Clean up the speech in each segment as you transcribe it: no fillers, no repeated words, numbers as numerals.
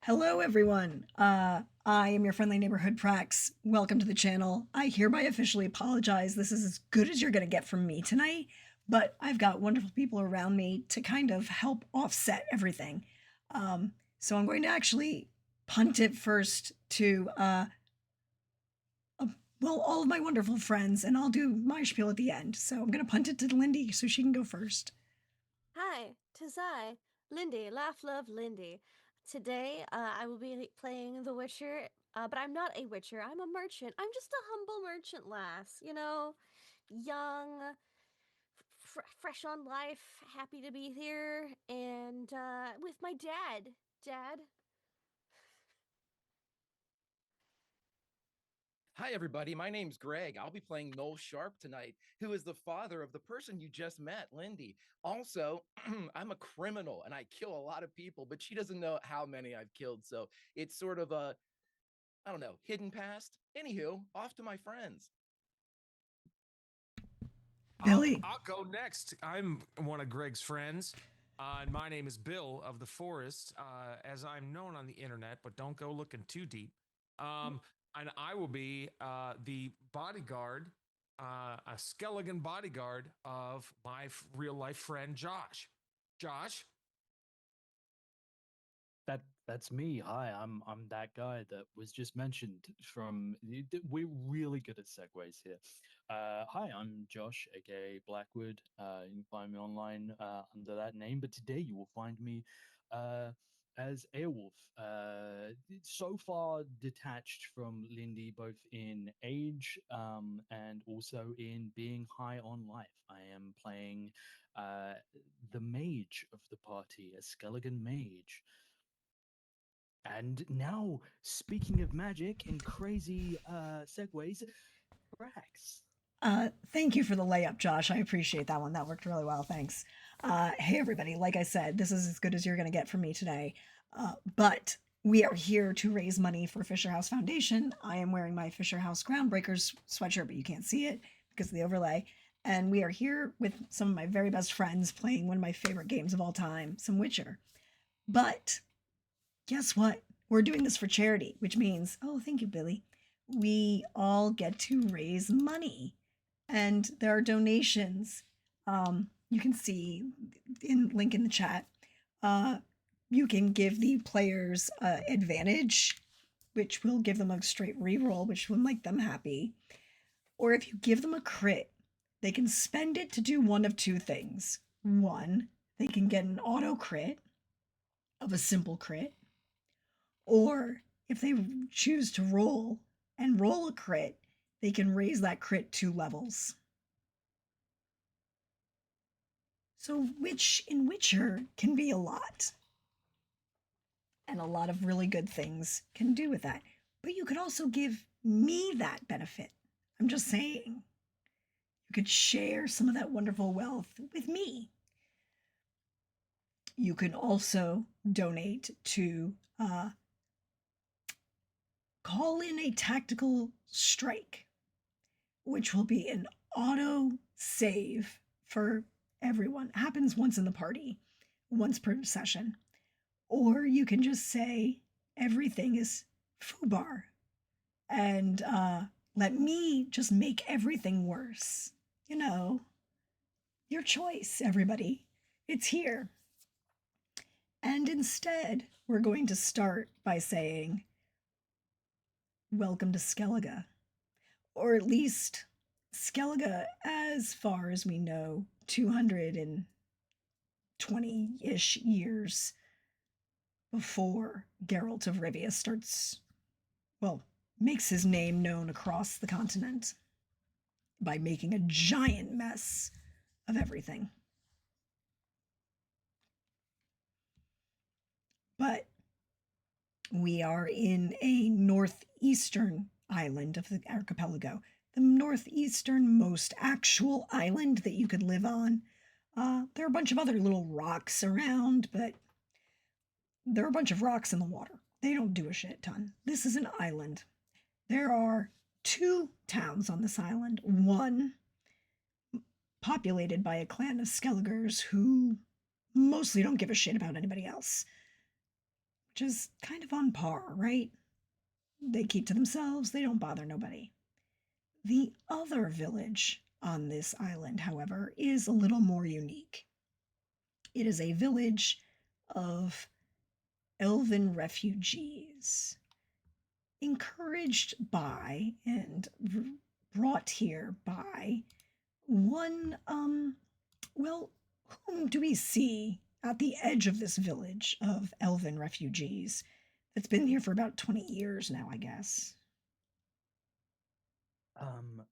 Hello, everyone. I am your friendly neighborhood Prax. Welcome to the channel. I hereby officially apologize. This is as good as you're going to get from me tonight, but I've got wonderful people around me to kind of help offset everything. So I'm going to actually punt it first to, uh, well, all of my wonderful friends, and I'll do my spiel at the end. So I'm going to punt it to Lindy so she can go first. Hi, tis I, Lindy, Laugh Love Lindy. Today, I will be playing The Witcher, but I'm not a Witcher. I'm a merchant. I'm just a humble merchant lass, young, fresh on life, happy to be here, and with my dad. Dad, Hi, everybody. My name's Greg. I'll be playing Noel Sharp tonight, who is the father of the person you just met, Lindy. Also, I'm a criminal and I kill a lot of people, but she doesn't know how many I've killed. So it's sort of a, I don't know, hidden past. Anywho, off to my friends. I'll Billy. I'll go next. I'm one of Greg's friends, and my name is Bill of the Forest, as I'm known on the internet. But don't go looking too deep. Um, and I will be the bodyguard, a Skellige bodyguard of my real life friend Josh. Josh, That's me. Hi, I'm that guy that was just mentioned from we're really good at segues here. Hi, I'm Josh, aka Blackwood. You can find me online under that name, but today you will find me uh as Airwolf. So far detached from Lindy both in age and also in being high on life. I am playing uh the mage of the party, a Skellige mage. And now, speaking of magic and crazy segues, Brax. Thank you for the layup, Josh. I appreciate that one. That worked really well. Thanks. Hey, everybody. Like I said, this is as good as you're going to get from me today. But we are here to raise money for Fisher House Foundation. I am wearing my Fisher House Groundbreakers sweatshirt, but you can't see it because of the overlay. And we are here with some of my very best friends playing one of my favorite games of all time, some Witcher. But guess what? We're doing this for charity, which means, oh, thank you, Billy. We all get to raise money and there are donations. You can see in link in the chat. Uh, you can give the players advantage, which will give them a straight reroll, which will make them happy. Or if you give them a crit, they can spend it to do one of two things. One, they can get an auto crit of a simple crit, or if they choose to roll and roll a crit, they can raise that crit 2 levels. So, which in Witcher can be a lot. And a lot of really good things can do with that. But you could also give me that benefit. I'm just saying. You could share some of that wonderful wealth with me. You can also donate to call in a tactical strike, which will be an auto save for everyone. It happens once in the party, once per session. Or you can just say everything is foobar and let me just make everything worse. You know, your choice, everybody. It's here. And instead, we're going to start by saying, welcome to Skellige. Or at least, Skellige, as far as we know, 220 ish years before Geralt of Rivia starts, well, makes his name known across the continent by making a giant mess of everything. But we are in a northeastern island of the archipelago, the northeasternmost actual island that you could live on. There are a bunch of other little rocks around, but there are a bunch of rocks in the water. They don't do a shit ton. This is an island. There are 2 towns on this island. One populated by a clan of Skelligers who mostly don't give a shit about anybody else. which is kind of on par, right? They keep to themselves, they don't bother nobody. The other village on this island, however, is a little more unique. It is a village of elven refugees, encouraged by and brought here by one, well, whom do we see at the edge of this village of elven refugees that's been here for about 20 years now, I guess? Um,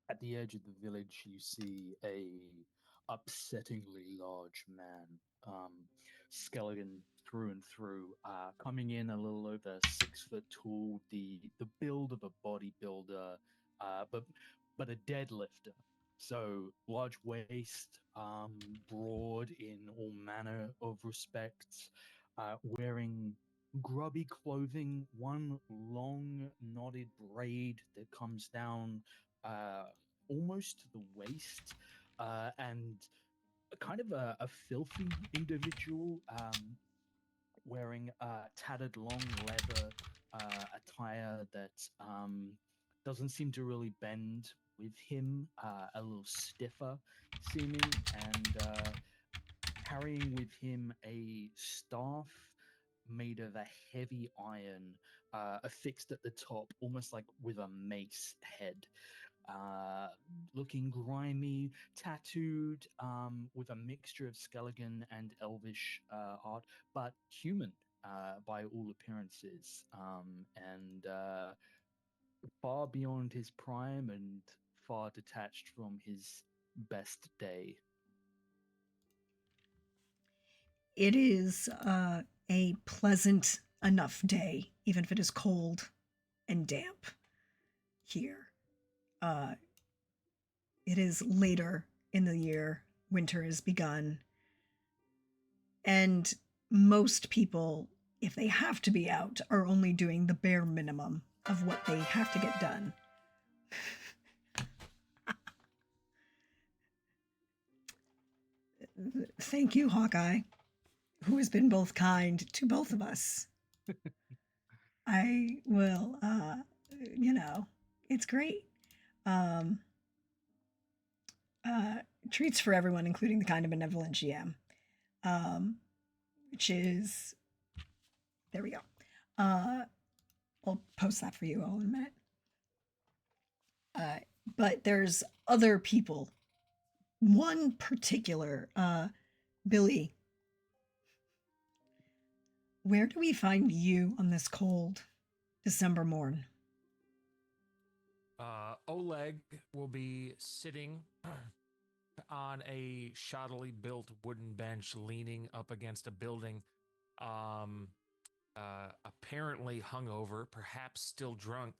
at the edge of the village, you see a upsettingly large man, um, skeleton through and through, coming in a little over 6 foot tall, the build of a bodybuilder, but a deadlifter. So large waist, broad in all manner of respects, wearing grubby clothing, one long knotted braid that comes down uh, almost to the waist, and kind of a filthy individual, wearing tattered long leather attire that doesn't seem to really bend with him, a little stiffer seeming, and carrying with him a staff made of a heavy iron, affixed at the top, almost like with a mace head. Looking grimy, tattooed, with a mixture of Skellige and Elvish art, but human by all appearances, and far beyond his prime and far detached from his best day. It is a pleasant enough day, even if it is cold and damp here. Uh, it is later in the year, winter has begun, and most people, if they have to be out, are only doing the bare minimum of what they have to get done. Thank you, Hawkeye, who has been both kind to both of us. I will, it's great. Um, uh, Treats for everyone, including the kind of benevolent GM, which is, there we go. I'll post that for you all in a minute. But there's other people. One particular, Billy. Where do we find you on this cold December morn? Oleg will be sitting on a shoddily built wooden bench, leaning up against a building, apparently hungover, perhaps still drunk.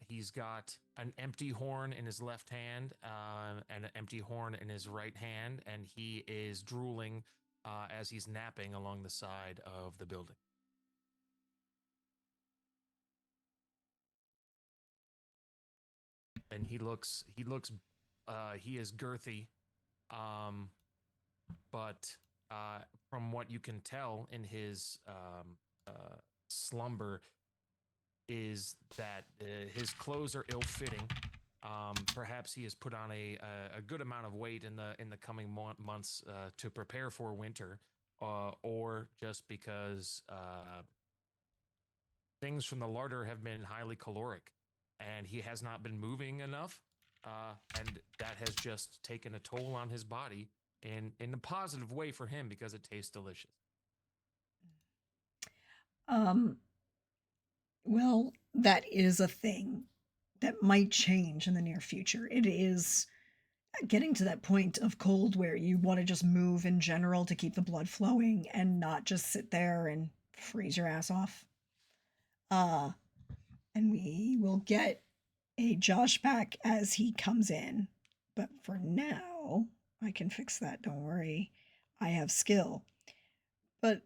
He's got an empty horn in his left hand and an empty horn in his right hand, and he is drooling as he's napping along the side of the building. And he is girthy, but from what you can tell in his slumber is that his clothes are ill-fitting. Perhaps he has put on a good amount of weight in the coming months to prepare for winter, or just because things from the larder have been highly caloric, and he has not been moving enough, and that has just taken a toll on his body in a positive way for him because it tastes delicious. Well, that is a thing that might change in the near future. It is getting to that point of cold where you want to just move in general to keep the blood flowing and not just sit there and freeze your ass off. And we will get a Josh back as he comes in. But for now, I can fix that, don't worry. I have skill. But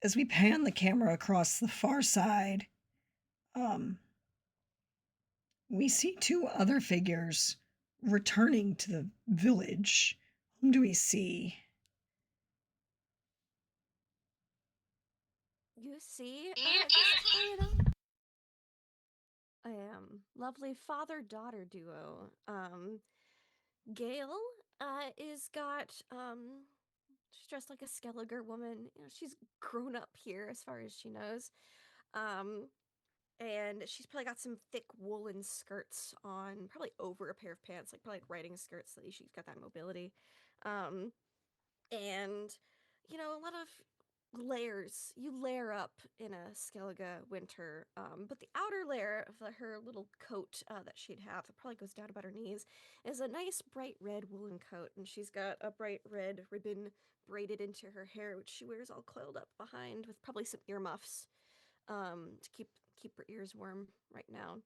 as we pan the camera across the far side, we see two other figures returning to the village. Whom do we see? you see, just lovely father-daughter duo. Gail is got she's dressed like a Skellige woman. You know, she's grown up here as far as she knows. Um, and she's probably got some thick woolen skirts on, probably over a pair of pants, like probably like riding skirts, so she's got that mobility. Um, and a lot of layers. You layer up in a Skellige winter, but the outer layer of her little coat that she'd have, that probably goes down about her knees, is a nice bright red woolen coat, and she's got a bright red ribbon braided into her hair, which she wears all coiled up behind, with probably some earmuffs to keep her ears warm right now.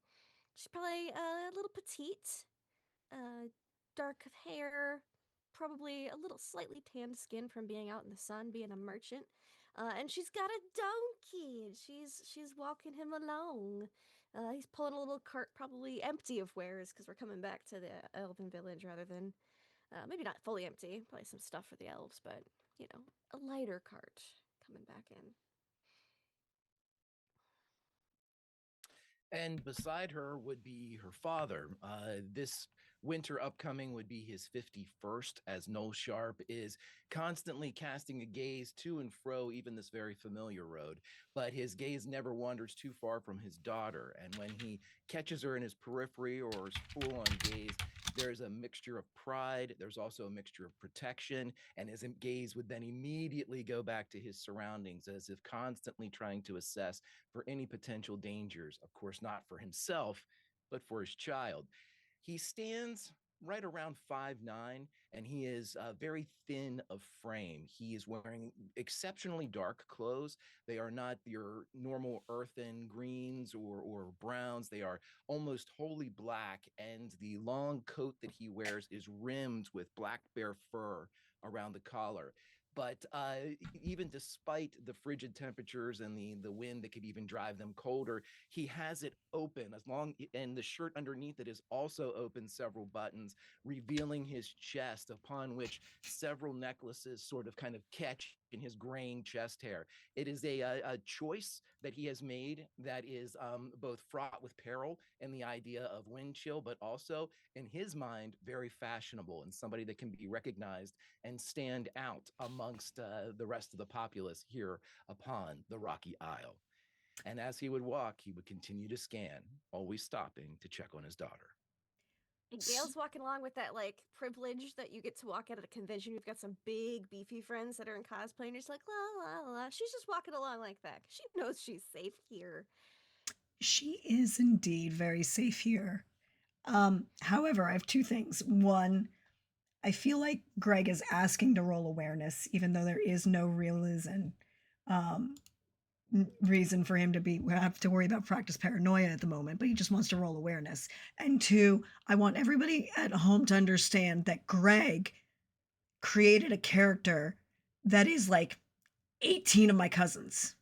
She's probably a little petite, dark of hair, probably a little slightly tanned skin from being out in the sun, being a merchant. And she's got a donkey, and she's walking him along. He's pulling a little cart, probably empty of wares, because we're coming back to the elven village rather than maybe not fully empty, probably some stuff for the elves, but a lighter cart coming back in. And beside her would be her father. This winter upcoming would be his 51st, as Noel Sharp is constantly casting a gaze to and fro, even this very familiar road. But his gaze never wanders too far from his daughter. And when he catches her in his periphery or his full on gaze, there's a mixture of pride. There's also a mixture of protection. And his gaze would then immediately go back to his surroundings, as if constantly trying to assess for any potential dangers, of course, not for himself, but for his child. He stands right around 5'9", and he is very thin of frame. He is wearing exceptionally dark clothes. They are not your normal earthen greens or browns. They are almost wholly black, and the long coat that he wears is rimmed with black bear fur around the collar. But even despite the frigid temperatures and the wind that could even drive them colder, he has it open and the shirt underneath it is also open several buttons, revealing his chest, upon which several necklaces sort of kind of catch in his graying chest hair. It is a choice that he has made that is both fraught with peril and the idea of wind chill, but also in his mind very fashionable and somebody that can be recognized and stand out amongst the rest of the populace here upon the Rocky Isle. And as he would walk, he would continue to scan, always stopping to check on his daughter. And Gail's walking along with that privilege that you get to walk out at a convention. You've got some big beefy friends that are in cosplay, and you're just like la la la. She's just walking along like that. She knows she's safe here. She is indeed very safe here. However, I have two things. One, I feel like Greg is asking to roll awareness, even though there is no reason reason for him to have to worry about practice paranoia at the moment, but he just wants to roll awareness. And two, I want everybody at home to understand that Greg created a character that is like 18 of my cousins.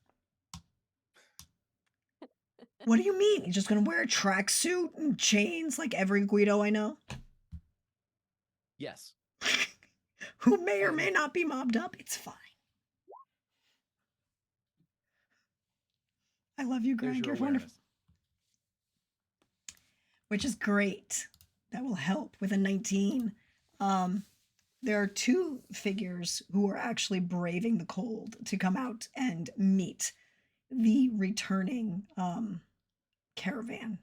What do you mean? He's just gonna wear a tracksuit and chains like every Guido I know? Yes. Who may or may not be mobbed up. It's fine. I love you, Greg. You're wonderful. Which is great. That will help with a 19. There are two figures who are actually braving the cold to come out and meet the returning caravan.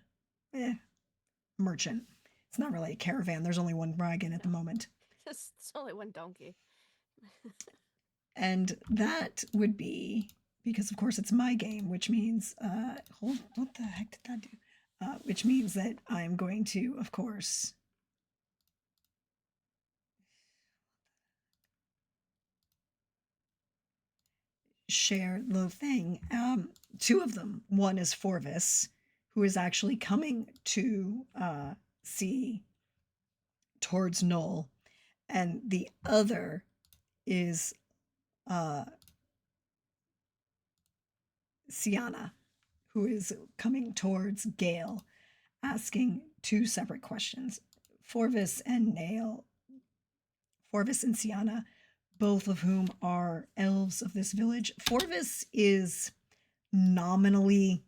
Merchant. It's not really a caravan. There's only one wagon at the moment. It's only one donkey. And that would be, because of course it's my game, which means, what the heck did that do? Which means that I'm going to, of course, share the thing. Two of them. One is Forvis, who is actually coming to see towards Noel, and the other is Sienna, who is coming towards Gale, asking two separate questions. Forvis and Sienna, both of whom are elves of this village. Forvis is nominally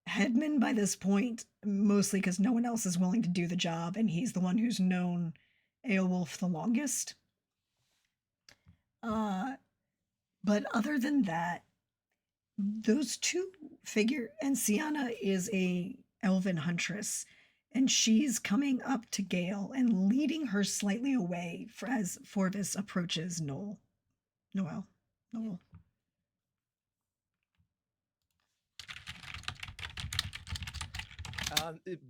headman by this point, mostly because no one else is willing to do the job, and he's the one who's known Aelwulf the longest. But other than that, those two figure, and Sienna is a elven huntress, and she's coming up to Gale and leading her slightly away as Forvis approaches Noel. Noel.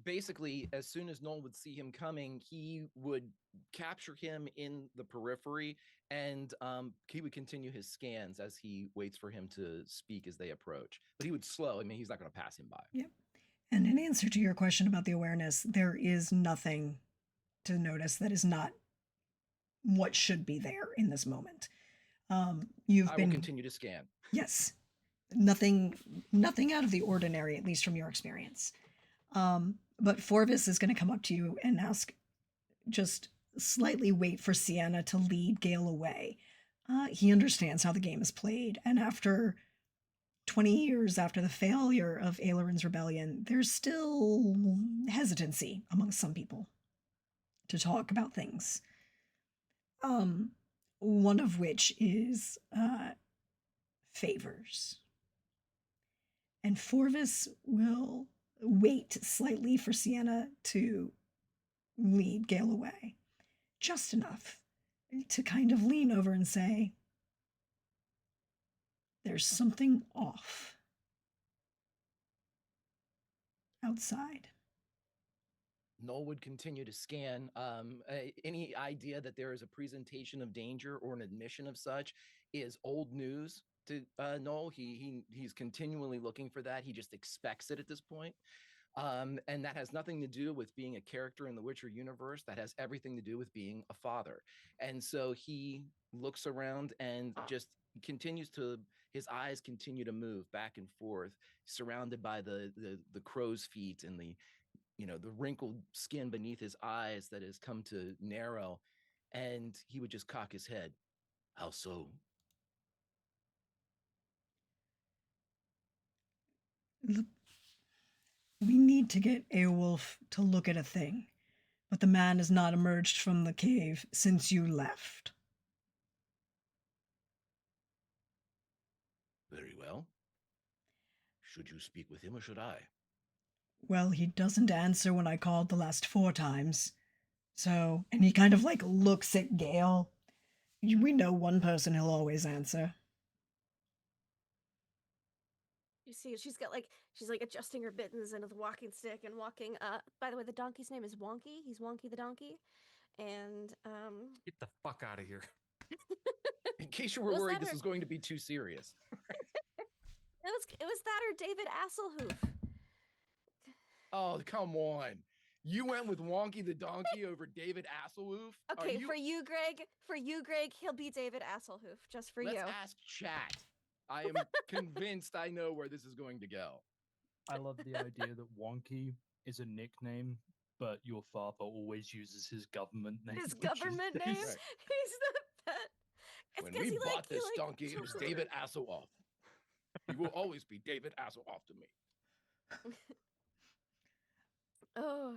Basically, as soon as Noel would see him coming, he would capture him in the periphery, and he would continue his scans as he waits for him to speak as they approach. But he would slow. I mean, he's not going to pass him by. Yep. And in answer to your question about the awareness, there is nothing to notice that is not what should be there in this moment. I will continue to scan. Yes. Nothing out of the ordinary, at least from your experience. But Forvis is going to come up to you and ask, just slightly wait for Sienna to lead Gale away. He understands how the game is played, and after 20 years after the failure of Aelorin's rebellion, there's still hesitancy among some people to talk about things. One of which is favors. And Forvis will wait slightly for Sienna to lead Gale away. Just enough to kind of lean over and say, there's something off outside. Noel would continue to scan. Any idea that there is a presentation of danger or an admission of such is old news to Noel. He's continually looking for that. He just expects it at this point. And that has nothing to do with being a character in the Witcher universe. That has everything to do with being a father. And so he looks around and just continues to, his eyes continue to move back and forth, surrounded by the crow's feet and the wrinkled skin beneath his eyes that has come to narrow. And he would just cock his head. How so? We need to get Aelwulf to look at a thing, but the man has not emerged from the cave since you left. Very well. Should you speak with him or should I? Well, he doesn't answer when I called the last 4 times. So, and he kind of like looks at Gale. We know one person he'll always answer. You see, she's like adjusting her mittens into the walking stick and walking. By the way, the donkey's name is Wonky. He's Wonky the donkey, and Get the fuck out of here. In case you were worried this was going to be too serious. It was that or David Asselhoof. Oh, come on. You went with Wonky the donkey over David Asselhoof? Okay, for you, Greg, he'll be David Asselhoof, just for you. Let's ask chat. I am convinced I know where this is going to go. I love the idea that Wonky is a nickname, but your father always uses his government name. His government name? Right. He's the pet. When we bought this donkey, it was David Asselhoff. He will always be David Asselhoff to me. Oh,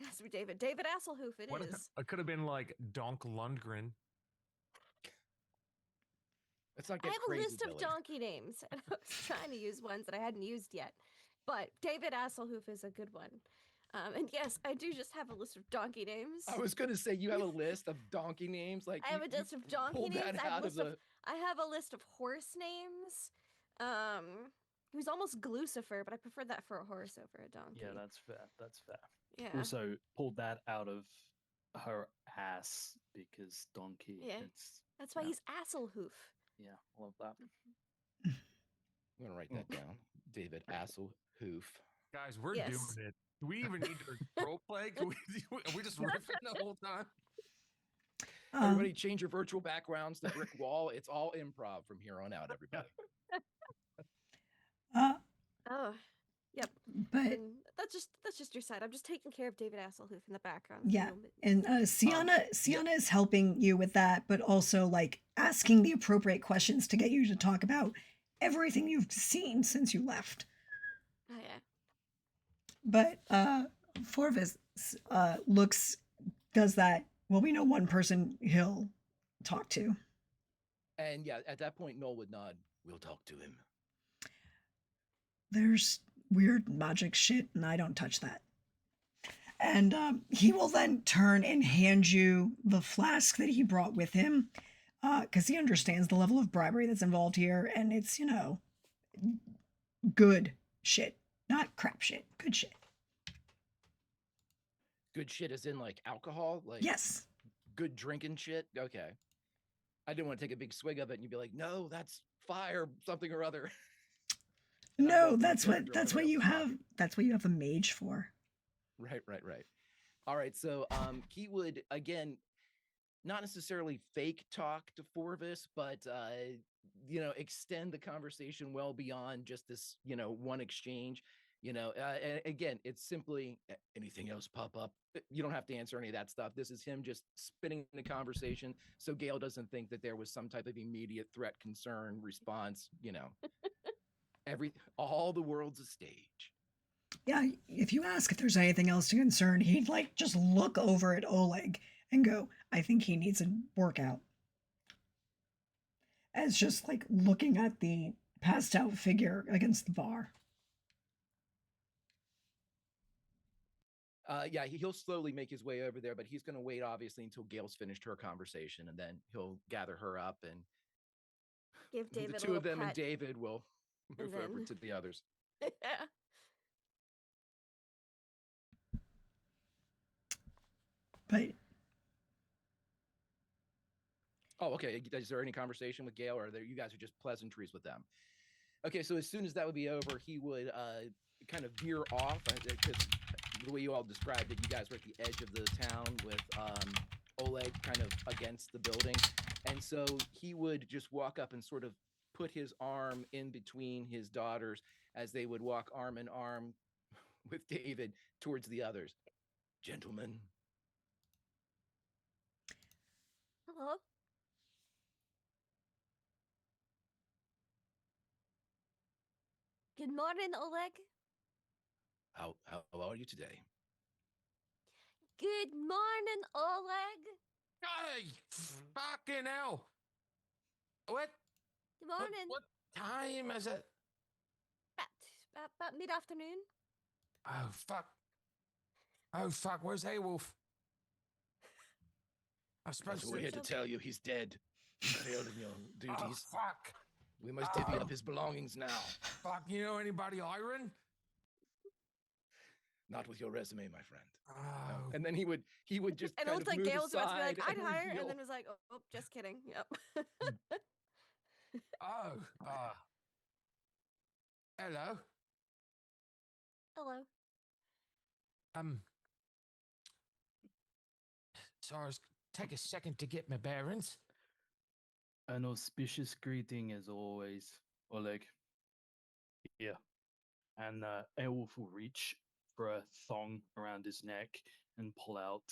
it has to be David. David Asselhoof, it is. It could have been like Donk Lundgren. Let's not get I have crazy, a list Billy. of donkey names, and I was trying to use ones that I hadn't used yet. But David Asselhoof is a good one. And yes, I do just have a list of donkey names. I was going to say, you have a list of donkey names? Like I have a list of donkey names. I have a list of horse names. He was almost Glucifer, but I prefer that for a horse over a donkey. Yeah, that's fair. That's fair. Yeah. Also, pulled that out of her ass because donkey. Yeah. That's why he's Asselhoof. Yeah, I love that. I'm going to write that down. David Asselhoof. Guys, we're doing it. Do we even need to role play? Are we just riffing the whole time? Everybody change your virtual backgrounds to brick wall. It's all improv from here on out, everybody. Oh, yep. But that's just your side. I'm just taking care of David Asselhoof in the background. Yeah, and Sienna is helping you with that, but also like asking the appropriate questions to get you to talk about everything you've seen since you left. Oh yeah. But Forvis looks, does that. Well, we know one person he'll talk to. And yeah, at that point, Noel would nod. We'll talk to him. There's weird magic shit, and I don't touch that. And he will then turn and hand you the flask that he brought with him, because he understands the level of bribery that's involved here, and it's, good shit, not crap shit, good shit. Good shit is in like alcohol, like Yes. good drinking shit. Okay. I didn't want to take a big swig of it and you'd be like, no, that's fire, something or other. No, that's what you have. That's what you have a mage for. Right. All right. So he would again not necessarily fake talk to Forvis, but extend the conversation well beyond just this, one exchange. And again, it's simply anything else pop up. You don't have to answer any of that stuff. This is him just spinning the conversation, so Gail doesn't think that there was some type of immediate threat, concern, response. All the world's a stage. Yeah, if you ask if there's anything else to concern, he'd like just look over at Oleg and go, I think he needs a workout. As just like looking at the passed out figure against the bar. Yeah, he'll slowly make his way over there, but he's going to wait obviously until Gail's finished her conversation, and then he'll gather her up, and Give David the a two little of them pet, and David will and move over then to the others. yeah. But Oh, okay. Is there any conversation with Gail, or you guys are just pleasantries with them? Okay, so as soon as that would be over, he would kind of veer off because the way you all described it, you guys were at the edge of the town with Oleg kind of against the building, and so he would just walk up and sort of put his arm in between his daughters as they would walk arm in arm with David towards the others. Gentlemen. Hello. Good morning, Oleg. How are you today? Good morning, Oleg. Hey, fucking hell! What? Good morning. What time is it? About mid-afternoon. Oh fuck! Oh fuck! Where's Haywolf? I suppose We're here to tell you he's dead. You failed in your duties. Oh fuck! We must divvy up his belongings now. Fuck! You know anybody iron? Not with your resume, my friend. Oh. No. And then he would just And it kind looked of like move Gail was about to be like, aside I'd and hire, reveal. and then was like, oh, just kidding. Yep. Oh. Hello. Hello. Sorry, take a second to get my bearings. An auspicious greeting as always, Oleg. Yeah. And Aelwolf will reach for a thong around his neck and pull out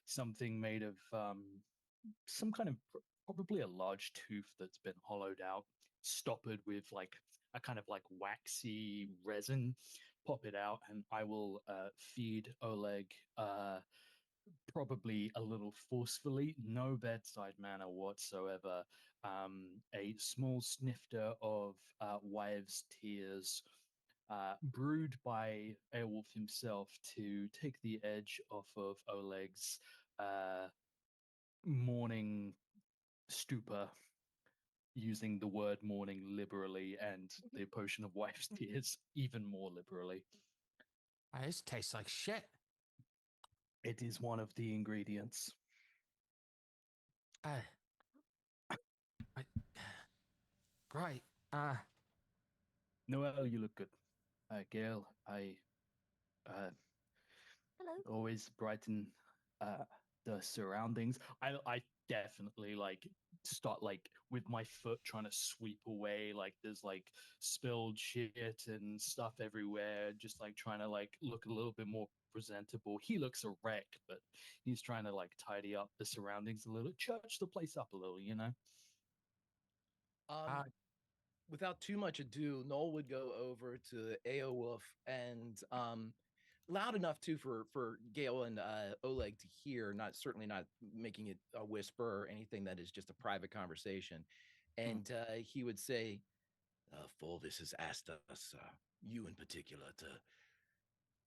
something made of some kind of probably a large tooth that's been hollowed out, stoppered with like a kind of like waxy resin. Pop it out, and I will feed Oleg probably a little forcefully, no bedside manner whatsoever. A small snifter of wives' tears, brewed by Aelwolf himself to take the edge off of Oleg's morning stupor, using the word morning liberally and the potion of wife's tears even more liberally. This tastes like shit. It is one of the ingredients. Great. Noel, you look good. Gail, I Hello. always brighten the surroundings. I definitely like start like with my foot trying to sweep away like there's like spilled shit and stuff everywhere, just like trying to like look a little bit more presentable. He looks a wreck, but he's trying to like tidy up the surroundings a little, church the place up a little, you know. without too much ado, Noel would go over to Aowolf and loud enough too for Gail and Oleg to hear, not certainly not making it a whisper or anything that is just a private conversation. Hmm. And he would say, Fulvis has asked us, you in particular, to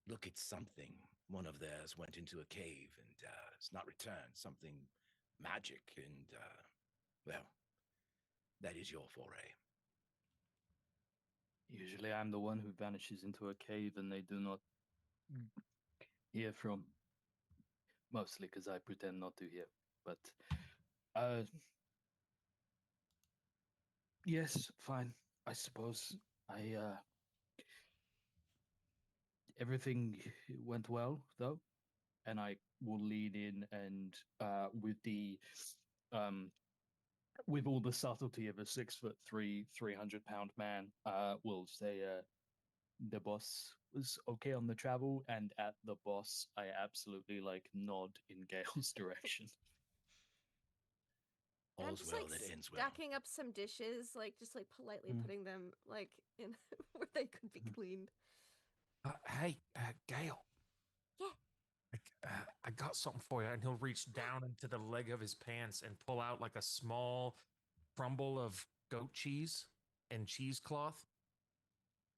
look at something. One of theirs went into a cave and has not returned. Something magic, and well, that is your foray. Usually I'm the one who vanishes into a cave and they do not hear from. Mostly because I pretend not to hear. But, uh, yes, fine. I suppose I everything went well though, and I will lean in and um with all the subtlety of a 6'3", 300-pound man, will say the boss was okay on the travel, and at the boss I absolutely like nod in Gale's direction. And I'm All's just well like that ends well. stacking up some dishes, like just like politely Mm. putting them like in where they could be Mhm. cleaned. Hey, Gail. Yeah. I got something for you. And he'll reach down into the leg of his pants and pull out like a small crumble of goat cheese and cheesecloth.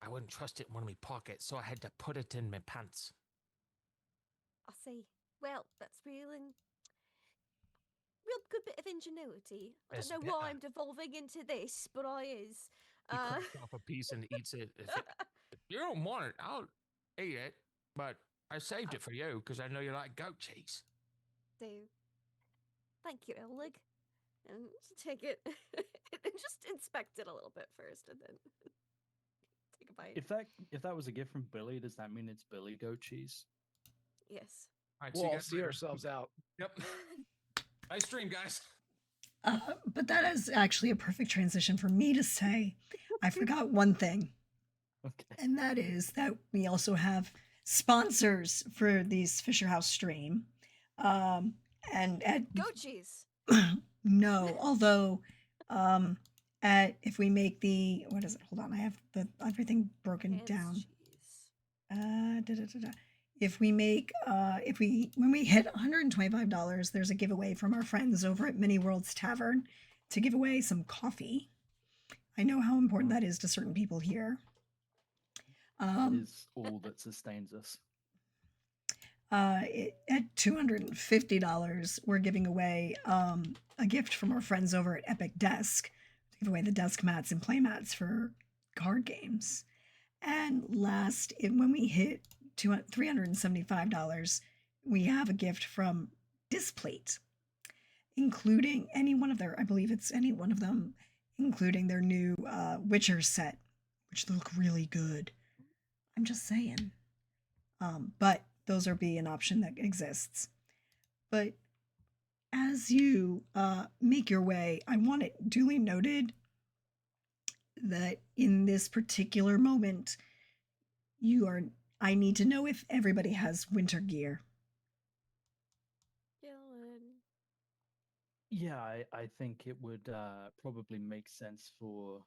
I wouldn't trust it in one of my pockets, so I had to put it in my pants. I see. Well, that's real good bit of ingenuity. I don't It's know better. why I'm devolving into this, but I is. He cracks off a piece and eats it. If you don't want it, I'll eat it. But I saved it for you because I know you like goat cheese. do. Thank you, Ellig. And just take it and just inspect it a little bit first and then take a bite. If that was a gift from Billy, does that mean it's Billy goat cheese? Yes. All right, We'll see you all guys see later. ourselves out. Yep. Nice stream, guys. But that is actually a perfect transition for me to say I forgot one thing, Okay. and that is that we also have sponsors for these Fisher House stream. And at Goat cheese. no, although at if we make the what is it? Hold on, I have the everything broken Hands down. cheese. Da, da, da, da. If we make if we when we hit $125, there's a giveaway from our friends over at Mini Worlds Tavern to give away some coffee. I know how important that is to certain people here. That is all that sustains us. At $250, we're giving away a gift from our friends over at Epic Desk to give away the desk mats and play mats for card games. And last, when we hit $375, we have a gift from Displate, including any one of their, I believe it's any one of them, including their new Witcher set, which look really good. I'm just saying. But those are be an option that exists. But as you make your way, I want it duly noted that in this particular moment, I need to know if everybody has winter gear. Gillen. Yeah, I think it would probably make sense for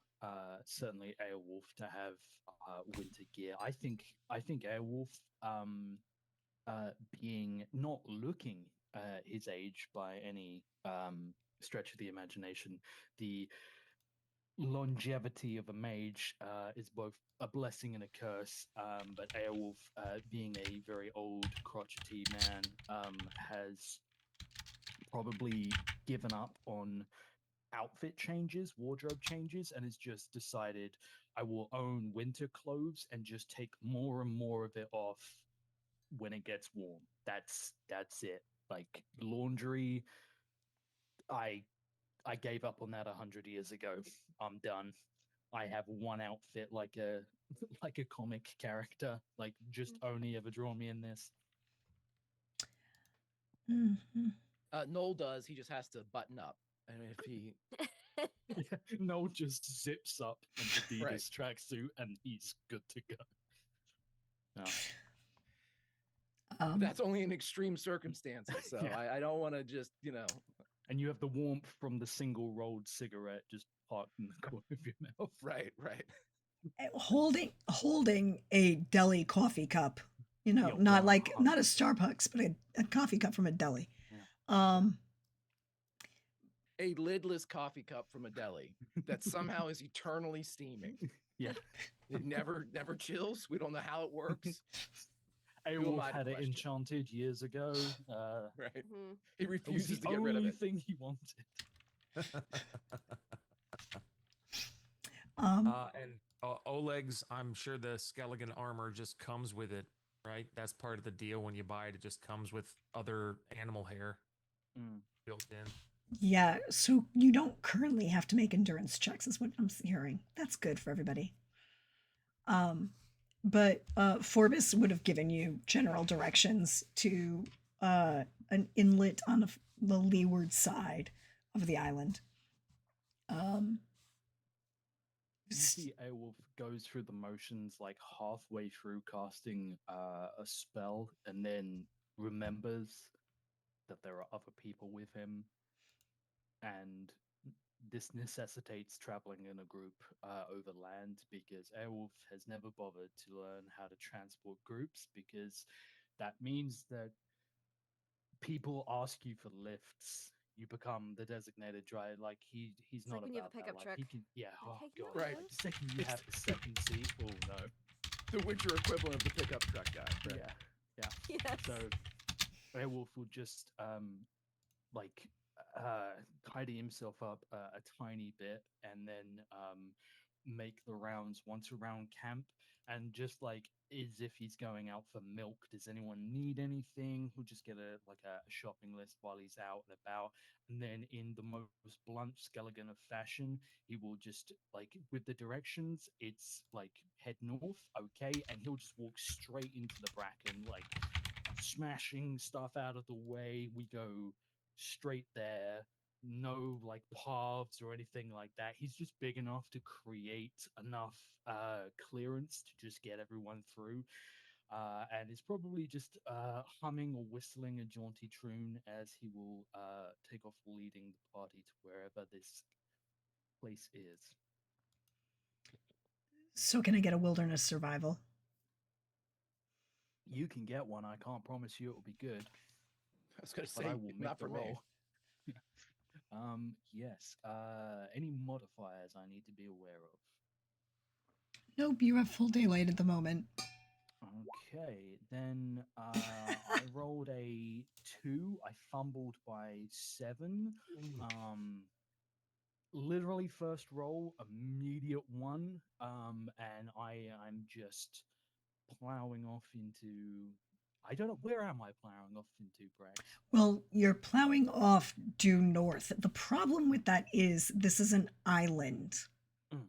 certainly Airwolf to have winter gear. I think Airwolf, being not looking his age by any stretch of the imagination, the longevity of a mage is both a blessing and a curse. But Airwolf, being a very old, crotchety man, has probably given up on outfit changes, wardrobe changes, and has just decided I will own winter clothes and just take more and more of it off when it gets warm. That's it. Like laundry, I I gave up on that 100 years ago. I'm done. I have one outfit like a like a comic character. Like just only ever draw me in this. Mm-hmm. Noel does. He just has to button up. And if he Yeah, Noel just zips up an Adidas Right. tracksuit and he's good to go. No. that's only in extreme circumstances. So Yeah. I don't want to just, And you have the warmth from the single rolled cigarette just pot in the corner of your mouth. Right, right. Holding a deli coffee cup, Yeah, not like not a 100%. Starbucks, but a coffee cup from a deli. Yeah. Um, A lidless coffee cup from a deli that somehow is eternally steaming. Yeah. It never chills. We don't know how it works. Who am Airwolf I to had it question? enchanted years ago. Right. Mhm. He It was refuses the to get rid of only it. thing he wanted. um, And Oleg's, I'm sure the skeleton armor just comes with it, right? That's part of the deal when you buy it. It just comes with other animal hair Mm. built in. yeah, so you don't currently have to make endurance checks, is what I'm hearing. That's good for everybody. But Forbes would have given you general directions to an inlet on the leeward side of the island. You see Airwolf goes through the motions like halfway through casting a spell and then remembers that there are other people with him, and this necessitates traveling in a group over land because Airwolf has never bothered to learn how to transport groups because that means that people ask you for lifts. You become the designated driver. Like he's It's not like when you have about a that. pickup Like truck. he can, yeah. Like, Oh hey, can you god. Right. go? The second you It's have the second seat, oh no. The Witcher equivalent of the pickup truck guy. Right. Yeah, yeah. Yes. So Airwolf will just like tidy himself up a tiny bit and then make the rounds once around camp, and just like as if he's going out for milk. Does anyone need anything? He'll just get a shopping list while he's out and about, and then in the most blunt Skellige of fashion, he will just like with the directions. It's like head north, okay, and he'll just walk straight into the bracken, like smashing stuff out of the way. We go straight there. No like paths or anything like that. He's just big enough to create enough clearance to just get everyone through. And is probably just humming or whistling a jaunty tune as he will take off leading the party to wherever this place is. So can I get a wilderness survival? You can get one. I can't promise you it will be good, I was gonna but I say will make not the for me. roll. Yes. Any modifiers I need to be aware of? Nope, you have full daylight at the moment. Okay, then I rolled a 2. I fumbled by 7. Literally first roll, immediate 1. And I'm just plowing off into. I don't know, where am I plowing off into, Brax? Well, you're plowing off due north. The problem with that is this is an island. Mm.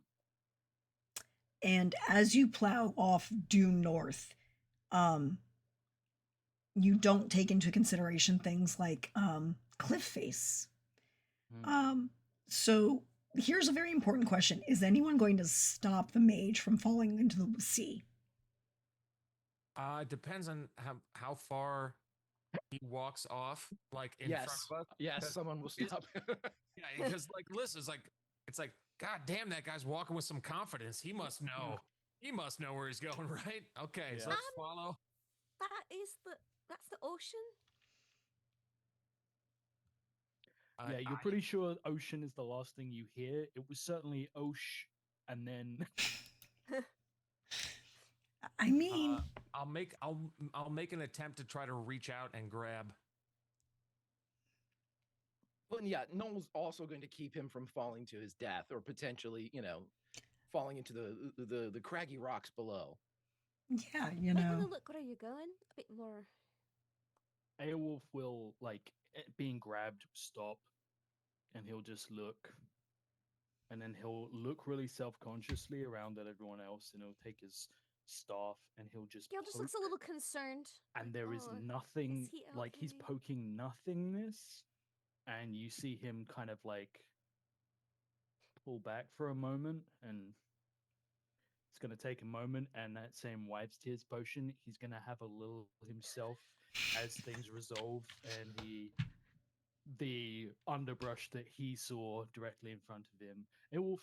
And as you plow off due north, you don't take into consideration things like cliff face. Mm. So here's a very important question: is anyone going to stop the mage from falling into the sea? It depends on how far he walks off, like in front Yes. of us. Yes, 'Cause someone will it's- stop. Yeah, because like listen, it's like, God damn, that guy's walking with some confidence. He must know. He must know where he's going, right? Okay, so Yeah. let's follow. That's the ocean. Yeah, you're pretty sure ocean is the last thing you hear. It was certainly osh, and then I mean, I'll make an attempt to try to reach out and grab. But yeah, Noel's also going to keep him from falling to his death or potentially, falling into the craggy rocks below. yeah, Might want to look where you're going a bit more. Airwolf will being grabbed stop, and he'll just look, and then he'll look really self-consciously around at everyone else, and he'll take his staff and he'll just Gail just looks a poke, little concerned. and there is "Oh, nothing, is he like he's okay?" poking nothingness, and you see him kind of like pull back for a moment, and it's going to take a moment, and that same wives tears potion, he's going to have a little himself as things resolve, and he the underbrush that he saw directly in front of him. Aelwolf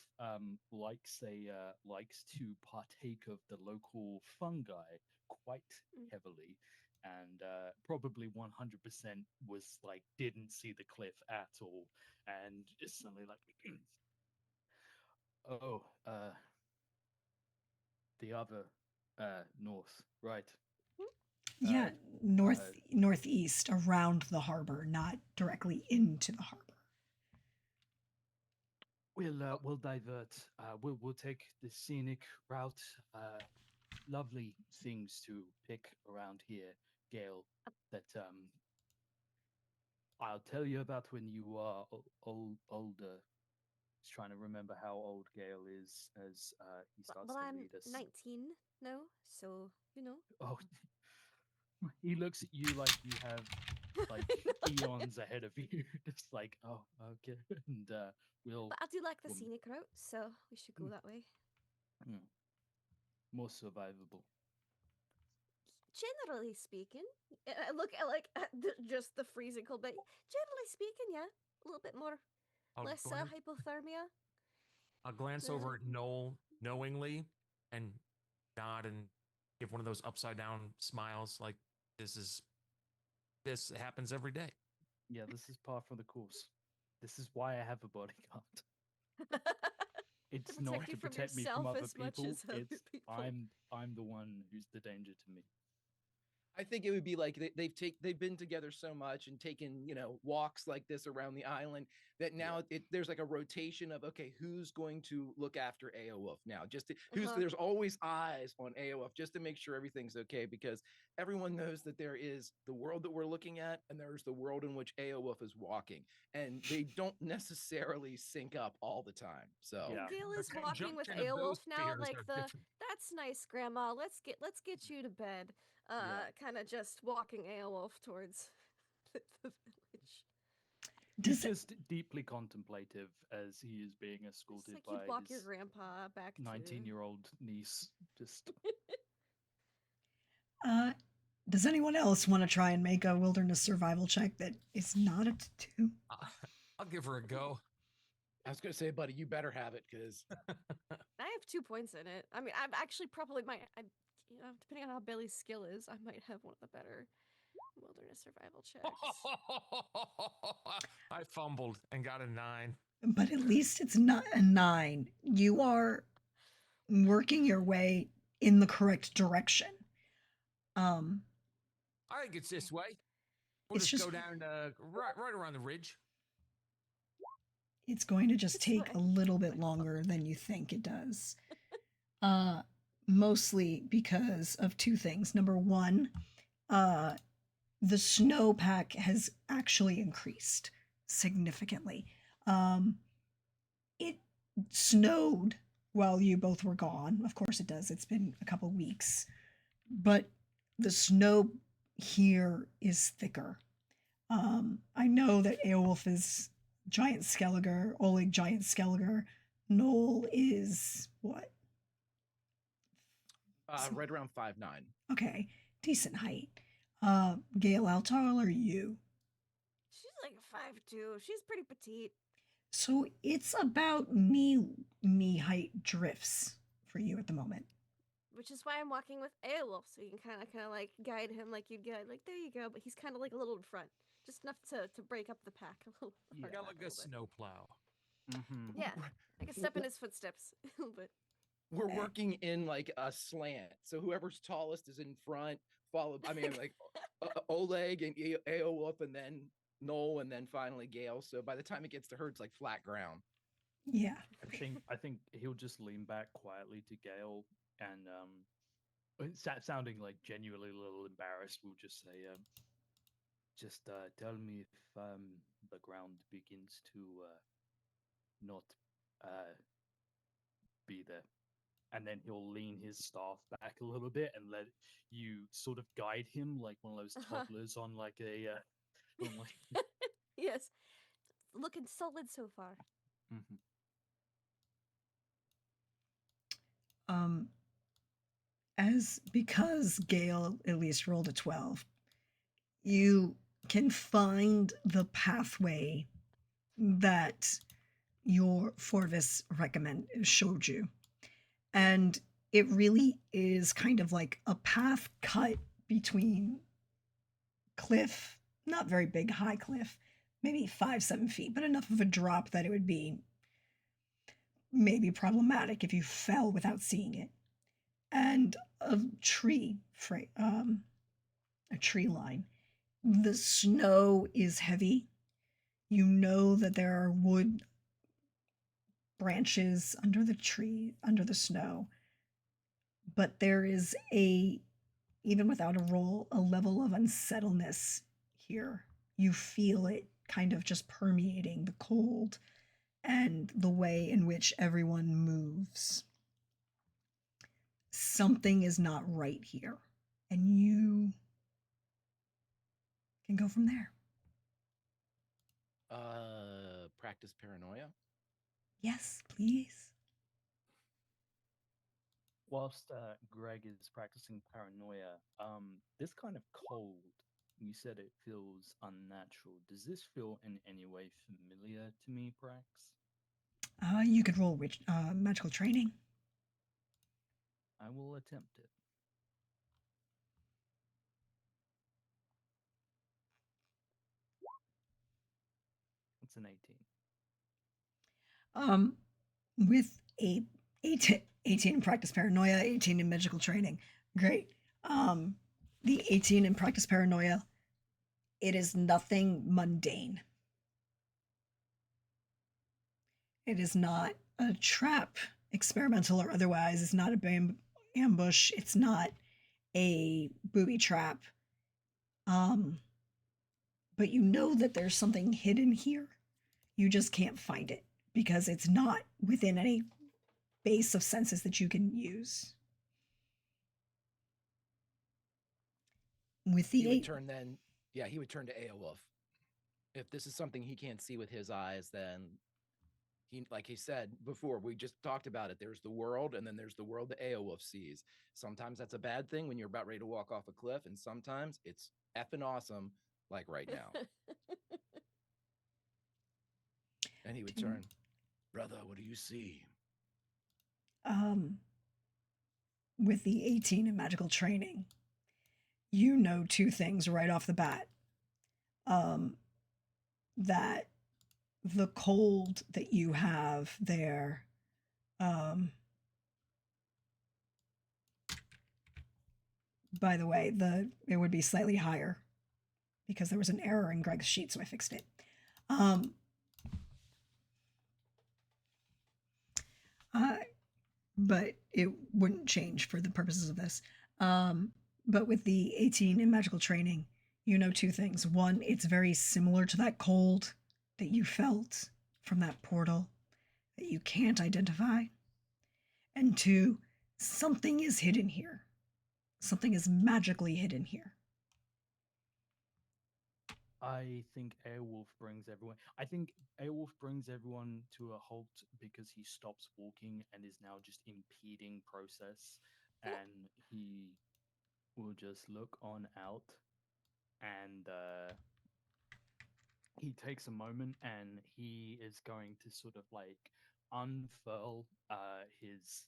likes to partake of the local fungi quite Mm. heavily, and probably 100% was like didn't see the cliff at all, and just suddenly like, oh, the other north, right? Yeah, Uh, northeast around the harbor, not directly into the harbor. we'll divert. We'll take the scenic route. Lovely things to pick around here, Gail. That I'll tell you about when you are older. Just trying to remember how old Gail is as he starts Well, to I'm lead us. 19 now, so you know. Oh, he looks at you like you have like eons ahead of you. Just like, oh, okay, and we'll But I do like the we'll- scenic route, so we should go Mm. that way. more survivable. Generally speaking, I look at like at just the freezing cold, but generally speaking, yeah, a little bit more, I'll, less glan- hypothermia. I'll glance over at Noel knowingly and nod and give one of those upside down smiles like this happens every day. Yeah, this is par for the course. This is why I have a bodyguard. It's To not protect to you from protect me from yourself other as much people. as other It's people. I'm the one who's the danger to me. I think it would be like they've been together so much and taken walks like this around the island that now there's like a rotation of, okay, who's going to look after Aowolf now? There's always eyes on Aowolf just to make sure everything's okay, because everyone knows that there is the world that we're looking at and there's the world in which Aowolf is walking, and they don't necessarily sync up all the time. So Yeah. Gail The is walking with conjunction of those Aowolf now, fears like are the different. that's nice, Grandma. Let's get you to bed. Kind of just walking Aowolf towards the village. He's Does it, just deeply contemplative as he is being Just escorted like by you'd walk your his grandpa back to 19-year-old niece. Just uh, does anyone else want to try and make a wilderness survival check that is not a 2? I'll give her a go. I was gonna say, buddy, you better have it, because I have 2 points in it. I mean, I'm actually probably might. Depending on how Billy's skill is, I might have one of the better wilderness survival checks. I fumbled and got a 9. But at least it's not a 9. You are working your way in the correct direction. Um, I think it's this way. We'll It's just go just- down right around the ridge. it's going to just This take a way. little bit longer than you think it does. Mostly because of 2 things. Number 1, the snowpack has actually increased significantly. It snowed while you both were gone. Of course it does. It's been a couple weeks. But the snow here is thicker. I know that Aowolf is giant Skellige, Oleg giant Skellige. Noel is what? right around 5'9". Okay, decent height. Gail, how tall are you? She's like 5'2". She's pretty petite. So it's about knee height drifts for you at the moment. Which is why I'm walking with Aowolf, so you can kind of like guide him like you'd guide, like, there you go. But he's kind of like a little in front, just enough to break up the pack a little. Yeah. part Got of like that a little bit. snowplow. mm-hmm. Yeah, I can step in his footsteps a little bit. We're working in like a slant, so whoever's tallest is in front, followed. I mean, like Oleg and Aowolf, and then Noel, and then finally Gale. So by the time it gets to her, it's like flat ground. Yeah. I think he'll just lean back quietly to Gale and sounding like genuinely a little embarrassed, we'll just say, just tell me if the ground begins to not be there. And then he'll lean his staff back a little bit and let you sort of guide him like one of those toddlers on like a on like Yes, looking solid so far. Mhm. Because Gail at least rolled a 12, you can find the pathway that your Forvis recommend showed you. And it really is kind of like a path cut between cliff, not very big, high cliff, maybe 5, 7 feet, but enough of a drop that it would be maybe problematic if you fell without seeing it. And a tree line. The snow is heavy. You know that there are wood branches under the tree, under the snow, but there is even without a roll, a level of unsettledness here. You feel it kind of just permeating the cold and the way in which everyone moves. Something is not right here, and you can go from there. Practice paranoia. Yes, please. Whilst Greg is practicing paranoia, this kind of cold, you said it feels unnatural. Does this feel in any way familiar to me, Prax? You could roll magical training. I will attempt it. It's an 18. With a 18 in practice paranoia, 18 in magical training. Great. The 18 in practice paranoia, it is nothing mundane. It is not a trap, experimental or otherwise. It's not a ambush. It's not a booby trap. But you know that there's something hidden here. You just can't find it because it's not within any base of senses that you can use. With the He would eight, turn then. Yeah, he would turn to Aowulf. If this is something he can't see with his eyes, then he, like he said before, we just talked about it. There's the world, and then there's the world that Aowulf sees. Sometimes that's a bad thing when you're about ready to walk off a cliff, and sometimes it's effing awesome, like right now. And he would turn, brother, what do you see? um, with the 18 in magical training, you know two things right off the bat. That the cold that you have there, by the way, it would be slightly higher because there was an error in Greg's sheet, so I fixed it. But it wouldn't change for the purposes of this. But with the 18 in magical training, you know two things. One, it's very similar to that cold that you felt from that portal that you can't identify. And two, something is hidden here. Something is magically hidden here. I think Airwolf brings everyone. I think Airwolf brings everyone to a halt because he stops walking and is now just impeding process, and he will just look on out, and he takes a moment and he is going to sort of like unfurl his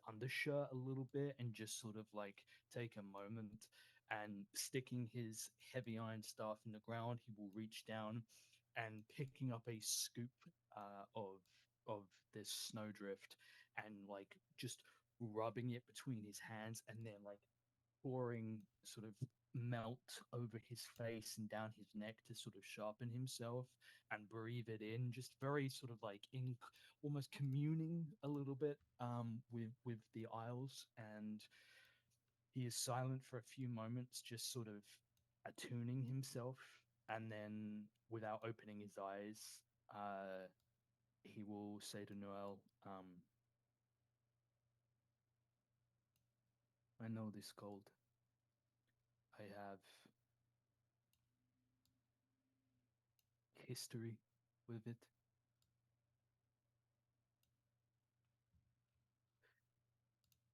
undershirt a little bit and just sort of like take a moment, and sticking his heavy iron staff in the ground, he will reach down and picking up a scoop of this snowdrift and like just rubbing it between his hands and then like pouring sort of melt over his face and down his neck to sort of sharpen himself and breathe it in, just very sort of like in almost communing a little bit with the isles. And he is silent for a few moments, just sort of attuning himself, and then without opening his eyes, he will say to Noel, I know this cold. I have history with it.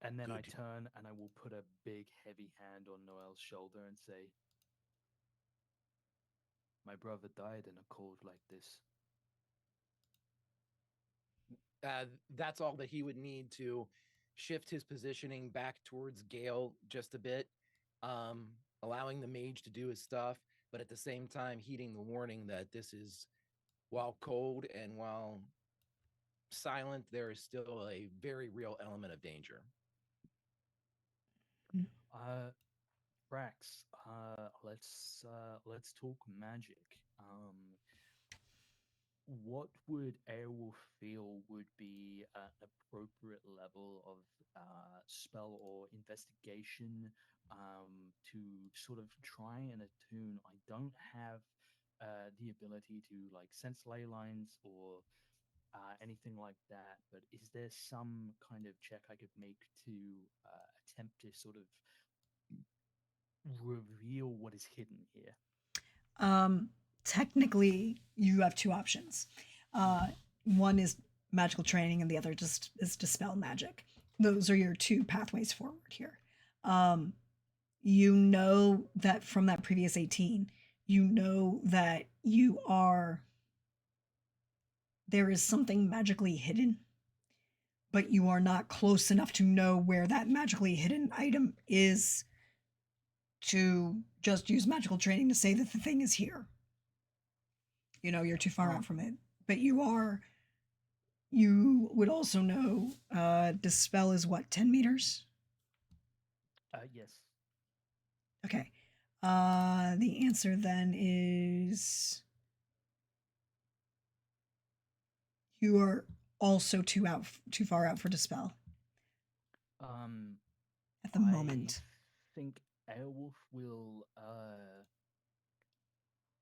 And then I Good. turn and I will put a big, heavy hand on Noel's shoulder and say, My brother died in a cold like this. That's all that he would need to shift his positioning back towards Gale just a bit, um, allowing the mage to do his stuff, but at the same time heeding the warning that this is, while cold and while silent, there is still a very real element of danger. Uh, Brax, let's talk magic. What would Airwolf feel would be an appropriate level of spell or investigation to sort of try and attune? I don't have the ability to like sense ley lines or anything like that, but is there some kind of check I could make to attempt to sort of reveal what is hidden here? Technically, you have two options. One is magical training, and the other just is dispel magic. Those are your two pathways forward here. You know that from that previous 18, you know that there is something magically hidden, but you are not close enough to know where that magically hidden item is to just use magical training to say that the thing is here. You know, you're too far out from it. But you would also know dispel is what, 10 meters? Yes. Okay. The answer then is you are also too far out for dispel at the moment. I think Airwolf will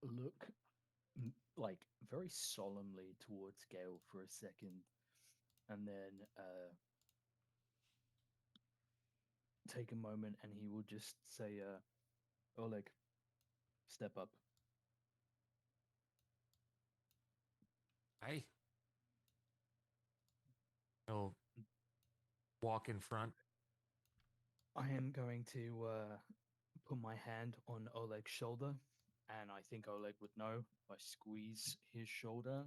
look like very solemnly towards Gale for a second, and then take a moment, and he will just say, "Oleg, step up." Hey. He'll walk in front. I am going to put my hand on Oleg's shoulder, and I think Oleg would know if I squeeze his shoulder,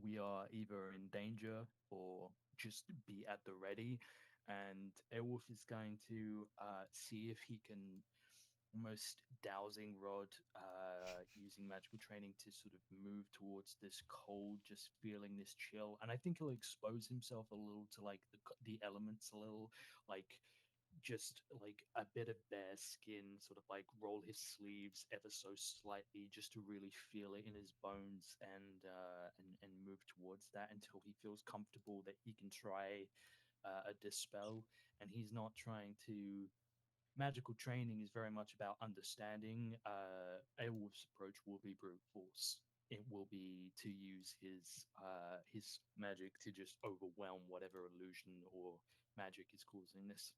we are either in danger or just be at the ready. And Airwolf is going to see if he can almost dowsing rod using magical training to sort of move towards this cold, just feeling this chill. And I think he'll expose himself a little to like the elements a little, like just like a bit of bare skin, sort of like roll his sleeves ever so slightly, just to really feel it in his bones, and move towards that until he feels comfortable that he can try a dispel. And he's not trying to. Magical training is very much about understanding. Airwolf's approach will be brute force. It will be to use his magic to just overwhelm whatever illusion or magic is causing this.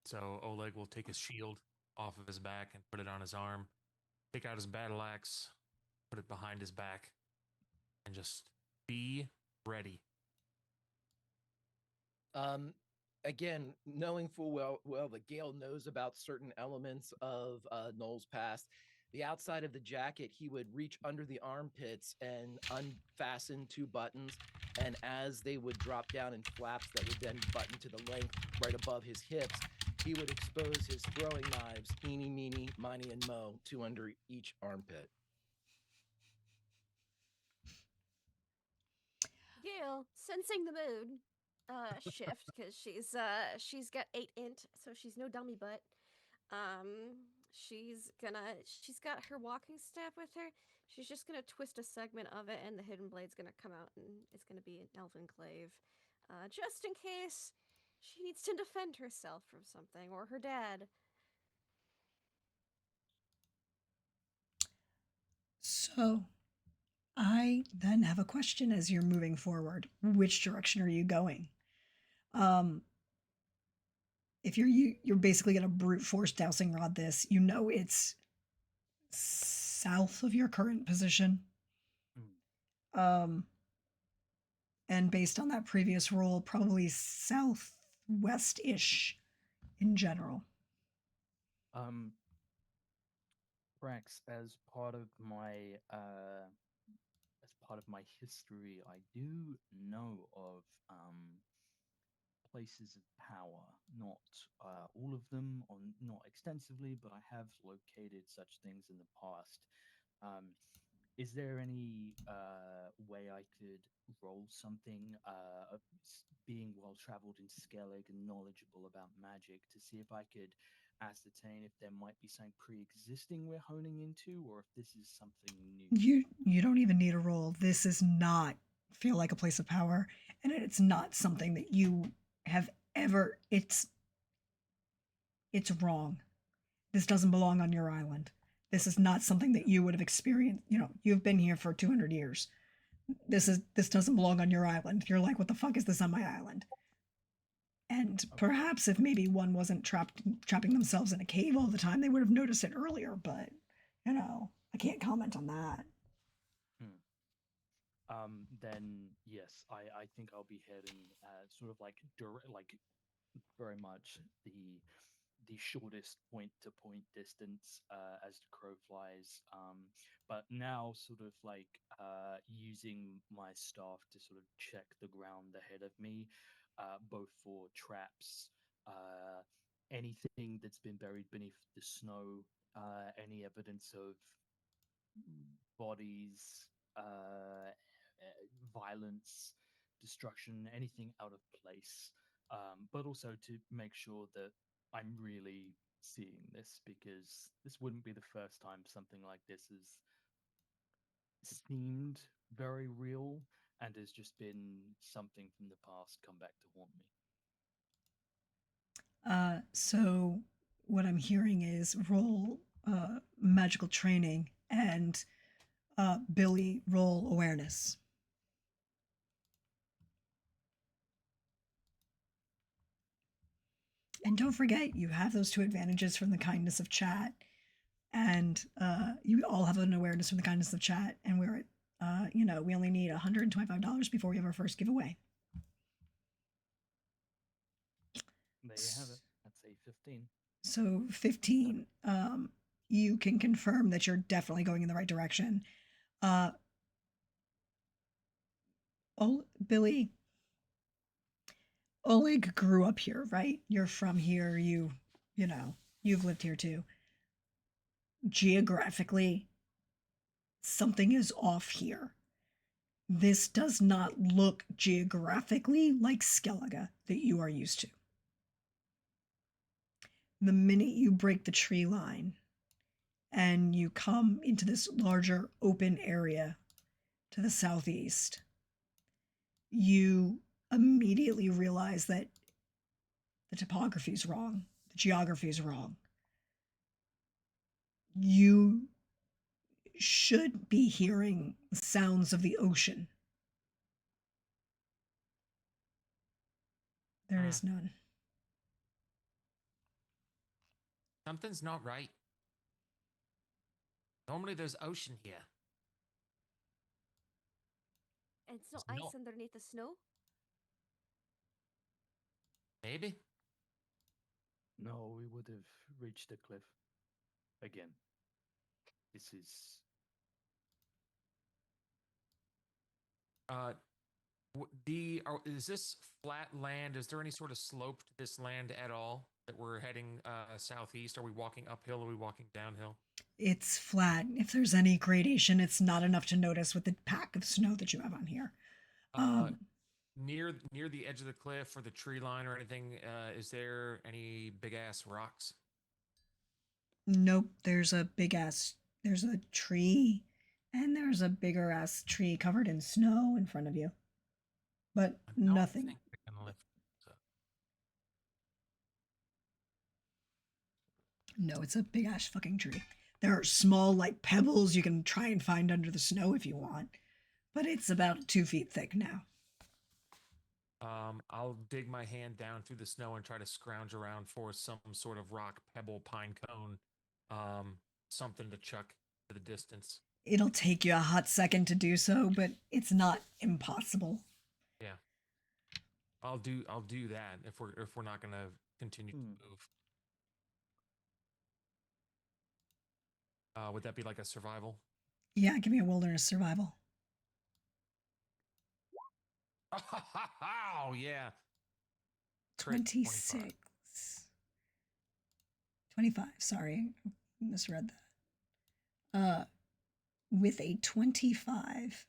So Oleg will take his shield off of his back and put it on his arm, take out his battle axe, put it behind his back, and just be ready. Again, knowing full well that Gale knows about certain elements of Noel's past, the outside of the jacket, he would reach under the armpits and unfasten two buttons. And as they would drop down in flaps that would then button to the length right above his hips, he would expose his throwing knives, eeny, meeny, miny, and mo, two under each armpit. Gail, sensing the mood shift because she's got 8 int, so she's no dummy butt. She's got her walking staff with her. She's just gonna twist a segment of it, and the hidden blade's gonna come out, and it's gonna be an elven glaive, just in case she needs to defend herself from something or her dad. So, I then have a question as you're moving forward. Which direction are you going? If you're basically going to brute force dowsing rod this, you know it's south of your current position. And based on that previous roll, probably southwest-ish in general. Prax, as part of my history, I do know of places of power. Not all of them, or not extensively, but I have located such things in the past. Um, is there any way I could roll something, being well traveled in Skellige and knowledgeable about magic, to see if I could ascertain if there might be something pre-existing we're honing into, or if this is something new? You don't even need a roll. This is not feel like a place of power, and it's not something that you have ever. It's wrong. This doesn't belong on your island. This is not something that you would have experienced. You know, you've been here for 200 years. This doesn't belong on your island. You're like, what the fuck is this on my island? And perhaps if maybe one wasn't trapping themselves in a cave all the time, they would have noticed it earlier. But you know, I can't comment on that. Then yes, I think I'll be heading sort of like very much the shortest point to point distance as the crow flies. But now sort of like using my staff to sort of check the ground ahead of me, both for traps, anything that's been buried beneath the snow, any evidence of bodies, violence, destruction, anything out of place. But also to make sure that I'm really seeing this, because this wouldn't be the first time something like this has seemed very real and has just been something from the past come back to haunt me. So what I'm hearing is roll magical training and Billy roll awareness. And don't forget, you have those two advantages from the kindness of chat, and you all have an awareness from the kindness of chat. And we're at, we only need $125 before we have our first giveaway. There you have it. That's a 15. So 15. You can confirm that you're definitely going in the right direction. Billy, Oleg grew up here, right? You're from here. You've lived here too. Geographically, something is off here. This does not look geographically like Skellige that you are used to. The minute you break the tree line and you come into this larger open area to the southeast, you immediately realize that the topography is wrong, the geography is wrong. You should be hearing the sounds of the ocean. There is none. Something's not right. Normally there's ocean here. And it's no It's ice not. underneath the snow? Maybe. No, we would have reached the cliff again. This is is this flat land? Is there any sort of slope to this land at all that we're heading southeast? Are we walking uphill? Are we walking downhill? It's flat. If there's any gradation, it's not enough to notice with the pack of snow that you have on here. Near the edge of the cliff or the tree line or anything, is there any big ass rocks? Nope. There's a tree, and there's a bigger ass tree covered in snow in front of you. But nothing. Think I can lift this up. No, it's a big ass fucking tree. There are small, like, pebbles you can try and find under the snow if you want, but it's about 2 feet thick now. I'll dig my hand down through the snow and try to scrounge around for some sort of rock, pebble, pine cone, something to chuck to the distance. It'll take you a hot second to do so, but it's not impossible. Yeah, I'll do that if we're not gonna continue to move. Would that be like a survival? Yeah, give me a wilderness survival. Oh yeah. Crit 25. 26. 25. Sorry, I misread that. With a 25.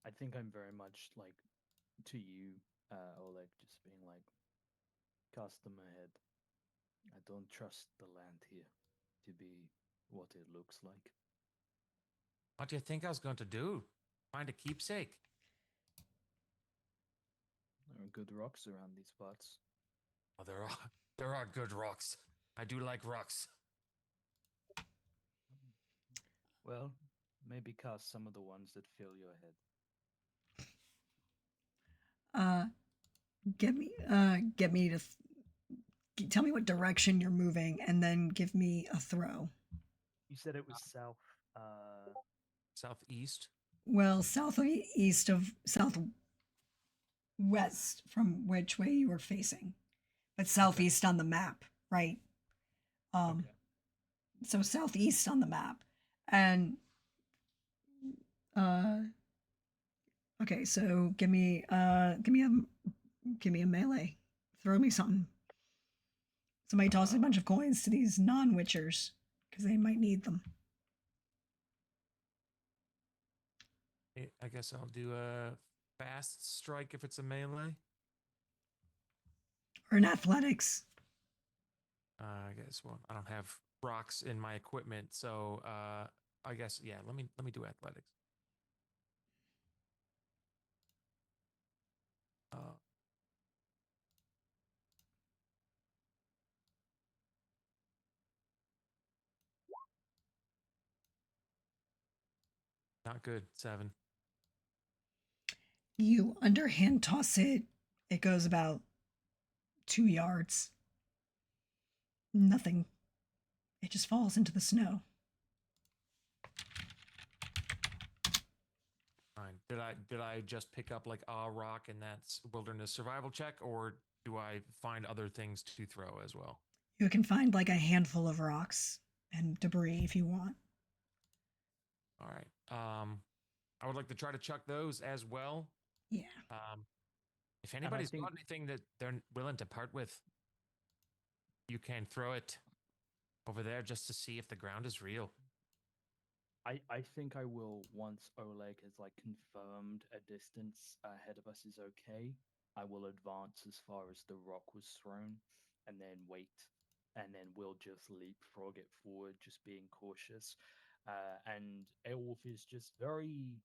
I think I'm very much like to you, Oleg, just being like, cast them ahead. I don't trust the land here to be what it looks like. What do you think I was going to do? Find a keepsake? There are good rocks around these parts. Oh, there are good rocks. I do like rocks. Well, maybe cast some of the ones that fill your head. Get me to tell me what direction you're moving, and then give me a throw. You said it was south. Southeast. Well, southeast of southwest from which way you were facing, but southeast on the map, right? Okay. So southeast on the map, and okay. So give me a melee. Throw me something. Somebody toss a bunch of coins to these non-witchers because they might need them. I guess I'll do a fast strike if it's a melee. Or in athletics. I guess. Well, I don't have rocks in my equipment, so I guess yeah. Let me do athletics. Not good. 7. You underhand toss it. It goes about 2 yards. Nothing. It just falls into the snow. Fine. Did I just pick up like a rock and that's wilderness survival check, or do I find other things to throw as well? You can find like a handful of rocks and debris if you want. All right. I would like to try to chuck those as well. Yeah. If anybody's think- got anything that they're willing to part with, you can throw it over there just to see if the ground is real. I think I will, once Oleg has like confirmed a distance ahead of us is okay, I will advance as far as the rock was thrown and then wait. And then we'll just leapfrog it forward, just being cautious. And Airwolf is just very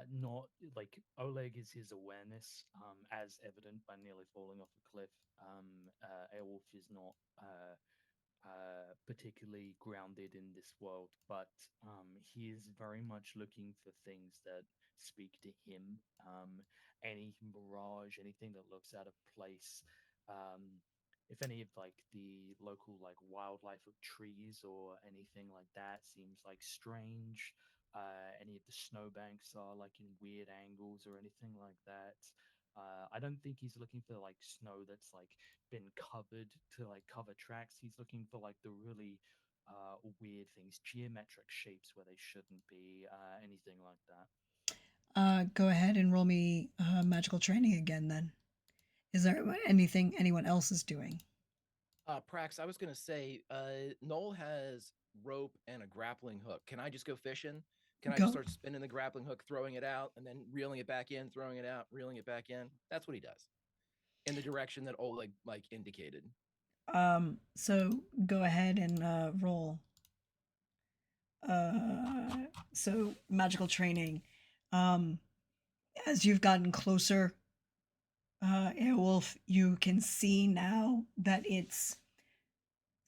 not like Oleg is his awareness, as evident by nearly falling off a cliff. Airwolf is not particularly grounded in this world, but he is very much looking for things that speak to him. Any mirage, anything that looks out of place. If any of like the local like wildlife of trees or anything like that seems like strange, any of the snowbanks are like in weird angles or anything like that. I don't think he's looking for like snow that's like been covered to like cover tracks. He's looking for like the really weird things, geometric shapes where they shouldn't be, anything like that. Go ahead and roll me magical training again then. Is there anything anyone else is doing? Prax, I was gonna say, Noel has rope and a grappling hook. Can I just go fishing? Can I Go. just start spinning the grappling hook, throwing it out, and then reeling it back in, throwing it out, reeling it back in? That's what he does, in the direction that Oleg like indicated. So go ahead and roll. So magical training. As you've gotten closer, Airwolf, you can see now that it's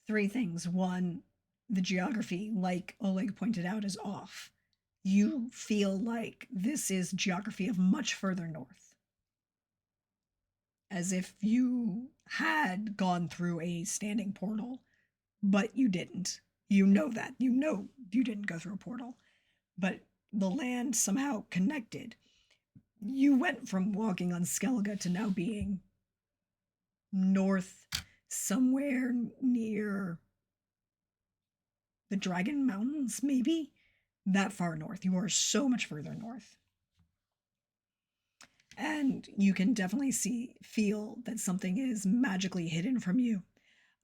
3 things. One, the geography, like Oleg pointed out, is off. You feel like this is geography of much further north. As if you had gone through a standing portal, but you didn't. You know that. You know you didn't go through a portal. But the land somehow connected. You went from walking on Skellige to now being north, somewhere near the Dragon Mountains, maybe? That far north. You are so much further north. And you can definitely feel that something is magically hidden from you.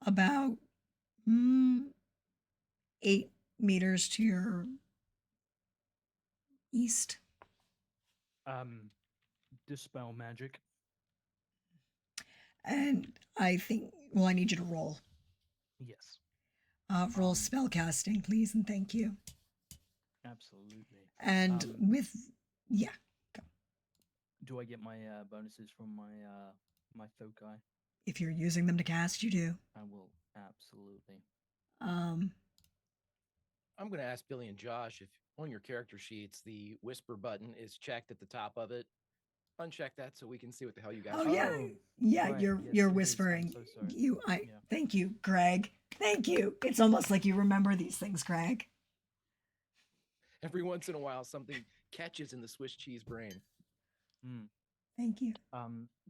About 8 meters to your east. Dispel magic. And I think, well, I need you to roll. Yes. Roll spell casting, please, and thank you. Absolutely. And yeah. Go. Do I get my bonuses from my foci? If you're using them to cast, you do. I will absolutely. Um, I'm going to ask Billy and Josh if on your character sheets the whisper button is checked at the top of it. Uncheck that so we can see what the hell you guys oh are yeah, doing. yeah. right, You're yes, you're it is. I'm whispering. so sorry. Yeah. Thank you, Greg. Thank you. It's almost like you remember these things, Greg. Every once in a while, something catches in the Swiss cheese brain. Thank you.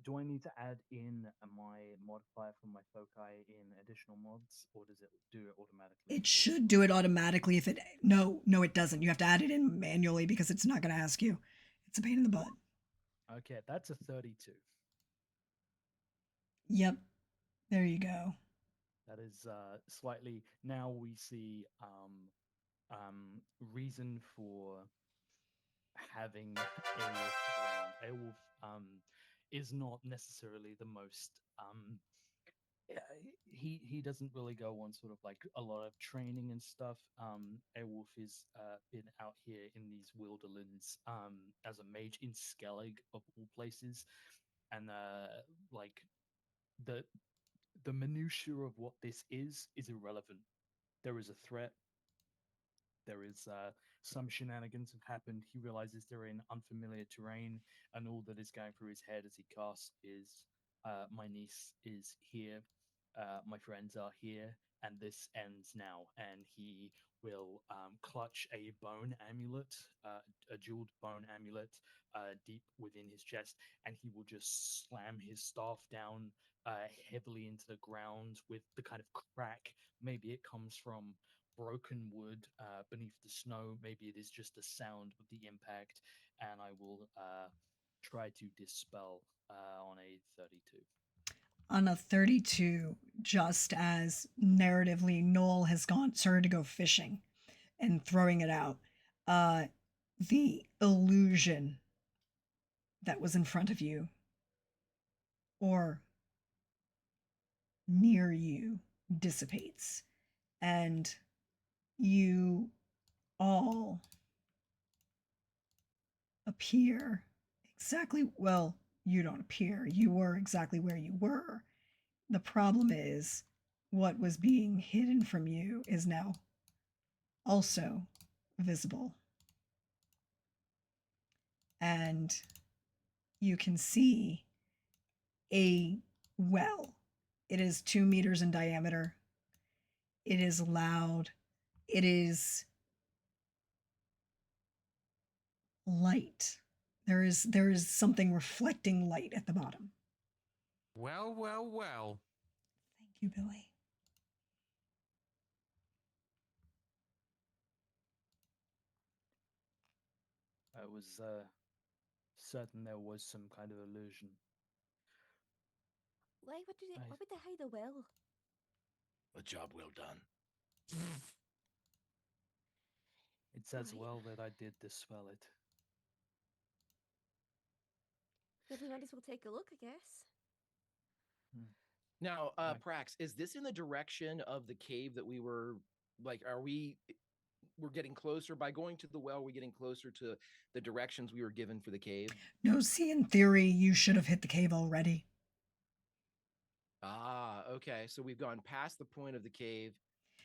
Do I need to add in my modifier from my foci in additional mods, or does it do it automatically? It should do it automatically. If it no, it doesn't. You have to add it in manually because it's not going to ask you. It's a pain in the butt. Okay, that's a 32. Yep. There you go. That is slightly. Now we see reason for having Aelwulf around. Aelwulf is not necessarily the most he doesn't really go on sort of like a lot of training and stuff. Aelwulf is been out here in these wilderlands as a mage in Skellige of all places, and like the minutiae of what this is irrelevant. There is a threat. There is some shenanigans have happened. He realizes they're in unfamiliar terrain, and all that is going through his head as he casts is, "My niece is here, my friends are here, and this ends now." And he will clutch a bone amulet, a jeweled bone amulet, deep within his chest, and he will just slam his staff down heavily into the ground with the kind of crack. Maybe it comes from broken wood beneath the snow. Maybe it is just the sound of the impact, and I will try to dispel on a 32. On a 32, just as narratively Noel has started to go fishing and throwing it out, the illusion that was in front of you or near you dissipates, and you all appear exactly, well, you don't appear, you were exactly where you were. The problem is what was being hidden from you is now also visible, and you can see a well. It is 2 meters in diameter. It is loud. It is light. There is something reflecting light at the bottom. Well, well, well. Thank you, Billy. I was certain there was some kind of illusion. Why would they hide a well? A job well done. It's as Right. well that I did dispel it. Then we might as well take a look, I guess. Now, Right. Prax, is this in the direction of the cave that we were like? We're getting closer by going to the well? We're getting closer to the directions we were given for the cave. No, see, in theory, you should have hit the cave already. Ah, okay. So we've gone past the point of the cave,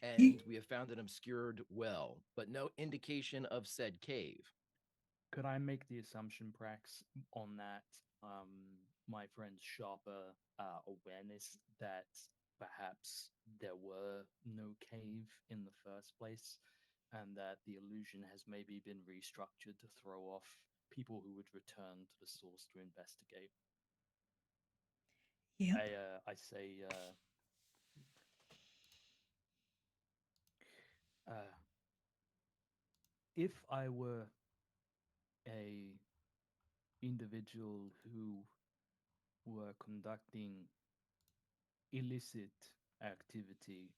and You- we have found an obscured well, but no indication of said cave. Could I make the assumption, Prax, on that my friend's sharper awareness that perhaps there were no cave in the first place, and that the illusion has maybe been restructured to throw off people who would return to the source to investigate. Yep. I say, if I were a individual who were conducting illicit activity,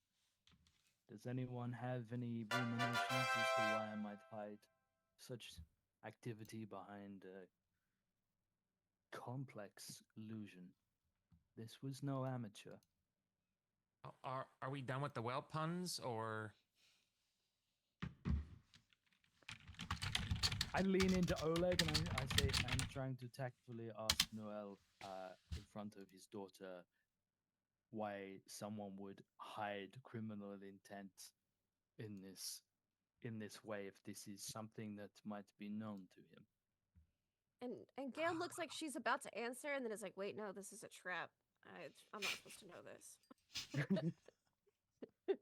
does anyone have any ruminations as to why I might hide such activity behind a complex illusion? This was no amateur. Are we done with the well puns, or I lean into Oleg and I say, I'm trying to tactfully ask Noel in front of his daughter why someone would hide criminal intent in this way if this is something that might be known to him. And Gail looks like she's about to answer, and then is like, "Wait, no, this is a trap. I'm not supposed to know this."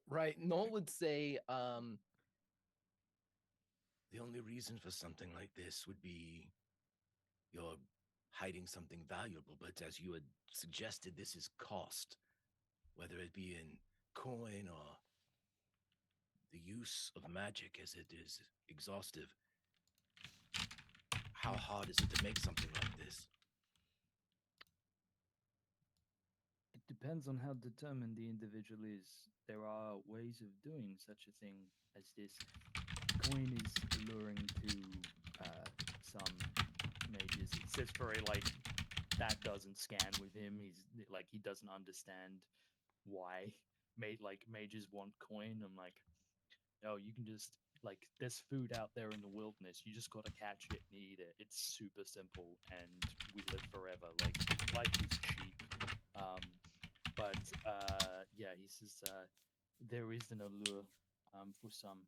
Right. Noel would say, the only reason for something like this would be you're hiding something valuable. But as you had suggested, this is cost, whether it be in coin or the use of magic, as it is exhaustive. How hard is it to make something like this? It depends on how determined the individual is. There are ways of doing such a thing as this. Coin is alluring to some mages. It's very like that doesn't scan with him. He's like he doesn't understand why mages want coin. I'm like, no, you can just like there's food out there in the wilderness. You just gotta catch it and eat it. It's super simple, and we live forever. Like life is cheap. But yeah, he says there is an allure for some.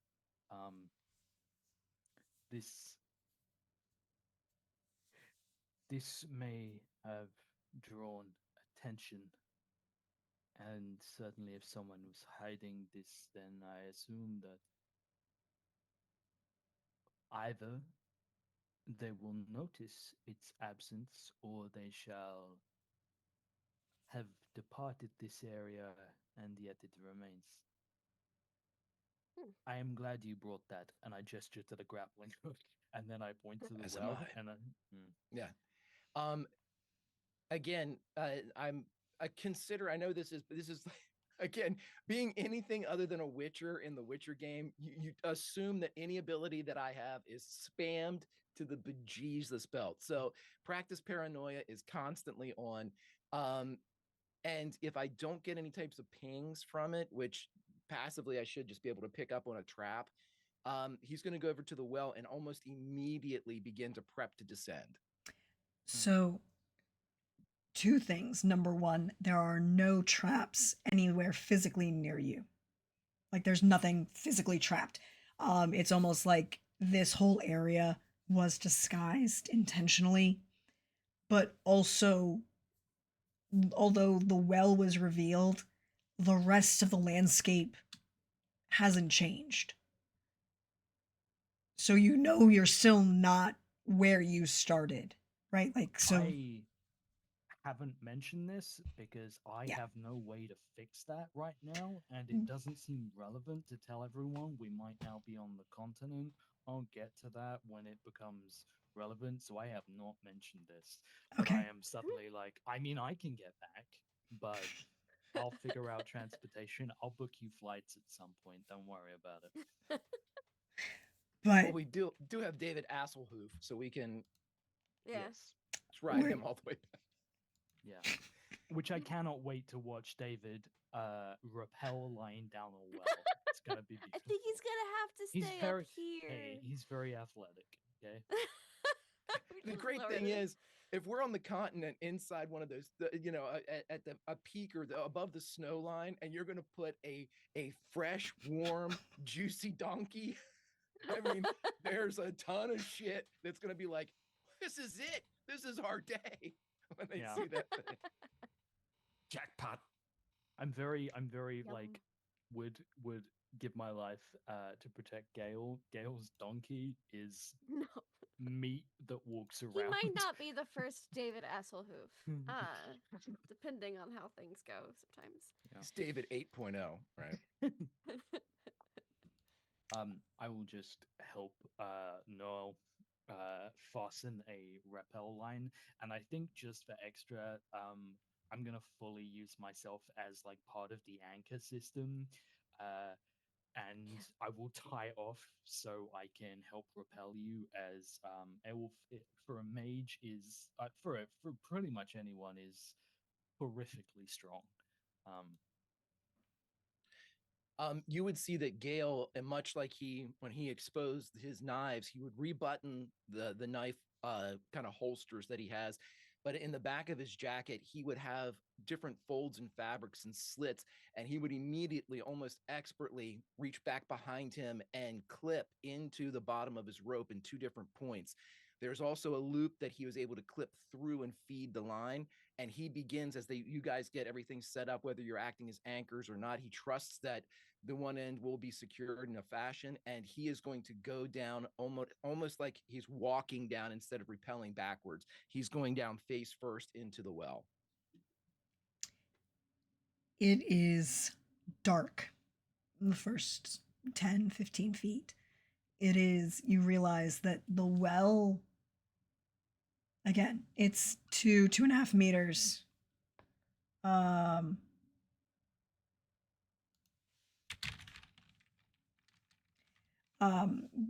This this may have drawn attention, and certainly if someone was hiding this, then I assume that either they will notice its absence or they shall have departed this area and yet it remains. I am glad you brought that, and I gesture to the grappling hook, and then I point to the As am well, I. and Yeah. Again, I consider. I know this is again being anything other than a Witcher in the Witcher game. You assume that any ability that I have is spammed to the bejesus belt. So practice paranoia is constantly on. And if I don't get any types of pings from it, which passively I should just be able to pick up on a trap, he's going to go over to the well and almost immediately begin to prep to descend. So, two things. Number one, there are no traps anywhere physically near you. Like there's nothing physically trapped. It's almost like this whole area was disguised intentionally, but also, although the well was revealed, the rest of the landscape hasn't changed. So you know you're still not where you started, right? Like, so. I haven't mentioned this because I Yeah. have no way to fix that right now, and it doesn't seem relevant to tell everyone we might now be on the continent. I'll get to that when it becomes relevant, so I have not mentioned this. But I Okay. am suddenly like, I mean, I can get back, but I'll figure out transportation. I'll book you flights at some point. Don't worry about it. But Well, we do have David Asselhoof, so we can Yeah. yes, let's ride We're- him all the way back. Yeah. Which I cannot wait to watch David rappel lying down a well. It's gonna be I beautiful. think he's gonna have to He's stay very up here. Hey, he's very athletic. Okay. We The just great lowered thing it. is, if we're on the continent inside one of those, at a peak or above the snow line, and you're going to put a fresh, warm, juicy donkey, I mean, there's a ton of shit that's going to be like, this is it. This is our day when they Yeah. see that thing. jackpot? I'm very Yum. like would give my life to protect Gale. Gale's donkey is No, meat that walks he around. might not be the first David Hasselhoof. Depending on how things go sometimes. It's David 8.0, right? I will just help Noel fasten a rappel line, and I think just for extra, I'm gonna fully use myself as like part of the anchor system, and I will tie off so I can help repel you. As Elf for a mage is for pretty much anyone is horrifically strong. Um, You would see that Gale, and much like when he exposed his knives, he would rebutton the knife kind of holsters that he has. But in the back of his jacket, he would have different folds and fabrics and slits, and he would immediately, almost expertly, reach back behind him and clip into the bottom of his rope in two different points. There's also a loop that he was able to clip through and feed the line. And he begins as you guys get everything set up, whether you're acting as anchors or not. He trusts that the one end will be secured in a fashion, and he is going to go down almost like he's walking down instead of repelling backwards. He's going down face first into the well. It is dark in the first 10, 15 feet. You realize that the well, again, it's 2.5 meters.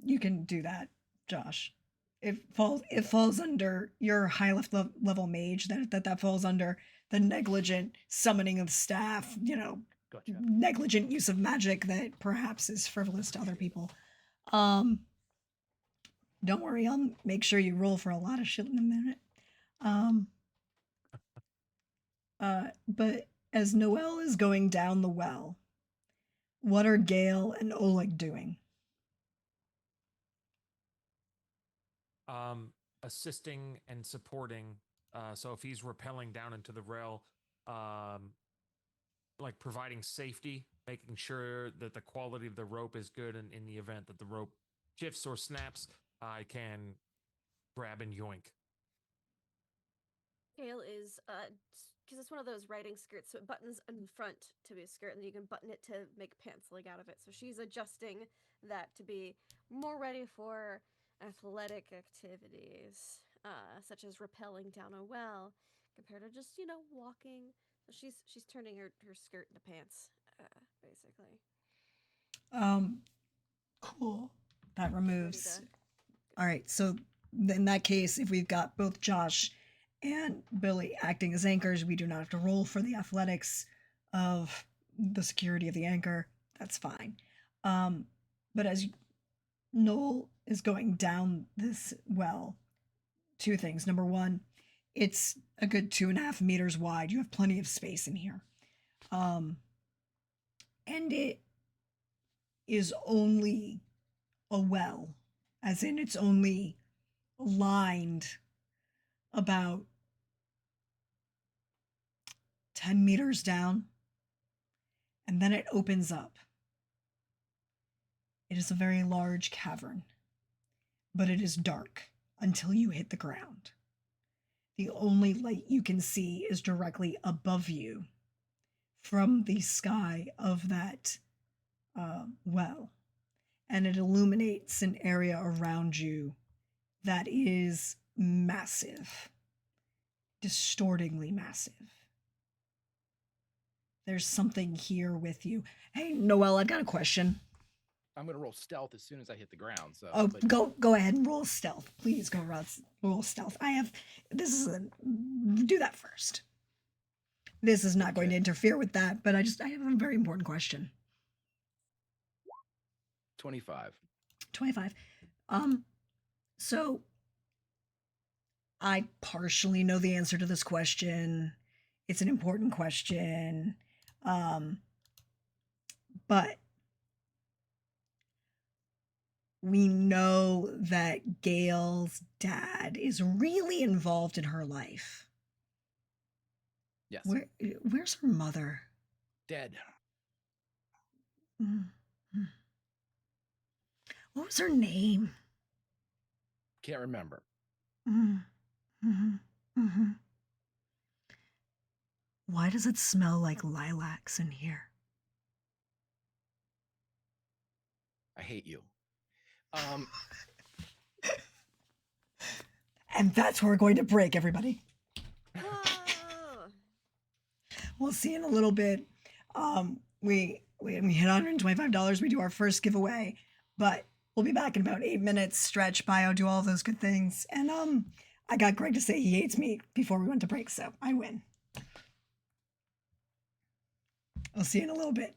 You can do that, Josh. It falls under your high level mage. That falls under the negligent summoning of staff. Gotcha. Negligent use of magic that perhaps is frivolous to other people. Don't worry, I'll make sure you roll for a lot of shit in a minute. But as Noelle is going down the well, what are Gale and Oleg doing? Assisting and supporting. So if he's rappelling down into the rail, like providing safety, making sure that the quality of the rope is good, and in the event that the rope shifts or snaps, I can grab and yoink. Gale is because it's one of those riding skirts, so it buttons in front to be a skirt, and then you can button it to make a pants leg out of it. So she's adjusting that to be more ready for athletic activities, such as rappelling down a well, compared to just walking. So she's turning her skirt into pants, basically. Cool. That removes. Ready to- All right, so in that case, if we've got both Josh and Billy acting as anchors, we do not have to roll for the athletics of the security of the anchor. That's fine. But as Noel is going down this well, two things. Number one, it's a good 2.5 meters wide. You have plenty of space in here. And it is only a well, as in it's only lined about 10 meters down, and then it opens up. It is a very large cavern, but it is dark until you hit the ground. The only light you can see is directly above you from the sky of that well, and it illuminates an area around you that is massive, distortingly massive. There's something here with you. Hey, Noelle, I've got a question. I'm going to roll stealth as soon as I hit the ground. So, go ahead and roll stealth. Please go roll stealth. Do that first. This is not going to interfere with that, but I have a very important question. 25. 25. So I partially know the answer to this question. It's an important question. But we know that Gale's dad is really involved in her life. Yes. Where's her mother? Dead. Mm, mm. What was her name? Can't remember. Mm, mhm, mhm. Why does it smell like lilacs in here? I hate you. And that's where we're going to break, everybody. Whoa! We'll see in a little bit. We hit $125. We do our first giveaway, but we'll be back in about 8 minutes. Stretch, bio, do all those good things. And I got Greg to say he hates me before we went to break, so I win. I'll see you in a little bit.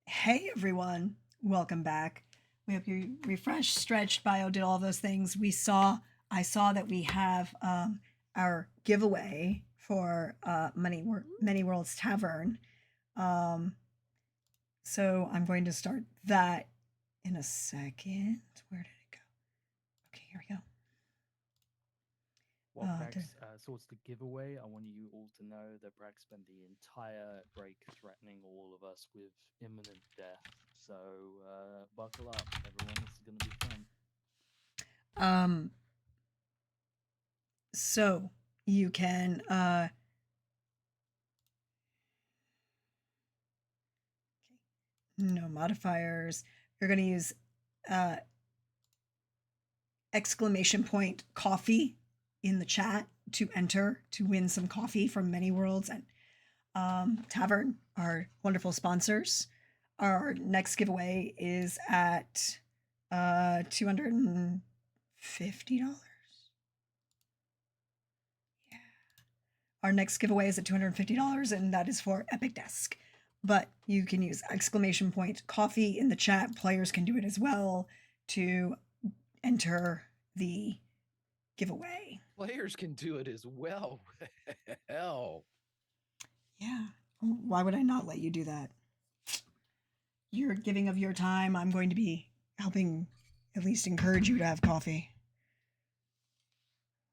Hey everyone, welcome back. We hope you refreshed, stretched, bio, did all those things. I saw that we have our giveaway for Many Worlds Tavern. So I'm going to start that in a second. Where did it go? Okay, here we go. While Brax sorts the giveaway, I want you all to know that Brax spent the entire break threatening all of us with imminent death. So buckle up, everyone. This is going to be fun. So you can no modifiers. You're going to use exclamation point coffee in the chat to enter to win some coffee from Many Worlds and Tavern, our wonderful sponsors. Our next giveaway is at $250. Yeah. Our next giveaway is at $250, and that is for Epic Desk. But you can use exclamation point coffee in the chat. Players can do it as well to enter the giveaway. Players can do it as well. Hell. Yeah. Why would I not let you do that? You're giving of your time. I'm going to be helping at least encourage you to have coffee.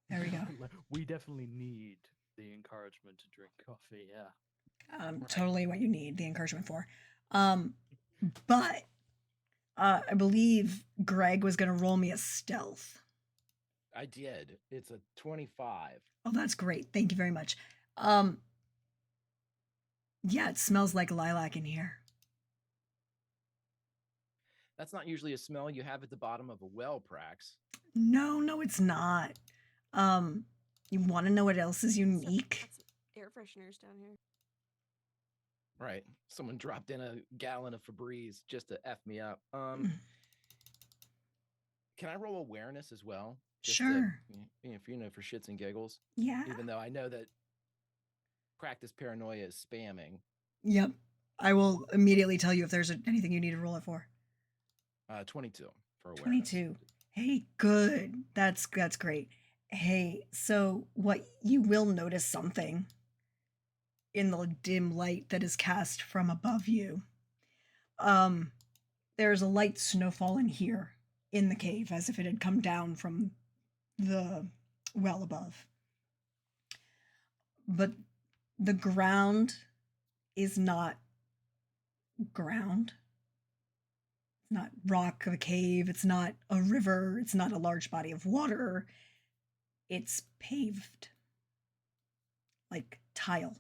There we go. We definitely need the encouragement to drink coffee. Yeah. Right. Totally what you need the encouragement for. But I believe Greg was going to roll me a stealth. I did. It's a 25. Oh, that's great. Thank you very much. Yeah, it smells like lilac in here. That's not usually a smell you have at the bottom of a well, Prax. No, it's not. You want to know what else is unique? That's air fresheners down here. Right. Someone dropped in a gallon of Febreze just to F me up. Can I roll awareness as well? Just Sure. to, for shits and giggles. Yeah. Even though I know that practice paranoia is spamming. Yep. I will immediately tell you if there's anything you need to roll it for. 22 for awareness. 22. Hey, good. That's great. Hey, so what you will notice something in the dim light that is cast from above you. There's a light snowfall in here in the cave as if it had come down from the well above. But the ground is not ground. It's not rock of a cave. It's not a river. It's not a large body of water. It's paved. Like tile.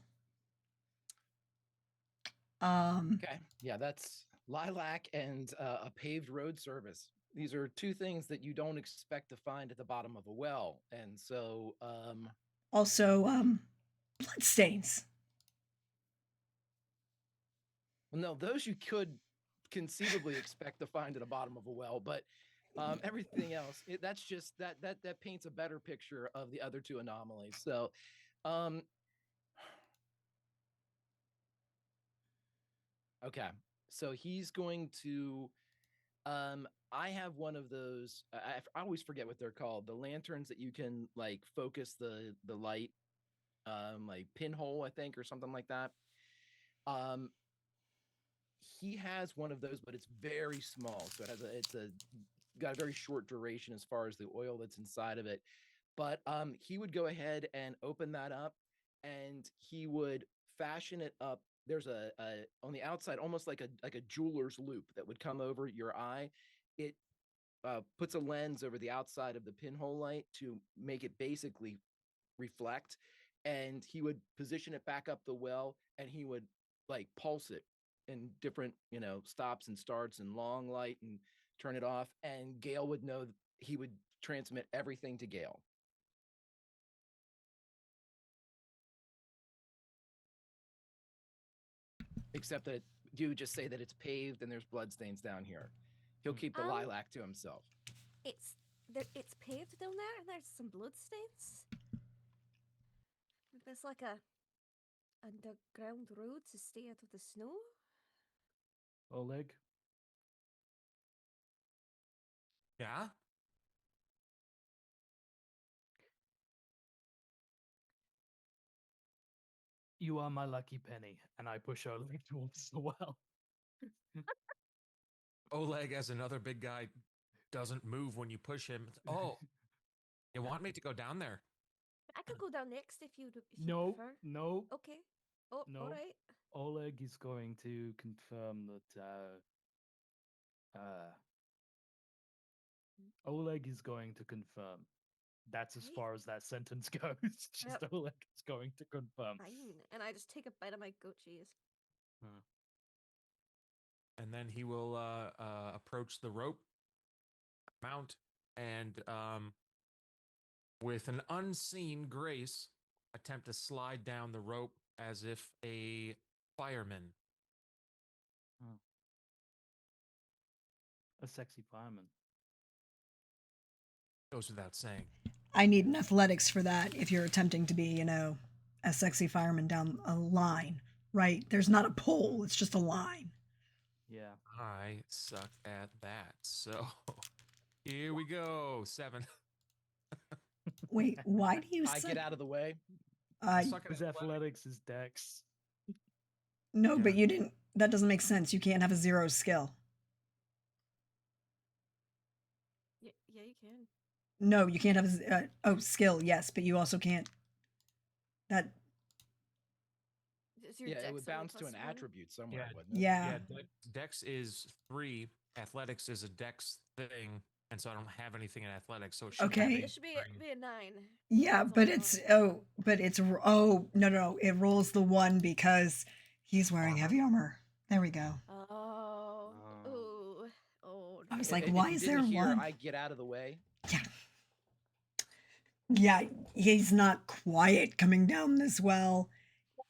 Okay. Yeah, that's lilac and a paved road service. These are two things that you don't expect to find at the bottom of a well. And so also blood stains. well, no, those you could conceivably expect to find at the bottom of a well, but everything else, that's just that paints a better picture of the other two anomalies. So okay. So he's going to I have one of those I always forget what they're called. The lanterns that you can like focus the light like pinhole, I think, or something like that. He has one of those, but it's very small. So it's got a very short duration as far as the oil that's inside of it. But he would go ahead and open that up and he would fashion it up. There's a on the outside, almost like a jeweler's loop that would come over your eye. It puts a lens over the outside of the pinhole light to make it basically reflect. And he would position it back up the well and he would like pulse it in different, stops and starts and long light and turn it off. And Gail would know he would transmit everything to Gail. Except that you just say that it's paved and there's bloodstains down here. He'll keep the lilac to himself. It's paved down there, and there's some blood stains. There's like a underground road to stay out of the snow. Oleg? Yeah? You are my lucky penny, and I push Oleg towards the well. Oleg, as another big guy, doesn't move when you push him. Oh, you want me to go down there? I could go down next if you No, prefer. no, Okay. Oh, No. all right. Oleg is going to confirm that. Oleg is going to confirm. That's as Right. far as that sentence goes. Just Yep. Oleg is going to confirm. Fine. And I just take a bite of my goat cheese. And then he will approach the rope, mount, and with an unseen grace, attempt to slide down the rope as if a fireman. A sexy fireman. Goes without saying. I need an athletics for that if you're attempting to be, a sexy fireman down a line, right? There's not a pole, it's just a line. Yeah. I suck at that. So here we go. 7. Wait, why do you I get out of the way. I suck at His athletics is dex. No, Yeah. but you didn't. That doesn't make sense. You can't have a 0 skill. Yeah, you can. No, you can't have a skill. Yes, but you also can't. That Is your Yeah, it dex would only bounce to an +1? attribute somewhere, Yeah. wouldn't it? yeah. Dex is 3. Athletics is a dex thing, and so I don't have anything in athletics. So it should Okay. be It should be a 9. Yeah, It's but only it's one. no, it rolls the 1 because he's wearing Armor. heavy armor. There we go. Oh. Oh. Ooh. Oh. I was dear. like, If why you is didn't there hear, 1? I get out of the way. Yeah. Yeah, he's not quiet coming down this well.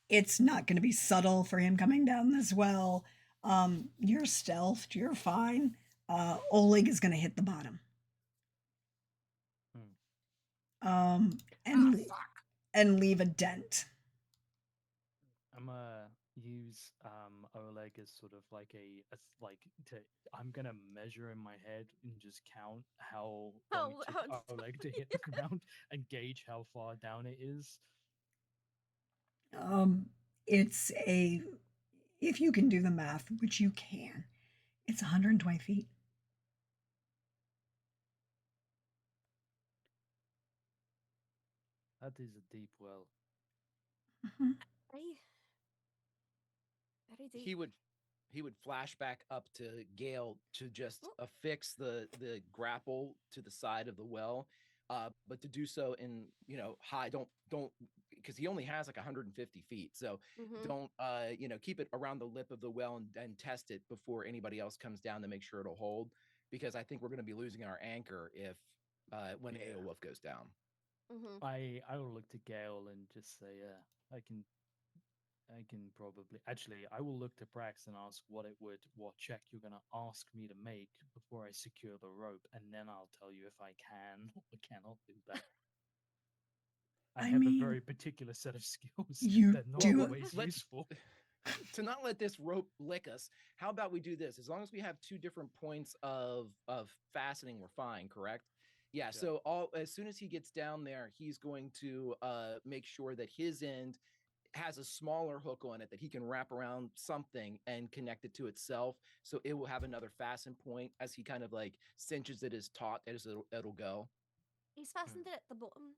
It's not going to be subtle for him coming down this well. You're stealthed. You're fine. Oleg is going to hit the bottom. And leave a dent. I'm gonna use Oleg as sort of like I'm gonna measure in my head and just count how long it How- took Oleg to hit the ground and gauge how far down it is. It's if you can do the math, which you can, it's 120 feet. That is a deep well. Mhm. Very deep. He would flash back up to Gale to just Oh. affix the grapple to the side of the well, but to do so in high. Don't because he only has like 150 feet, so Mhm. don't keep it around the lip of the well and test it before anybody else comes down to make sure it'll hold. Because I think we're going to be losing our anchor if when Yeah. Aolwolf goes down. Mhm. I will look to Gale and just say, yeah, I can probably actually I will look to Prax and ask what check you're gonna ask me to make before I secure the rope, and then I'll tell you if I can or cannot do that. I have a very particular set of skills you that are not do- always useful. To not let this rope lick us, how about we do this? As long as we have 2 different points of fastening, we're fine, correct? Yeah, so as soon as he gets down there, he's going to make sure that his end has a smaller hook on it that he can wrap around something and connect it to itself, so it will have another fasten point as he kind of like cinches it as taut as it'll go. He's fastened it at the bottom.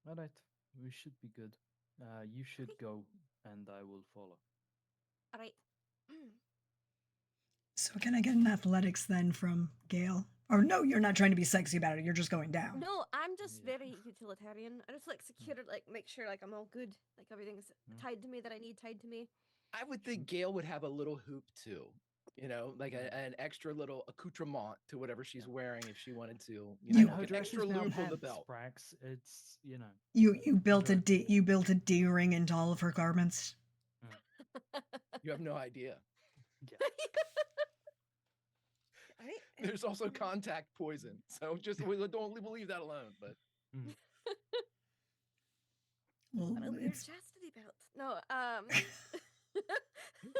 All right, we should be good. You should Okay. go, and I will follow. All right. So can I get an athletics then from Gale? Or no, you're not trying to be sexy about it. You're just going down. No, I'm just Yeah. very utilitarian. I just like secure it, like make sure like I'm all good, like everything's tied to me that I need tied to me. I would think Gail would have a little hoop too, like an extra little accoutrement to whatever she's wearing if she wanted to, You- like Her an dress extra is now loop on the pants, belt. Prax. It's You built a Very D ring into all of her garments. You have no idea. Yeah. All right. There's also contact poison, so just we'll leave that alone. But Well, What a weird it's chastity belt. No,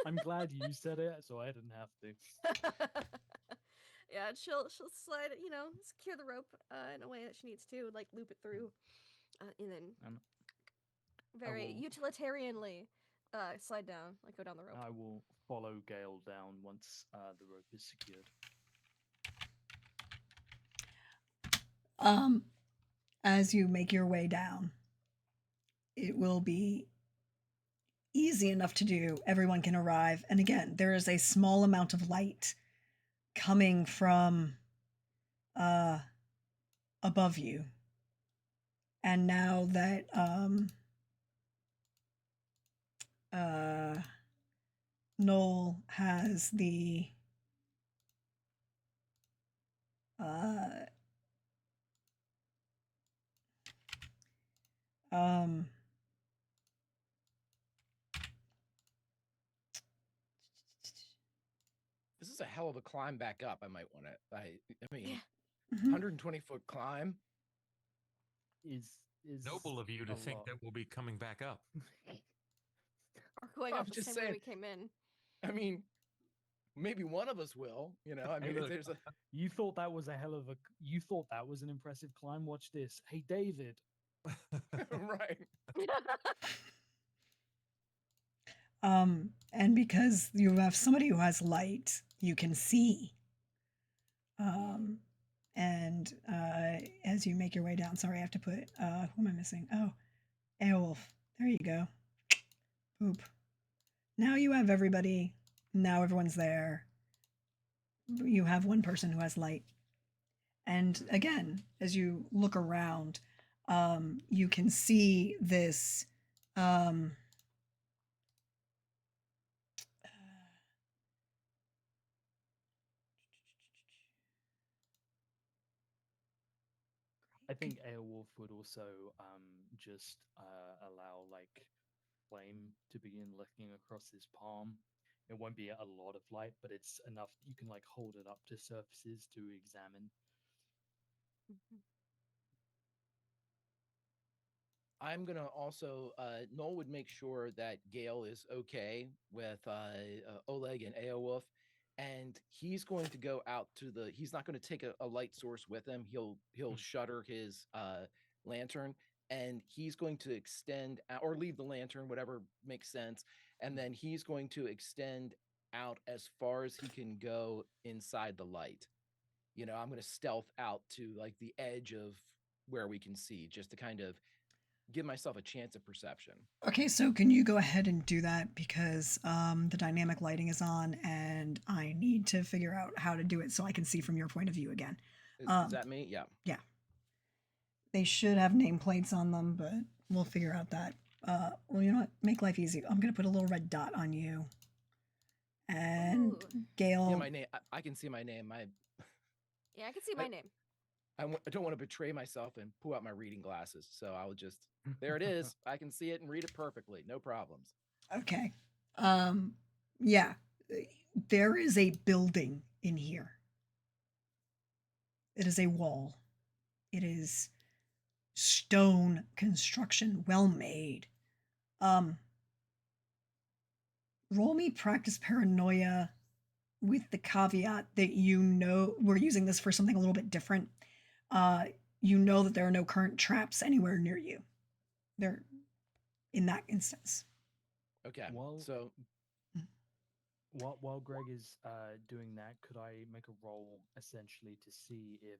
I'm glad you said it, so I didn't have to. yeah, she'll slide it, secure the rope in a way that she needs to, like loop it through, and then very will- utilitarianly slide down, like go down the rope. I will follow Gale down once the rope is secured. as you make your way down, it will be easy enough to do. Everyone can arrive. And again, there is a small amount of light coming from above you. And now that Noel has the Uh, um, This is a hell of a climb back up. I might want to. I mean, Yeah. mhm. 120-foot climb. Is Noble of you a to think lot. that we'll be coming back up. Or going I'm up the just same way saying. we came in. I mean, maybe one of us will. You know, I Hey, mean, look, there's a you thought that was a hell of a. You thought that was an impressive climb. Watch this. Hey, David. right. And because you have somebody who has light, you can see. Um, and as you make your way down, sorry, I have to put, who am I missing? Oh, Airwolf. There you go. Boop. Now you have everybody. Now everyone's there. You have one person who has light. And again, as you look around, you can see this. I think Airwolf would also just allow like flame to begin licking across his palm. It won't be a lot of light, but it's enough that you can like hold it up to surfaces to examine. I'm gonna also. Noel would make sure that Gail is okay with Oleg and Aowolf, and he's going to go out to the. He's not going to take a light source with him. He'll shutter his lantern, and he's going to extend or leave the lantern, whatever makes sense, and then he's going to extend out as far as he can go inside the light. You know, I'm going to stealth out to like the edge of where we can see, just to kind of give myself a chance of perception. Okay, so can you go ahead and do that because the dynamic lighting is on and I need to figure out how to do it so I can see from your point of view again. Is that me? Yeah. Yeah. They should have nameplates on them, but we'll figure out that. Well, you know what? Make life easy. I'm going to put a little red dot on you. And Ooh. Gail. Yeah, my name. I can see my name. Yeah, I can see my name. I don't want to betray myself and pull out my reading glasses, so I'll just. There it is. I can see it and read it perfectly. No problems. Okay. Yeah. There is a building in here. It is a wall. It is stone construction, well made. Um, Roll me practice paranoia with the caveat that you know we're using this for something a little bit different. You know that there are no current traps anywhere near you. They're in that instance. Okay. Well, So while Greg is doing that, could I make a roll essentially to see if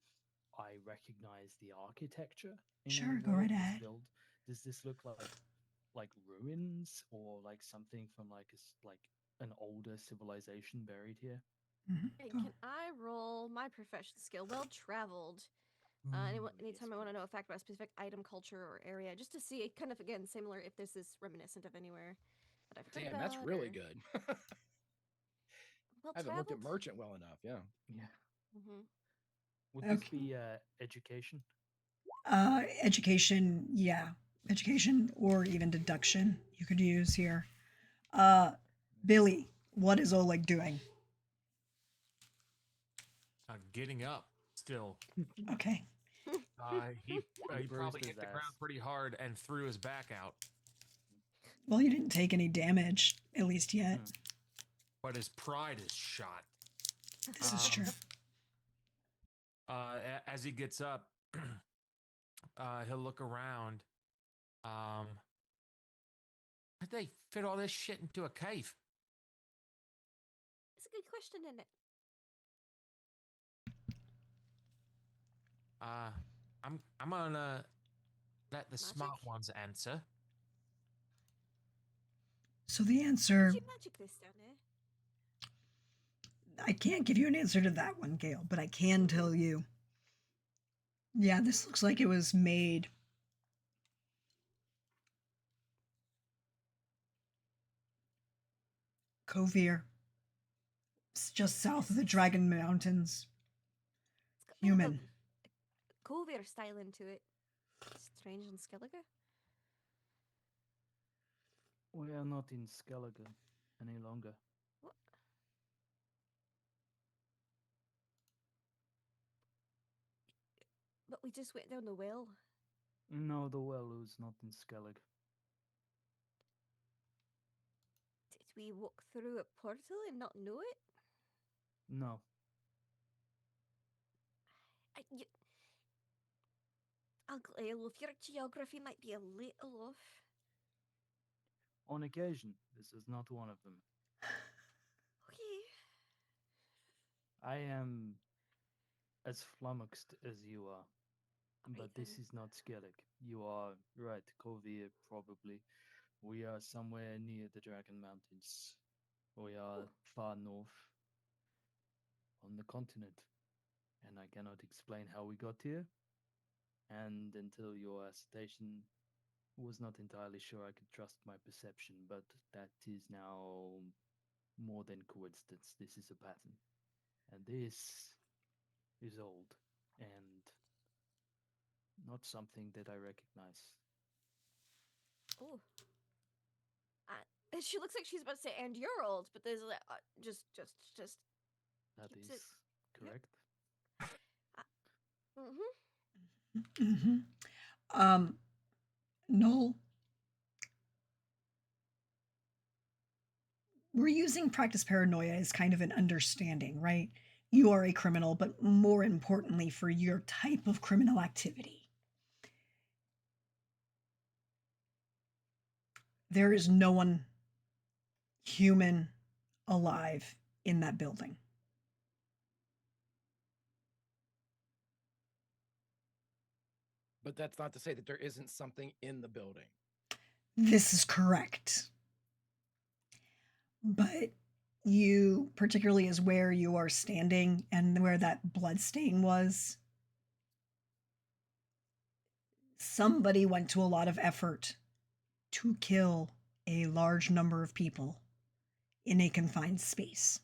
I recognize the architecture in Sure, any go way right of this ahead. build? Does this look like ruins or like something from like an older civilization buried here? And Go. can I roll my profession skill? Well traveled. Anytime Yes, I want to please. know a fact about a specific item, culture, or area, just to see, kind of again, similar if this is reminiscent of anywhere that I've heard damn, about. that's really or... good. Well I haven't looked at traveled. merchant well enough. Yeah. Yeah. Mm-hmm. Would this Okay. be education? Education, yeah. Education or even deduction you could use here. Billy, what is Oleg doing? Getting up still. Okay. He Bruised probably his hit the ground ass. pretty hard and threw his back out. Well, you didn't take any damage, at least yet. But his pride is shot. This is true. As he gets up, he'll look around. How'd they fit all this shit into a cave? It's a good question, isn't it? I'm gonna let the Magic? smart ones answer. So the Did answer, you magic this down there? I can't give you an answer to that one, Gail, but I can tell you. Yeah, this looks like it was made Kovir. It's just south of the Dragon Mountains. Human. Covier style into it. Strange and Skellige. We are not in Skellige any longer. What? But we just went down the well. No, the well is not in Skellige. Did we walk through a portal and not know it? No. Uncle Aelwulf, your geography might be a little off. On occasion, this is not one of them. Okay. I am as flummoxed as you are. Right But this then. is not Skellige. You are right, Kovir, probably. We are somewhere near the Dragon Mountains. We are far north on the continent. And I cannot explain how we got here. And until your station, was not entirely sure I could trust my perception, but that is now more than coincidence. This is a pattern. And this is old and not something that I recognize. Oh. She looks like she's about to say, "And you're old," but there's like, just. That keeps is it- correct. Mm-hmm. Mm-hmm. Noel, we're using practice paranoia as kind of an understanding, right? You are a criminal, but more importantly, for your type of criminal activity. There is no one human alive in that building. But that's not to say that there isn't something in the building. This is correct. But you, particularly as where you are standing and where that blood stain was, somebody went to a lot of effort to kill a large number of people in a confined space.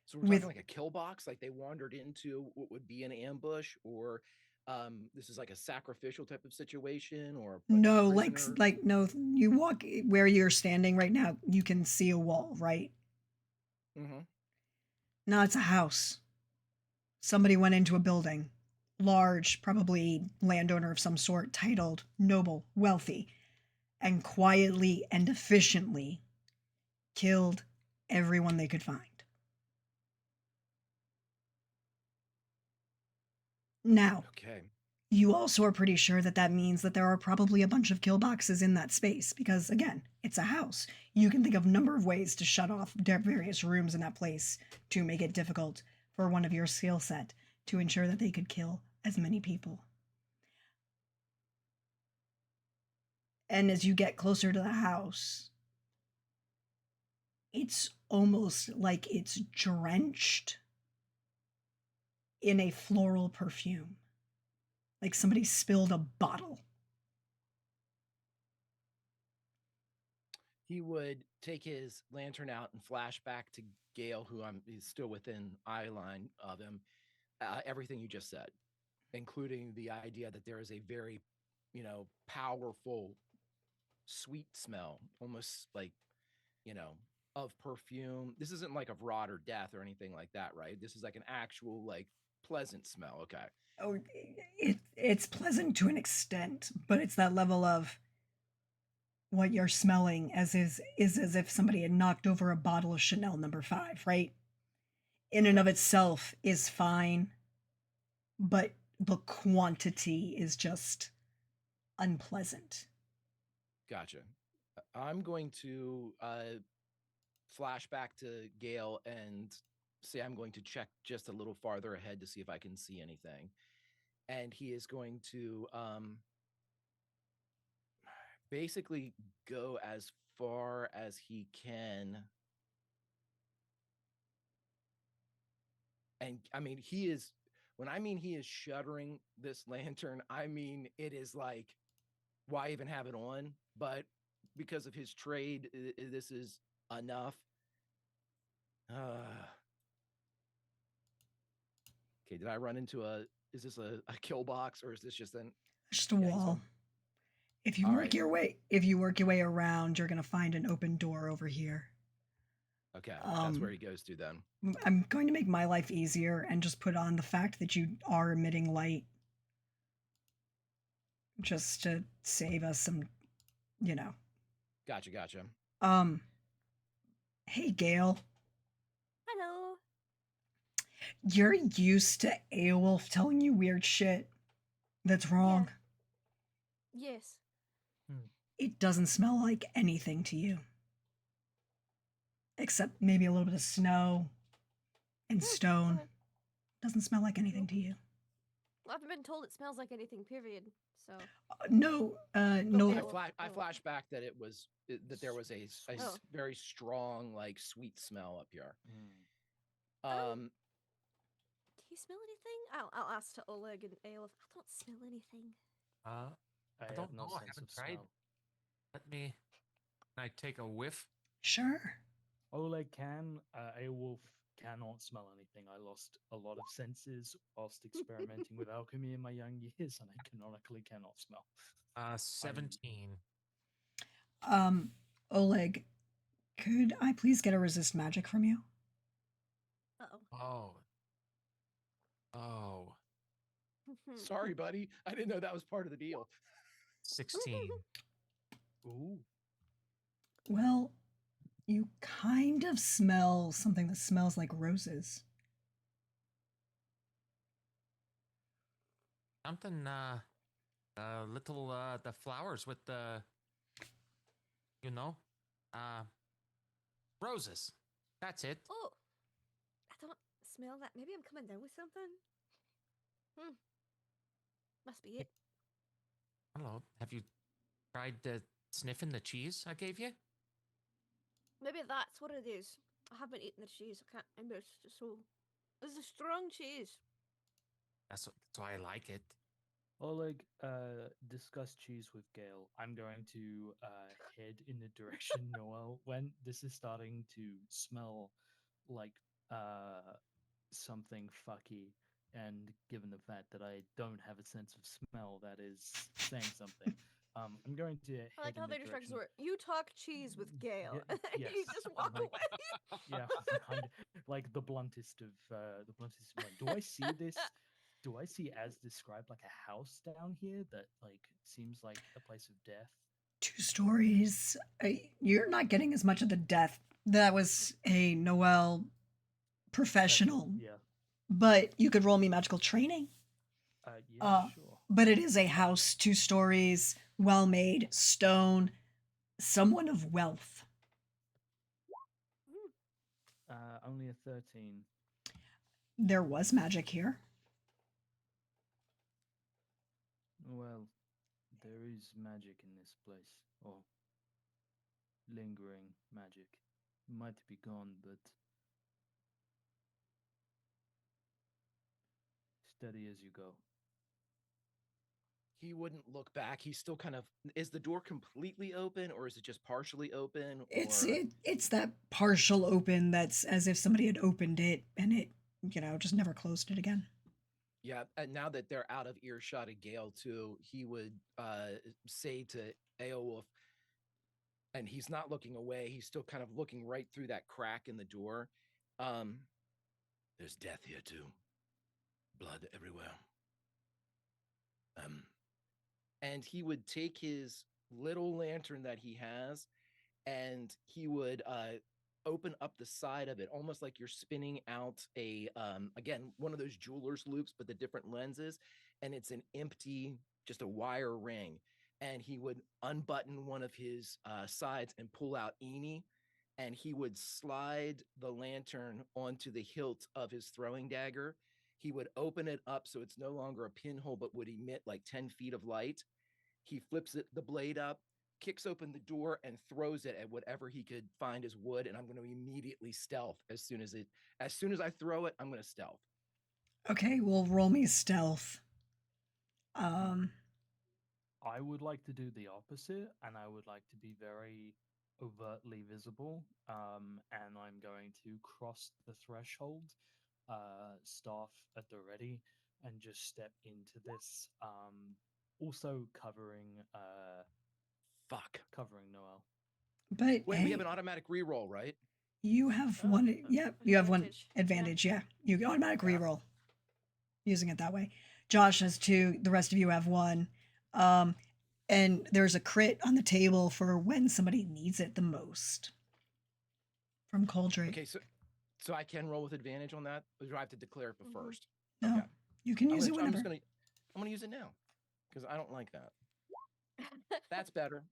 So we're With talking like a kill box, like they wandered into what would be an ambush, or this is like a sacrificial type of situation, or like a no, prisoner. no, you walk where you're standing right now, you can see a wall, right? Mm-hmm. No, it's a house. Somebody went into a building, large, probably landowner of some sort, titled, noble, wealthy, and quietly and efficiently killed everyone they could find. Now, Okay. you also are pretty sure that that means that there are probably a bunch of kill boxes in that space because, again, it's a house. You can think of a number of ways to shut off various rooms in that place to make it difficult for one of your skill set to ensure that they could kill as many people. And as you get closer to the house, it's almost like it's drenched in a floral perfume. Like somebody spilled a bottle. He would take his lantern out and flash back to Gale, who is still within eye line of him, everything you just said, including the idea that there is a very, powerful, sweet smell, almost like, of perfume. This isn't like of rot or death or anything like that, right? This is like an actual, like, pleasant smell. Okay. Oh, it's pleasant to an extent, but it's that level of what you're smelling is as if somebody had knocked over a bottle of Chanel number 5, right? In and of itself is fine, but the quantity is just unpleasant. Gotcha. I'm going to flash back to Gale and say I'm going to check just a little farther ahead to see if I can see anything. And he is going to basically go as far as he can. And I mean, when I mean he is shuddering this lantern, I mean, it is like, why even have it on? But because of his trade, this is enough. Okay, did I run into a? Is this a kill box or is this just an? Just a Yeah, he's wall. on. If you All work right. your way around, you're gonna find an open door over here. Okay, that's where Um, he goes to then. I'm going to make my life easier and just put on the fact that you are emitting light, just to save us some, you know. Gotcha, gotcha. Um, hey Gail, Hello. you're used to Aelwolf telling you weird shit that's Yeah. wrong. Yes. It doesn't smell like anything to you, except maybe a little bit of snow and stone. Okay. Doesn't smell like anything to you. Well, I haven't been told it smells like anything. Period. So. No, no. Aelwolf. I Oh. flash back that that there was a Oh. very strong like sweet smell up here. Mm. Um, Do you smell anything? I'll ask to Oleg and Aelif. I don't smell anything. I I don't have no know. I sense haven't of tried. smell. Let me. Can I take a whiff? Sure. Oleg can. Aelwolf cannot smell anything. I lost a lot of senses whilst experimenting with alchemy in my young years, and I canonically cannot smell. 17. Oleg, could I please get a resist magic from you? Uh-oh. Oh. sorry, buddy. I didn't know that was part of the deal. 16. Ooh. Well, you kind of smell something that smells like roses. Something, little, the flowers with the, you know, uh, roses. That's it. Oh, I don't smell that. Maybe I'm coming down with something. Must be it. I don't know. Have you tried sniffing the cheese I gave you? Maybe that's what it is. I haven't eaten the cheese. I can't. I missed. So, it's a strong cheese. That's why I like it. Oleg, discuss cheese with Gale. I'm going to head in the direction Noel went. This is starting to smell like something fucky, and given the fact that I don't have a sense of smell, that is saying something. I'm going to I head like in how the their instructions direction. were, you talk cheese with Gale. Yes, You just walk like, away. yeah, like the bluntest of Do I see this? Do I see as described like a house down here that like seems like a place of death? 2 stories. You're not getting as much of the death. That was a Noel professional, Yeah. but you could roll me magical training. Yeah, sure. But it is a house, 2 stories, well made, stone, someone of wealth. Only a 13. There was magic here. Well, there is magic in this place, or lingering magic. Might be gone, but steady as you go. He wouldn't look back. He's still kind of. Is the door completely open, or is it just partially open? Or It's that partial open that's as if somebody had opened it and it, just never closed it again. yeah. And now that they're out of earshot of Gale too, he would say to Aelwolf, and he's not looking away. He's still kind of looking right through that crack in the door. Um, There's death here too. Blood everywhere. And he would take his little lantern that he has and he would open up the side of it almost like you're spinning out a again one of those jeweler's loops but the different lenses, and it's an empty, just a wire ring, and he would unbutton one of his sides and pull out Eni, and he would slide the lantern onto the hilt of his throwing dagger. He would open it up so it's no longer a pinhole but would emit like 10 feet of light. He flips the blade up, kicks open the door, and throws it at whatever he could find as wood. And I'm going to immediately stealth as soon as I throw it, I'm going to stealth. Okay, well, roll me stealth. I would like to do the opposite, and I would like to be very overtly visible. And I'm going to cross the threshold staff at the ready and just step into this. Also Fuck. covering Noel. But Wait, we have hey, an automatic reroll, right? you have Oh, one. Yep, you have one advantage. Yeah. advantage. Yeah, you automatic Yeah. reroll using it that way. Josh has two. The rest of you have one. Um, and there's a crit on the table for when somebody needs it the most from Coldre. Okay, so I can roll with advantage on that, or do I have to declare it Mhm. first? No, Okay. you can use it I'm whenever. just gonna use it now because I don't like that. That's better.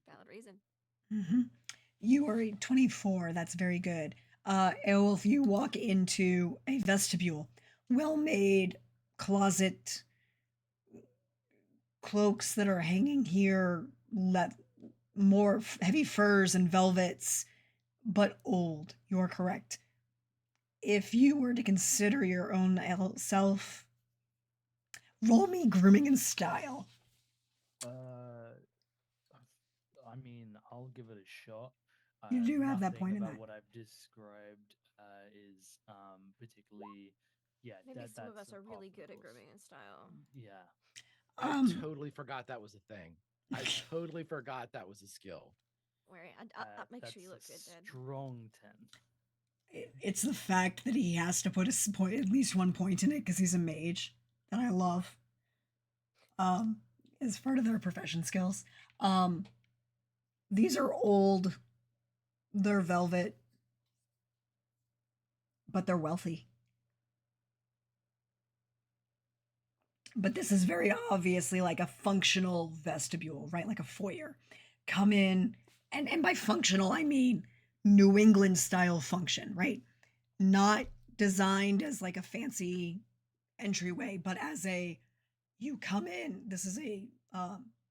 Valid reason. Mm-hmm. You are a 24. That's very good. Aelwolf, you walk into a vestibule, well made closet, cloaks that are hanging here, more heavy furs and velvets, but old. You're correct. If you were to consider your own self, roll me grooming and style. I mean, I'll give it a shot. You do have that Nothing point in about that. what I've described is particularly, yeah. Maybe some of That's us are a par really for the good at course. grooming and style. Yeah, I Um, totally forgot that was a thing. I totally forgot that was a skill. Where I'll make sure you look that's good, a Dad. strong 10. it's the fact that he has to put a point, at least one point in it, because he's a mage that I love. As part of their profession skills. Um, these are old. They're velvet, but they're wealthy. But this is very obviously like a functional vestibule, right? Like a foyer. Come in, and by functional, I mean New England style function, right? Not designed as like a fancy entryway, but as a you come in. This is a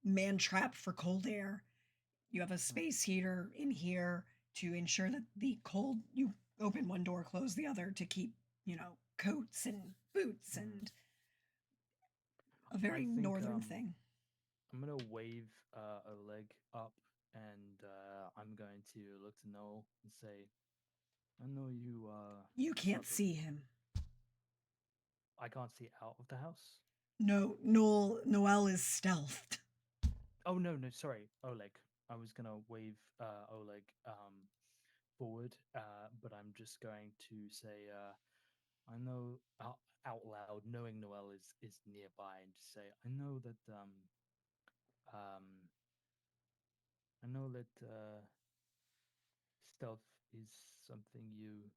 man trap for cold air. You have a space heater in here to ensure that the cold, you open one door, close the other to keep, coats and boots Mm. and a very I think northern thing. I'm gonna wave a leg up, and I'm going to look to Noel and say, "I know you. You can't Suffer. see him. I can't see out of the house. No, Noel is stealthed. Oh no, sorry, Oleg. I was gonna wave Oleg forward, but I'm just going to say, I know out loud, knowing Noel is nearby, and just say, um, I know that stealth is something you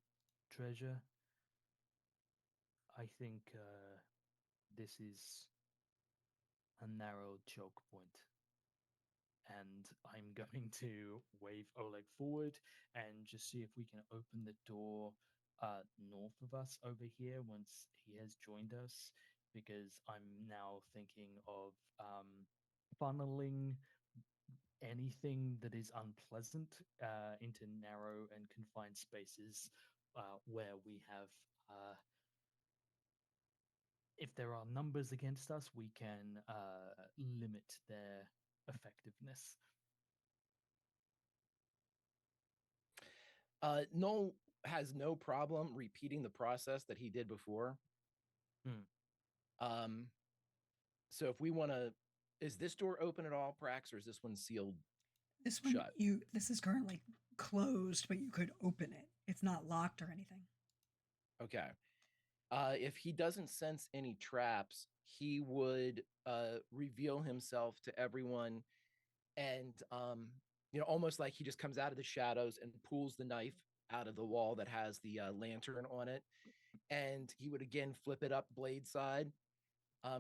treasure. I think this is a narrow choke point, and I'm going to wave Oleg forward and just see if we can open the door north of us over here once he has joined us, because I'm now thinking of funneling anything that is unpleasant into narrow and confined spaces where we have. If there are numbers against us, we can limit their effectiveness. Noel has no problem repeating the process that he did before. Hmm. Um, so if we want to, is this door open at all, Prax, or is this one sealed This one, shut? this is currently closed, but you could open it. It's not locked or anything. Okay. If he doesn't sense any traps, he would reveal himself to everyone, and almost like he just comes out of the shadows and pulls the knife out of the wall that has the lantern on it, and he would again flip it up blade side,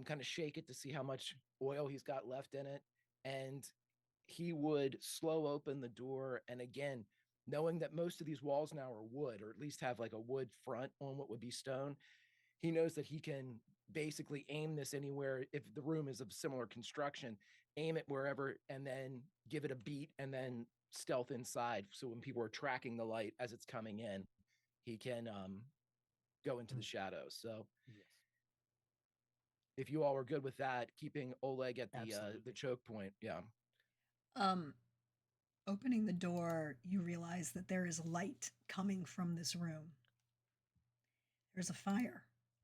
kind of shake it to see how much oil he's got left in it, and he would slow open the door, and again, knowing that most of these walls now are wood, or at least have like a wood front on what would be stone, he knows that he can basically aim this anywhere. If the room is of similar construction, aim it wherever and then give it a beat and then stealth inside. So when people are tracking the light as it's coming in, he can go into the shadows. So Yes, if you all are good with that, keeping Oleg at the absolutely. choke point, yeah. Um, Opening the door, you realize that there is light coming from this room. There's a fire.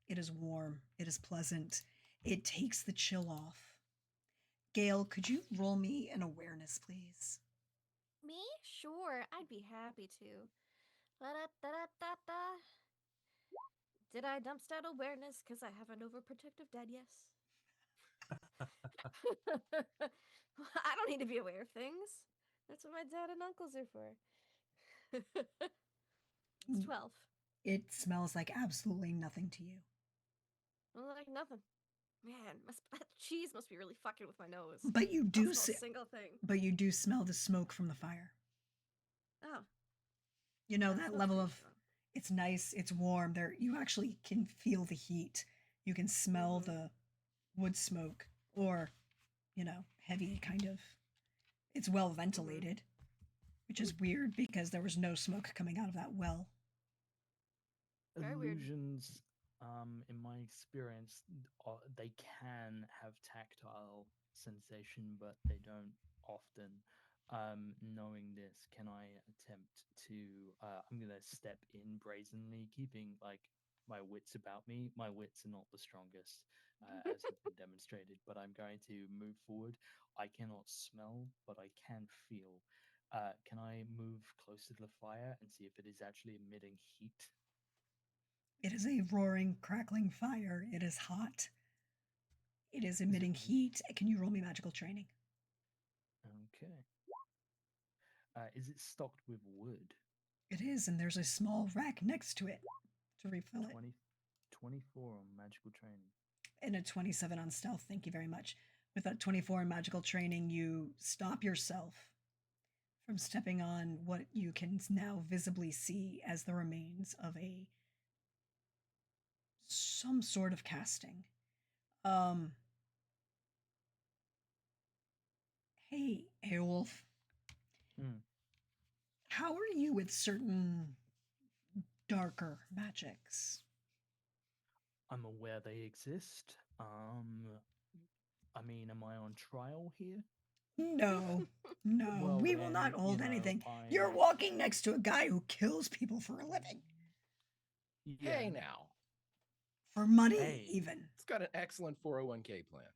It is warm. It is pleasant. It takes the chill off. Gail, could you roll me an awareness, please? Me? Sure, I'd be happy to. La-da-da-da-da-da. Did I dump stat awareness because I have an overprotective dad? Yes. I don't need to be aware of things. That's what my dad and uncles are for. It's 12. It smells like absolutely nothing to you. Like nothing. Man, that cheese must be really fucking with my nose. But you I do don't smell a single thing. But you do smell the smoke from the fire. Oh. You know, That that smells level pretty of strong. it's nice, it's warm. There you actually can feel the heat. You can smell the wood smoke or, heavy kind of. It's well ventilated, which is weird because there was no smoke coming out of that well. Very weird. Illusions, in my experience, they can have tactile sensation, but they don't often. Knowing this, can I attempt to? I'm gonna step in brazenly, keeping like my wits about me. My wits are not the strongest, as has been demonstrated, but I'm going to move forward. I cannot smell, but I can feel. Can I move closer to the fire and see if it is actually emitting heat? It is a roaring, crackling fire. It is hot. It is Is it emitting heat. Can you roll me magical training? okay? Is it stocked with wood? It is, and there's a small rack next to it to refill it. 24 on magical training. And a 27 on stealth. Thank you very much. With that 24 in magical training, you stop yourself from stepping on what you can now visibly see as the remains of some sort of casting. Hey, Airwolf. How are you with certain darker magics? I'm aware they exist. I mean, am I on trial here? No, no, Well, we will not then, hold you know, anything. I- You're walking next to a guy who kills people for a living. Yeah. Hey now. For money, Hey. even. It's got an excellent 401k plan.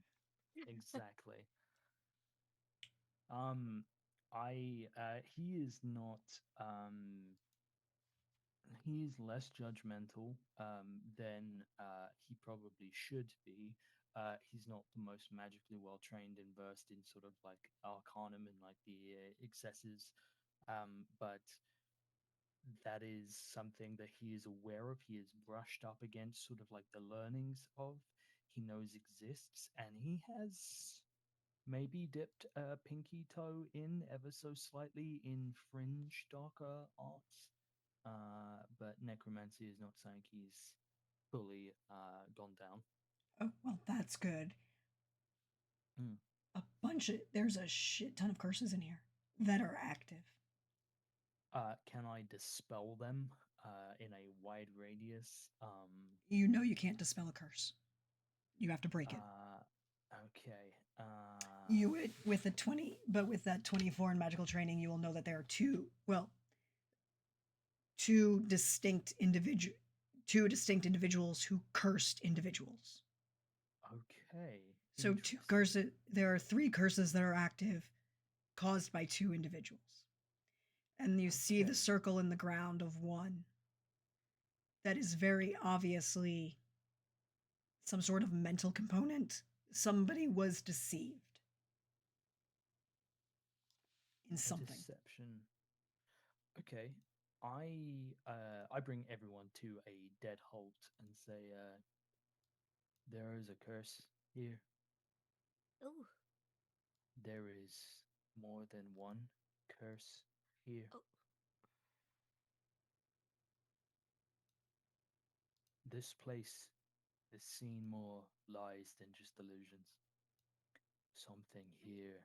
Exactly. He is not, he is less judgmental than he probably should be. He's not the most magically well trained and versed in sort of like arcanum and like the excesses, but that is something that he is aware of. He is brushed up against sort of like the learnings of. He knows exists, and he has maybe dipped a pinky toe in ever so slightly in fringe darker arts. But necromancy is not something he's fully gone down. Oh, well, that's good. Mm. There's a shit ton of curses in here that are active. Can I dispel them in a wide radius? You know you can't dispel a curse. You have to break it. Okay. You would with the 20, but with that 24 in magical training, you will know that there are two distinct individuals who cursed individuals. Okay. So two curses. There are 3 curses that are active, caused by 2 individuals. And you see the circle in the ground of one that is very obviously some sort of mental component. Somebody was deceived in something. Deception. Okay. I bring everyone to a dead halt and say, there is a curse here. Ooh. There is more than one curse here. Oh. This place has seen more lies than just illusions. Something here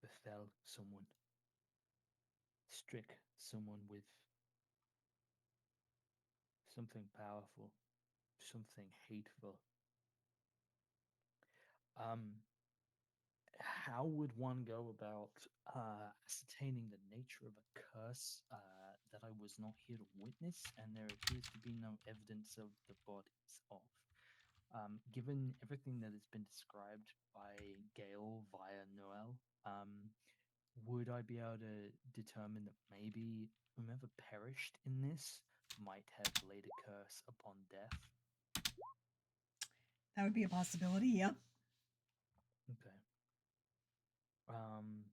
befell someone, struck someone with something powerful, something hateful. how would one go about ascertaining the nature of a curse that I was not here to witness, and there appears to be no evidence of the bodies of? Given everything that has been described by Gale via Noel, would I be able to determine that maybe whomever perished in this might have laid a curse upon death? That would be a possibility. Yep. Okay. Um,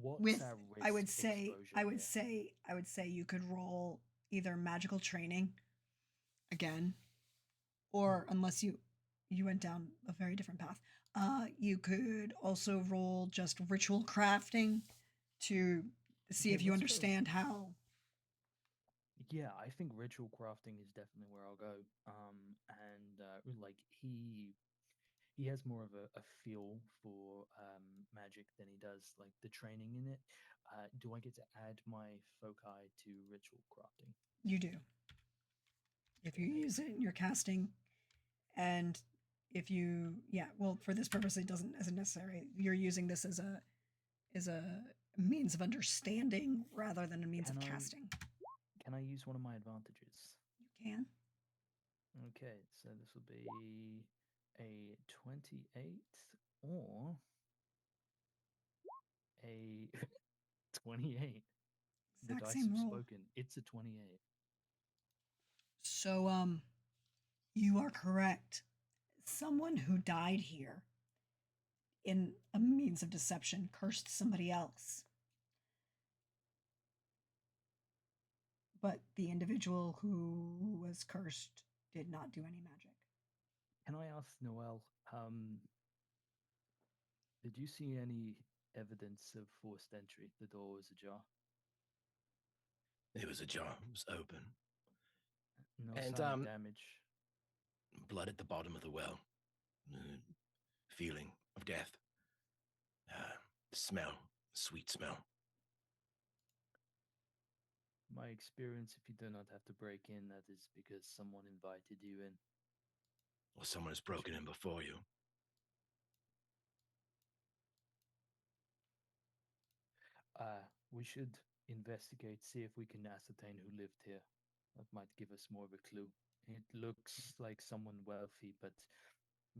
what's With our risk I would say exposure I would here? say I would say you could roll either magical training again, or unless you went down a very different path. You could also roll just ritual crafting to see Yeah, if you let's go. understand how. Yeah, I think ritual crafting is definitely where I'll go. And like he has more of a feel for magic than he does like the training in it. Do I get to add my foci to ritual crafting? You do. If you use it in your casting, and if you, yeah, well, for this purpose it doesn't isn't necessary. You're using this as a means of understanding rather than a means of Can I casting. can I use one of my advantages? You can. Okay, so this will be a 28 or a 28. The Exact dice same have roll. spoken. It's a 28. So you are correct. Someone who died here in a means of deception cursed somebody else. But the individual who was cursed did not do any magic. Can I ask Noel, did you see any evidence of forced entry? The door was ajar. It was ajar. It was open. No And sign of damage. blood at the bottom of the well. Feeling of death. Smell. Sweet smell. My experience, if you do not have to break in, that is because someone invited you in. Or someone has broken in before you. We should investigate, see if we can ascertain who lived here. That might give us more of a clue. It looks like someone wealthy, but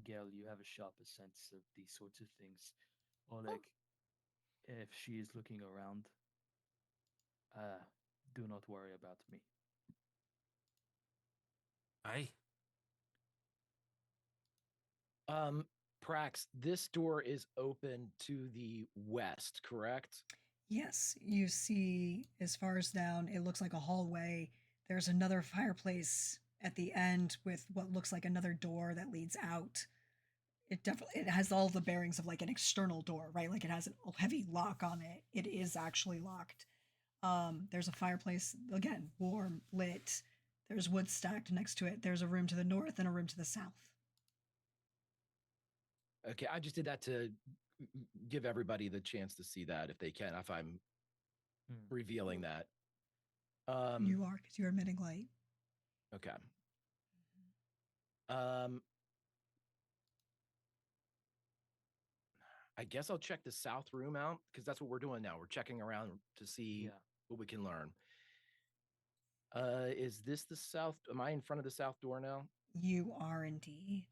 Gail, you have a sharper sense of these sorts of things. Oleg, if she is looking around, do not worry about me. Aye. Prax, this door is open to the west, correct? Yes, you see, as far as down, it looks like a hallway. There's another fireplace at the end with what looks like another door that leads out. It has all the bearings of like an external door, right? Like it has a heavy lock on it. It is actually locked. There's a fireplace, again, warm, lit. There's wood stacked next to it. There's a room to the north and a room to the south. Okay, I just did that to give everybody the chance to see that if they can, if I'm revealing that. You are, because you're emitting light. Okay. I guess I'll check the south room out because that's what we're doing now. We're checking around to see what we can learn. Is this the south? Am I in front of the south door now? You are indeed.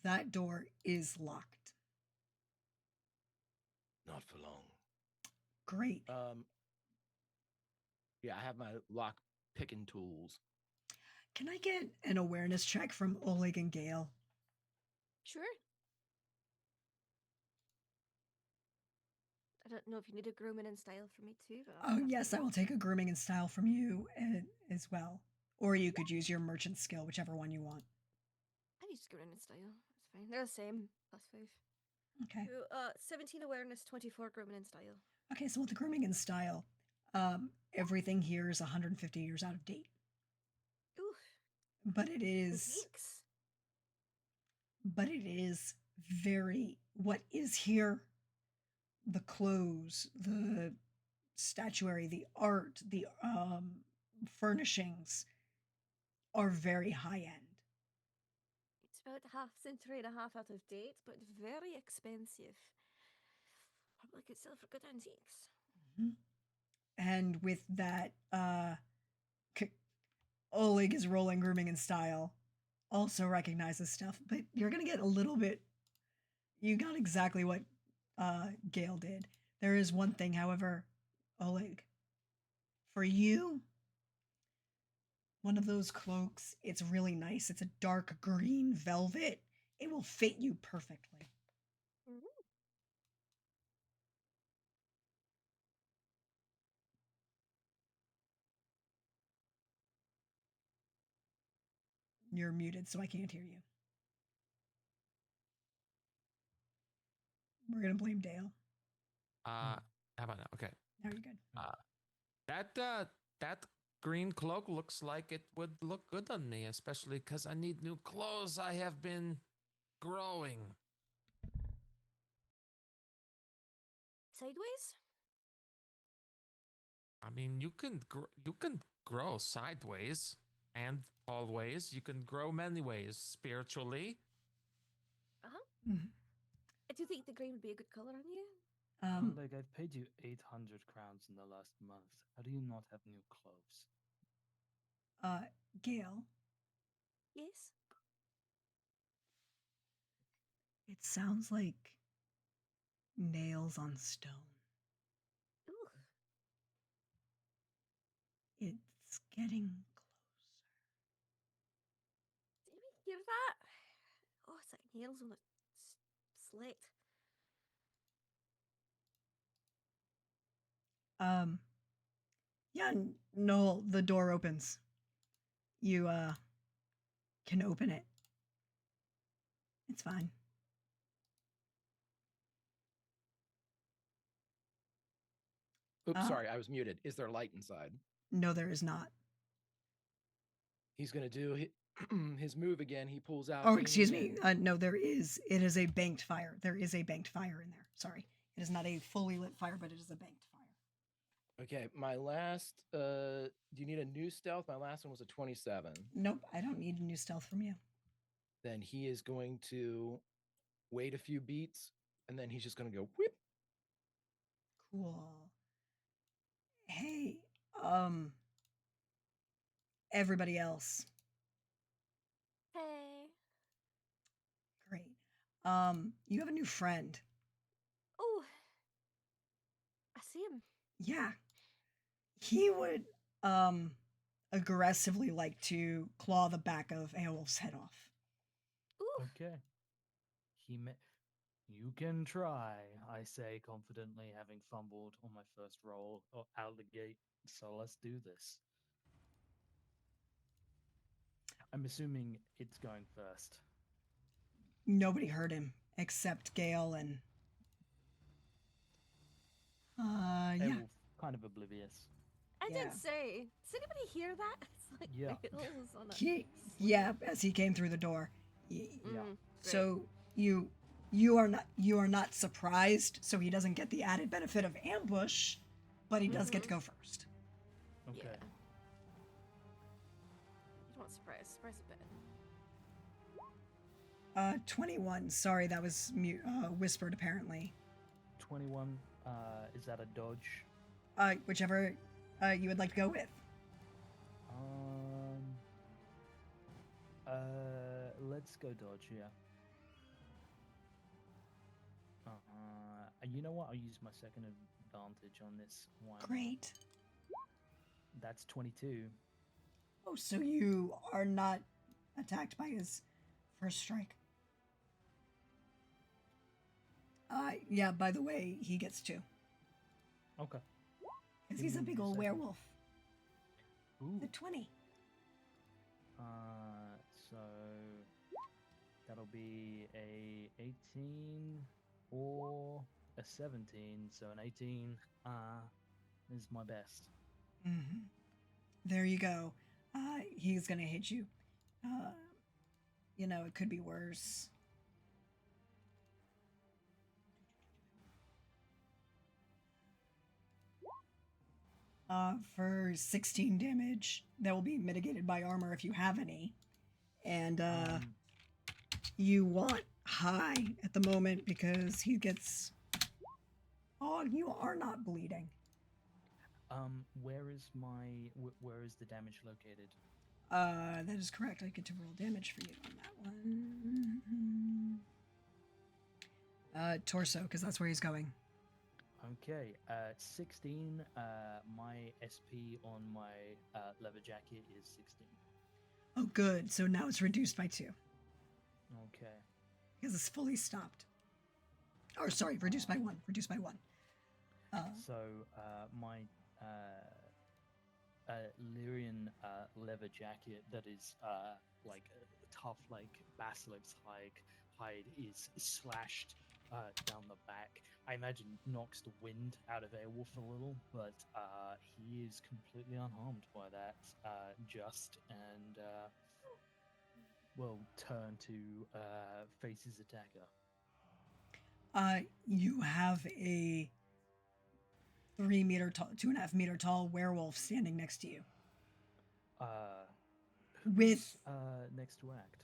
That door is locked. Not for long. Great. Yeah, I have my lock picking tools. Can I get an awareness check from Oleg and Gale? Sure. I don't know if you need a grooming and style for me too. But Oh, yes, I will take a grooming and style from you as well. Or you could use your merchant skill, whichever one you want. I use grooming and style. It's fine. They're the same. +5. Okay. So, 17 awareness, 24 grooming and style. Okay, so with the grooming and style, everything here is 150 years out of date. Oof. But it is. Thanks. But it is very. What is here? The clothes, the statuary, the art, the furnishings are very high end. About half century and a half out of date, but very expensive. Probably could sell for good antiques. Mhm. And with that, Oleg is rolling grooming in style. Also recognizes stuff, but you're gonna get a little bit. You got exactly what Gail did. There is one thing, however, Oleg, for you, one of those cloaks. It's really nice. It's a dark green velvet. It will fit you perfectly. Mhm. You're muted, so I can't hear you. We're gonna blame Dale. How about now? Okay. Now you're good. That green cloak looks like it would look good on me, especially because I need new clothes. I have been growing. Sideways? I mean, you can grow sideways and always. You can grow many ways spiritually. Mhm. Do you think the green would be a good color on you? Like I've paid you 800 crowns in the last month. How do you not have new clothes? Gail, Yes. it sounds like nails on stone. Ooh. It's getting Did we hear that? Oh, it's like nails on a slate. closer. Yeah, Noel, the door opens. You can open it. It's fine. Oops, Uh, sorry, I was muted. Is there light inside? No, there is not. He's gonna do his move again. He pulls out. Oh, excuse Amy me. and- No, there is. It is a banked fire. There is a banked fire in there. Sorry. It is not a fully lit fire, but it is a banked fire. Okay, my last. Do you need a new stealth? My last one was a 27. Nope, I don't need a new stealth from you. Then he is going to wait a few beats, and then he's just gonna go whip. Cool. Hey, everybody else. Hey. Great. You have a new friend. Oh. I see him. Yeah. He would aggressively like to claw the back of Aelwolf's head off. Ooh. Okay. You can try, I say confidently, having fumbled on my first roll out the gate. So let's do this. I'm assuming it's going first. Nobody heard him except Gale and yeah. Wolf, kind of oblivious. I Yeah. did say. Does anybody hear that? It's like Yeah. whales on a. Yeah, as he came through the door. Yeah. Great. So you are not surprised, so he doesn't get the added benefit of ambush, but he does get to go first. Okay. Yeah. You don't want surprise. Surprise a bit. 21. Sorry, that was whispered apparently. 21. Is that a dodge? Whichever you would like to go with. Let's go dodge. Yeah. You know what? I'll use my second advantage on this one. Great. That's 22. Oh, so you are not attacked by his first strike. Yeah, by the way, he gets 2. Okay. Because Give he's a me big a old second. werewolf. Ooh. The 20. So that'll be a 18 or a 17. So an 18 is my best. Mm-hmm. There you go. He's gonna hit you. It could be worse. For 16 damage, that will be mitigated by armor if you have any. And you want high at the moment because he gets. Oh, you are not bleeding. Where is where is the damage located? That is correct. I get to roll damage for you on that one. Torso, because that's where he's going. Okay, 16. My SP on my leather jacket is 16. Oh, good. So now it's reduced by 2 Okay. because it's fully stopped. Or sorry, reduced by 1. Reduced by 1. So my Lyrian leather jacket that is like tough, like basilisk hide is slashed down the back. I imagine knocks the wind out of Airwolf a little, but he is completely unharmed by that. And will turn to face his attacker. You have a 3 meter tall, 2.5 meter tall werewolf standing next to you. Who's next to act?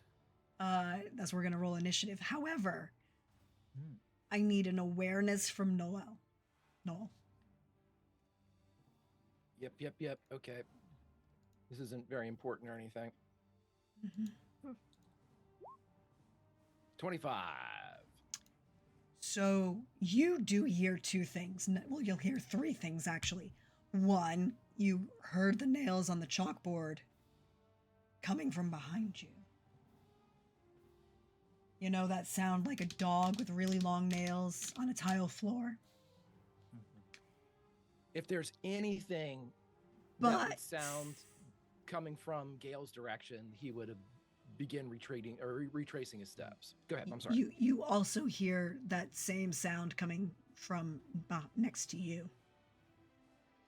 That's where we're gonna roll initiative. However, Hmm. I need an awareness from Noel. Noel. Yep. Okay. This isn't very important or anything. Mm-hmm. 25. So you do hear 2 things. Well, you'll hear 3 things actually. One, you heard the nails on the chalkboard coming from behind you. You know that sound like a dog with really long nails on a tile floor? If there's anything that would But sound coming from Gale's direction, he would have begin retreating or retracing his steps. Go ahead. I'm sorry. you also hear that same sound coming from next to you.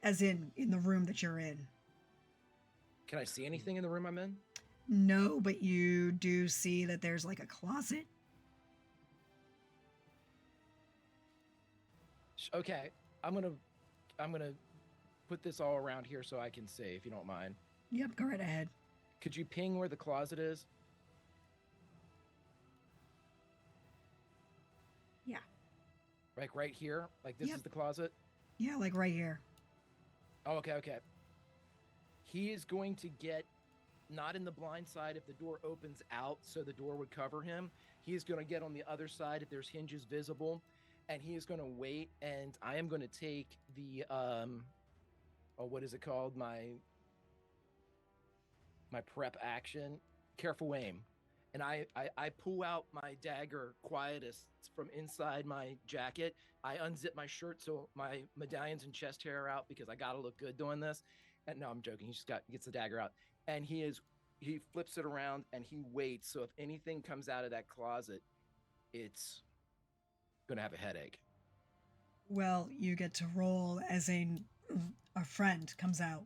As in the room that you're in. Can I see anything in the room I'm in? No, but you do see that there's like a closet. Okay. I'm gonna put this all around here so I can see, if you don't mind. Yep, go right ahead. Could you ping where the closet is? Yeah. Like right here? Like this Yep. is the closet? Yeah, like right here. Oh, okay. He is going to get not in the blind side if the door opens out, so the door would cover him. He is going to get on the other side if there's hinges visible, and he is going to wait, and I am going to take the what is it called? My prep action, careful aim. And I pull out my dagger quietus from inside my jacket. I unzip my shirt so my medallions and chest hair are out because I gotta look good doing this. And no, I'm joking. He just gets the dagger out, and he flips it around and he waits. So if anything comes out of that closet, it's gonna have a headache. Well, you get to roll as a friend comes out.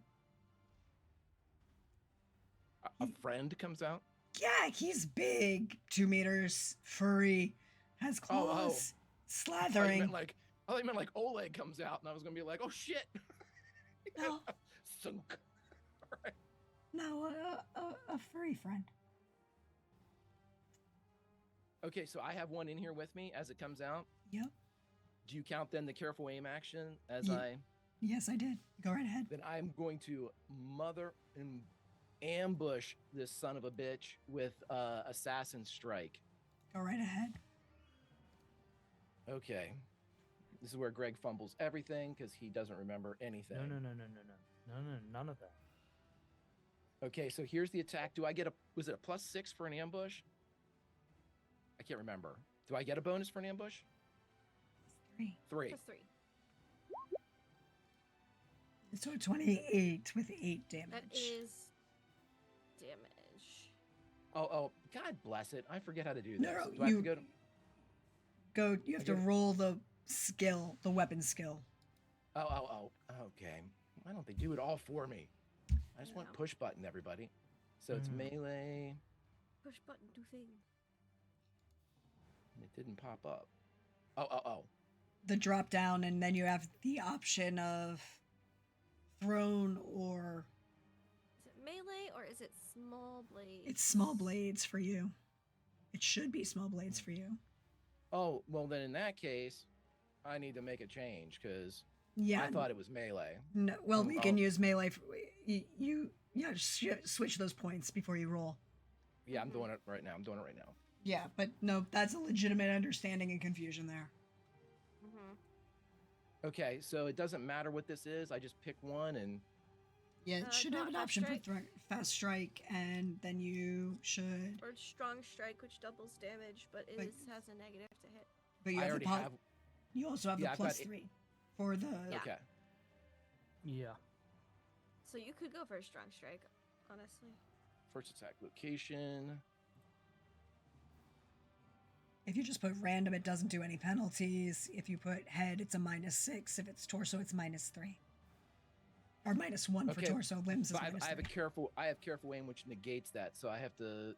A friend comes out? Yeah, he's big, 2 meters, furry, has claws, I thought slathering. you meant like Oleg comes out, and I was gonna be like, oh shit. No, Sunk. All right. no, a furry friend. Okay, so I have one in here with me as it comes out. Yep. Do you count then the careful aim action as Yes, I did. Go right ahead. Then I'm going to mother and ambush this son of a bitch with assassin strike. Go right ahead. Okay. This is where Greg fumbles everything because he doesn't remember anything. No, none of that. Okay, so here's the attack. Do I get was it a +6 for an ambush? I can't remember. Do I get a bonus for an ambush? 3. 3. +3. So 28 with 8 damage. That is damage. Oh, God bless it. I forget how to do this. No, Do I have to go to... You have to roll the skill, the weapon skill. Oh, okay. Why don't they do it all for me? I just want Yeah. push button, everybody. So it's melee. Push button, do thing. It didn't pop up. Oh. The drop down, and then you have the option of thrown or Is it melee or is it small blades? it's small blades for you. It should be small blades for you. Oh, well, then in that case, I need to make a change because Yeah. I thought it was melee. No, well, we can Oh. use melee. Yeah, just switch those points before you roll. Yeah, I'm doing it right now. Yeah, but no, that's a legitimate understanding and confusion there. Okay, so it doesn't matter what this is. I just pick one and Yeah, it should have not an fast option strike. for fast strike, and then you should. Or strong strike, which doubles damage, but But- has a negative to hit. But you I have already the have. You also have Yeah, the I've plus got it. 3 for the. Yeah. Okay. Yeah. So you could go for a strong strike, honestly. First attack location. If you just put random, it doesn't do any penalties. If you put head, it's a -6. If it's torso, it's -3. Or -1 for Okay, torso. Limbs is But I have a -3. I have careful aim, which negates that. So I have to.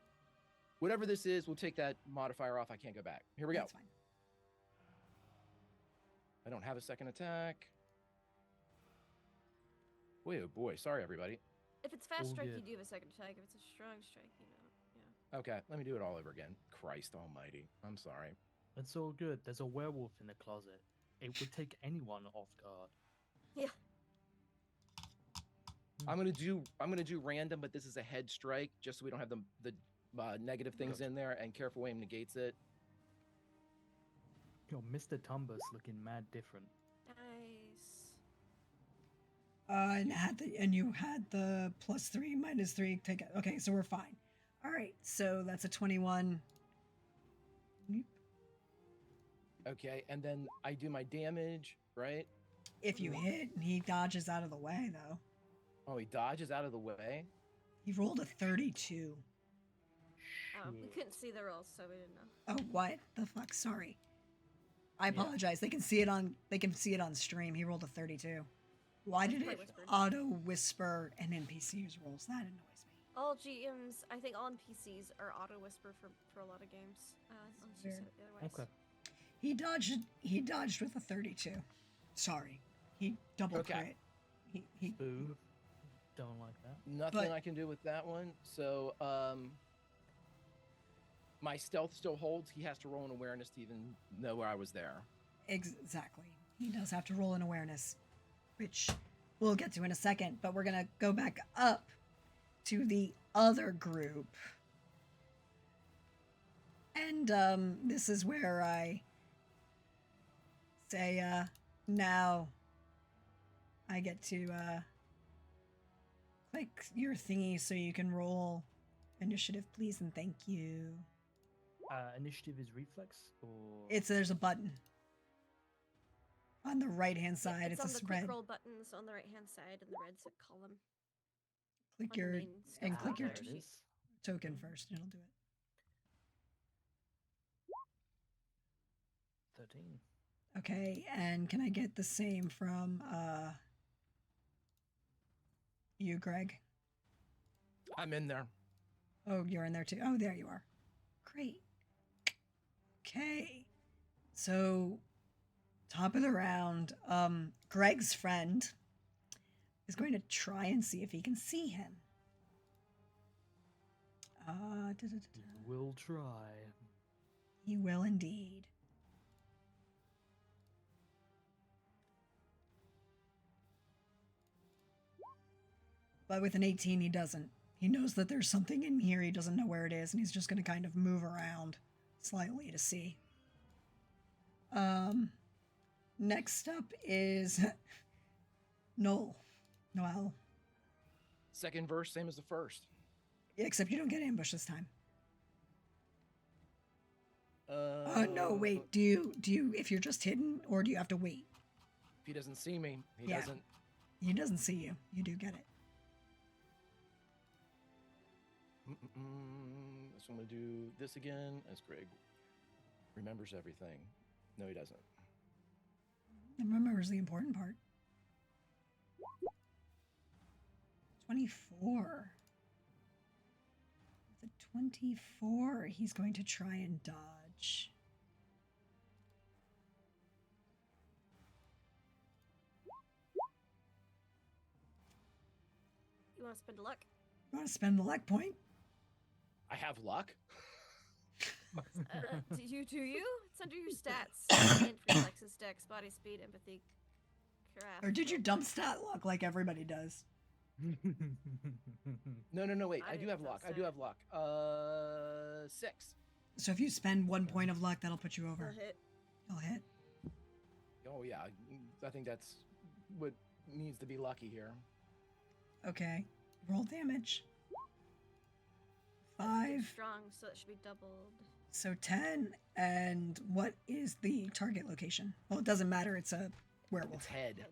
Whatever this is, we'll take that modifier off. I can't go back. Here we go. That's fine. I don't have a second attack. Wait, oh boy. Sorry, everybody. If it's fast All strike, good. you do have a second attack. If it's a strong strike, yeah. Okay, let me do it all over again. Christ almighty. I'm sorry. It's all good. There's a werewolf in the closet. It would take anyone off guard. Yeah. I'm gonna do random, but this is a head strike, just so we don't have the negative things in there, and careful aim negates it. Yo, Mr. Tumbus looking mad different. Nice. And you had the +3, -3. Take it. Okay, so we're fine. All right, so that's a 21. Yep. Okay, and then I do my damage, right? If you hit, he dodges out of the way, though. Oh, he dodges out of the way. He rolled a 32. We Shit. couldn't see the rolls, so we didn't know. Oh, what the fuck? Sorry. I Yeah. apologize. They can see it on stream. He rolled a 32. Why did Probably it whispered. auto whisper an NPC's rolls? That annoys me. All GMs, I think all NPCs are auto whisper for a lot of games. Unless you said it otherwise. Okay. He dodged with a 32. Sorry. He double Okay. crit. He Boo. Don't like that. Nothing But- I can do with that one. So, my stealth still holds. He has to roll an awareness to even know where I was there. Exactly. He does have to roll an awareness, which we'll get to in a second, but we're going to go back up to the other group. And this is where I say, now I get to click your thingy so you can roll initiative, please, and thank you. Initiative is reflex or There's a button on the right hand side. It's It's on a the spread. quick roll buttons on the right hand side, and the red's a column. Click on the your main and stuff. click your there it t- is. token first. It'll do it. 13. Okay, and can I get the same from you, Greg? I'm in there. Oh, you're in there too. Oh, there you are. Great. Okay. So, top of the round, Greg's friend is going to try and see if he can see him. We'll try. He will indeed. But with an 18, he doesn't. He knows that there's something in here. He doesn't know where it is, and he's just going to kind of move around slightly to see. Next up is Noel. Second verse, same as the first. Except you don't get ambushed this time. No, Uh, wait. Do you, if you're just hidden, or do you have to wait? If he doesn't see me, he Yeah. doesn't. He doesn't see you. You do get it. So I'm gonna do this again as Greg remembers everything. No, he doesn't. And remembers the important part. 24. The 24, he's going to try and dodge. You want to spend a luck? You want to spend the luck point? I have luck. Do you? It's under your stats. Int, reflexes, dex, body speed, empathy, craft. Or did you willpower. dump stat luck like everybody does? No, wait. I I do didn't have dump luck. I stat. do have luck. 6. So if you spend 1 point of luck, that'll put you You'll over. hit. You'll hit. Oh yeah, I think that's what needs to be lucky here. Okay. Roll damage. You're 5. strong, so it should be doubled. So 10. And what is the target location? Well, it doesn't matter. It's a werewolf. It's head. Head.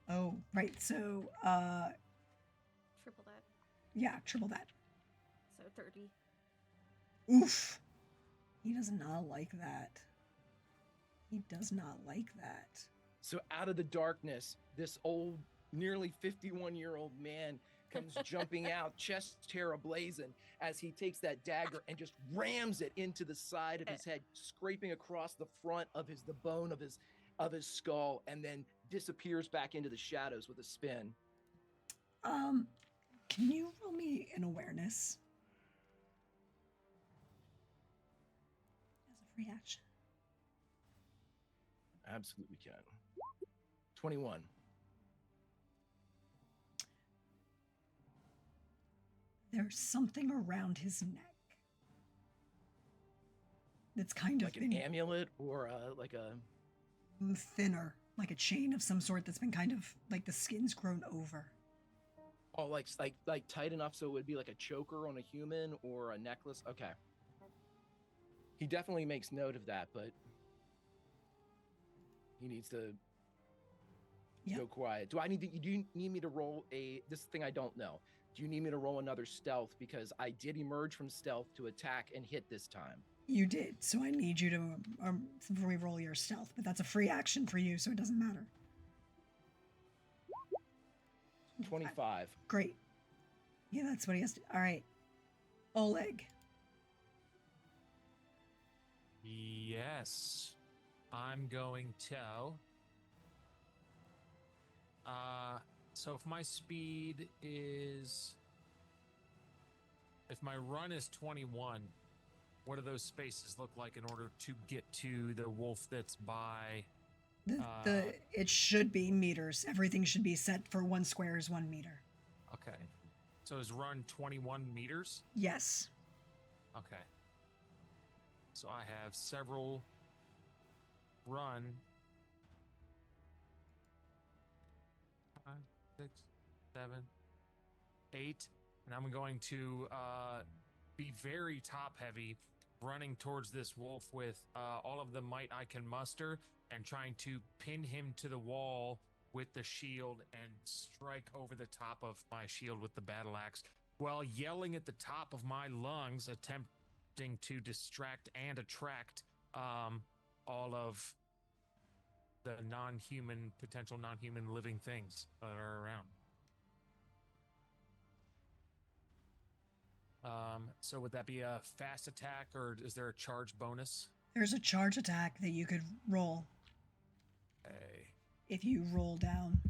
Oh, right. So, Triple that. yeah, triple that. So 30. Oof. He does not like that. He does not like that. So out of the darkness, this old, nearly 51-year-old man comes jumping out, chest hair ablazing, as he takes that dagger and just rams it into the side of his head, scraping across the front of the bone of his skull, and then disappears back into the shadows with a spin. Can you roll me an awareness? As a free action. Absolutely can. 21. There's something around his neck. That's kind of Like an amulet or like a... thinner, like a chain of some sort that's been kind of like the skin's grown over. Oh, like tight enough so it would be like a choker on a human or a necklace. Okay. He definitely makes note of that, but he needs to go quiet. Do you need me to roll this thing I don't know? Do you need me to roll another stealth, because I did emerge from stealth to attack and hit this time? You did, so I need you to re-roll your stealth, but that's a free action for you, so it doesn't matter. 25. Great. Yeah, that's what he has to. All right. Oleg. Yes. I'm going to. So if my speed is. If my run is 21, what do those spaces look like in order to get to the wolf that's by. It should be meters. Everything should be set for 1 square is 1 meter. Okay. So is run 21 meters? Yes. Okay. So I have several run. 5, 6, 7, 8. And I'm going to be very top heavy, running towards this wolf with all of the might I can muster, and trying to pin him to the wall with the shield and strike over the top of my shield with the battle axe, while yelling at the top of my lungs, attempting to distract and attract all of the potential non-human living things that are around. So would that be a fast attack, or is there a charge bonus? There's a charge attack that you could roll Okay. if you roll down.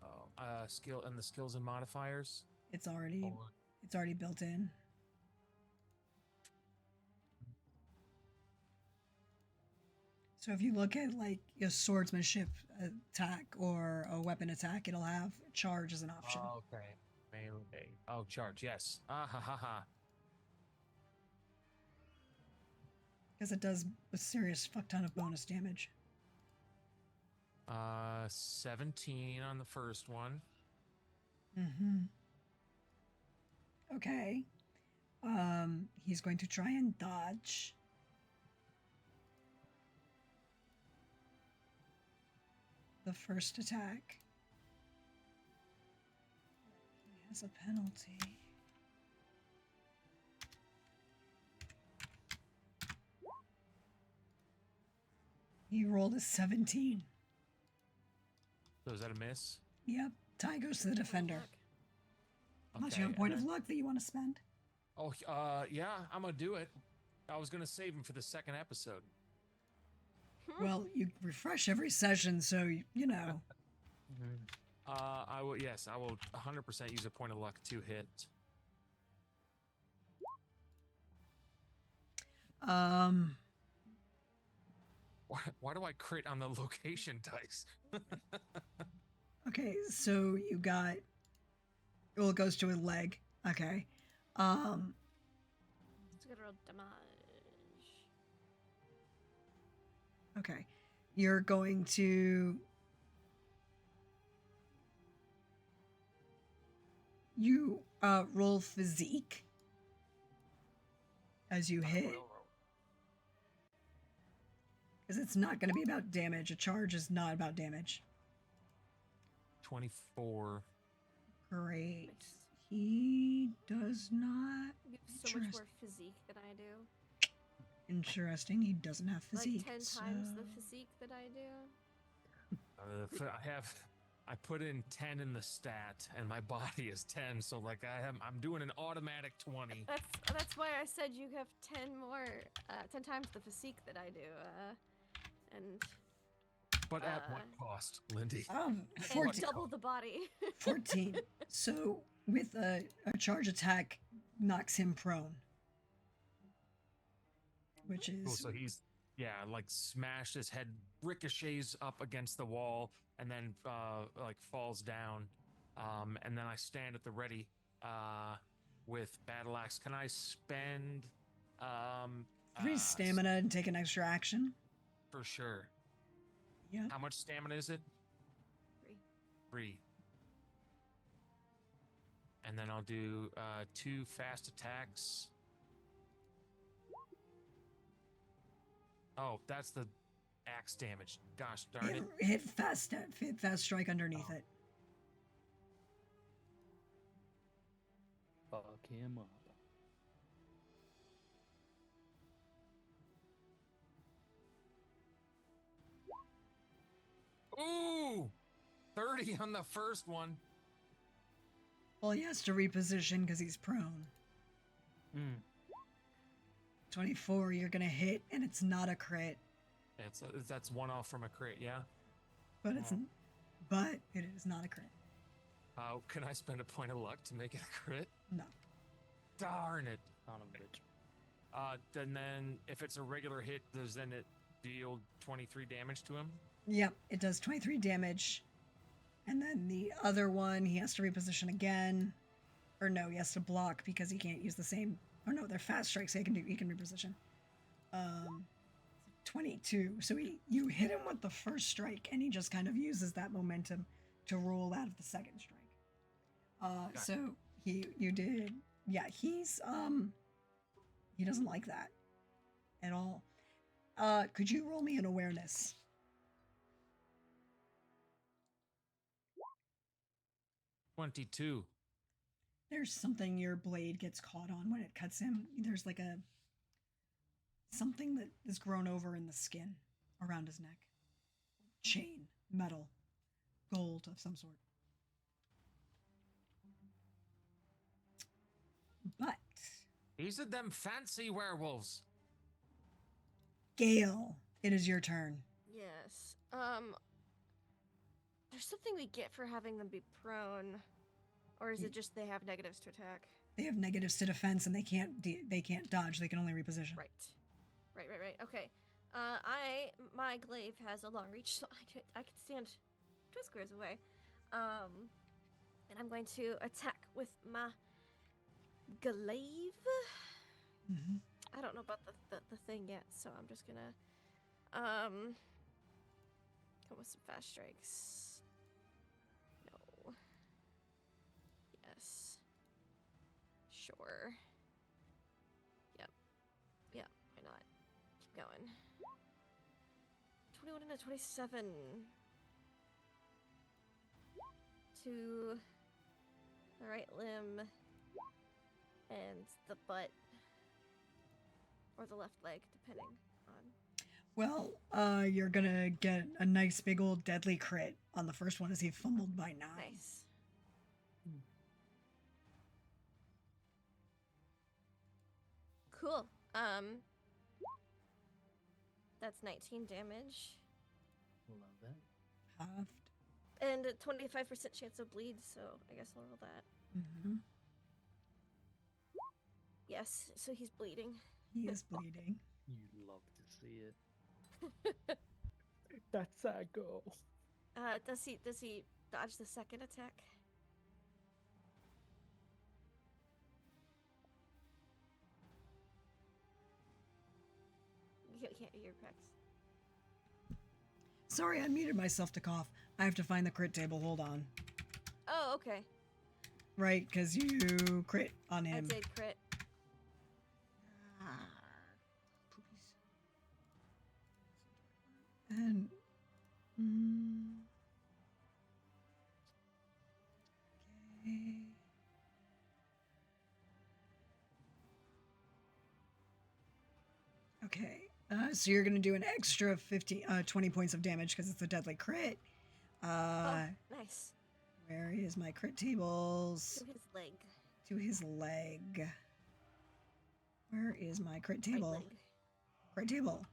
Oh, skill and the skills and modifiers. It's already built in. So if you look at like a swordsmanship attack or a weapon attack, it'll have charge as an option. Oh, okay. Melee. Oh, charge. Yes. Ah ha ha ha. Because it does a serious fuck ton of bonus damage. 17 on the first one. Mm-hmm. Okay. He's going to try and dodge. The first attack. He has a penalty. He rolled a 17. So is that a miss? Yep. Tie goes to the defender. Unless you have a point of luck that you want to spend. Oh, yeah, I'm gonna do it. I was gonna save him for the second episode. Well, you refresh every session, so you know. I will. Yes, I will 100% use a point of luck to hit. Um. Why do I crit on the location dice? Okay, so you got. Well, it goes to a leg. Okay. Um. Let's get a roll damage. Okay. You're going to. You roll physique as you hit. Because it's not going to be about damage. A charge is not about damage. 24. Great. Nice. He does not. You have so much more physique than I do. Interesting. He doesn't have physique. Like 10 times the physique that I do. I put in 10 in the stat, and my body is 10. So like I'm doing an automatic 20. That's why I said you have 10 times the physique that I do. And But at what cost, Lindy? 14. and double the body. 14. So with a charge attack, knocks him prone. Which is. Cool, so he's, like smashed, his head ricochets up against the wall and then like falls down. And then I stand at the ready with battle axe. Can I spend 3 stamina and take an extra action? For sure. Yeah. How much stamina is it? 3. 3. And then I'll do 2 fast attacks. Oh, that's the axe damage. Gosh darn it. Hit fast strike underneath it. Fuck him up. Ooh! 30 on the first one. Well, he has to reposition because he's prone. 24, you're gonna hit, and it's not a crit. That's one off from a crit, yeah? But it is not a crit. Can I spend a point of luck to make it a crit? No. Darn it. Son of a bitch. And then if it's a regular hit, does then it deal 23 damage to him? Yep, it does 23 damage. And then the other one, he has to reposition again. Or no, he has to block because he can't use the same. Oh no, they're fast strikes. So he can reposition. 22. So you hit him with the first strike, and he just kind of uses that momentum to roll out of the second strike. So you did. Yeah, he doesn't like that at all. Could you roll me an awareness? 22. There's something your blade gets caught on when it cuts him. There's like something that is grown over in the skin around his neck. Chain, metal, gold of some sort. But These are them fancy werewolves. Gale, it is your turn. Yes. There's something we get for having them be prone, or is it just they have negatives to attack? They have negatives to defense, and they can't dodge. They can only reposition. Right. Okay. My glaive has a long reach, so I can stand 2 squares away. And I'm going to attack with my glaive. Mm-hmm. I don't know about the thing yet, so I'm just gonna come with some fast strikes. No. Yes. Sure. Yep. Why not? Keep going. 21 and a 27. To the right limb and the butt. Or the left leg, depending on. Well, you're gonna get a nice big old deadly crit on the first one as he fumbled by 9. Nice. Cool. That's 19 damage. Love that. Halved. And a 25% chance of bleed, so I guess I'll roll that. Mm-hmm. Yes, so he's bleeding. He is bleeding. You love to see it. That's our girl. Does he dodge the second attack? You're correct. Sorry, I muted myself to cough. I have to find the crit table. Hold on. Oh, okay. Right, because you crit on I him. did crit. Poopies. And okay. So you're gonna do an extra 20 points of damage because it's a deadly crit. Oh, nice. Where is my crit tables? To his leg. To his leg. Where is my crit table? Right leg. Crit table.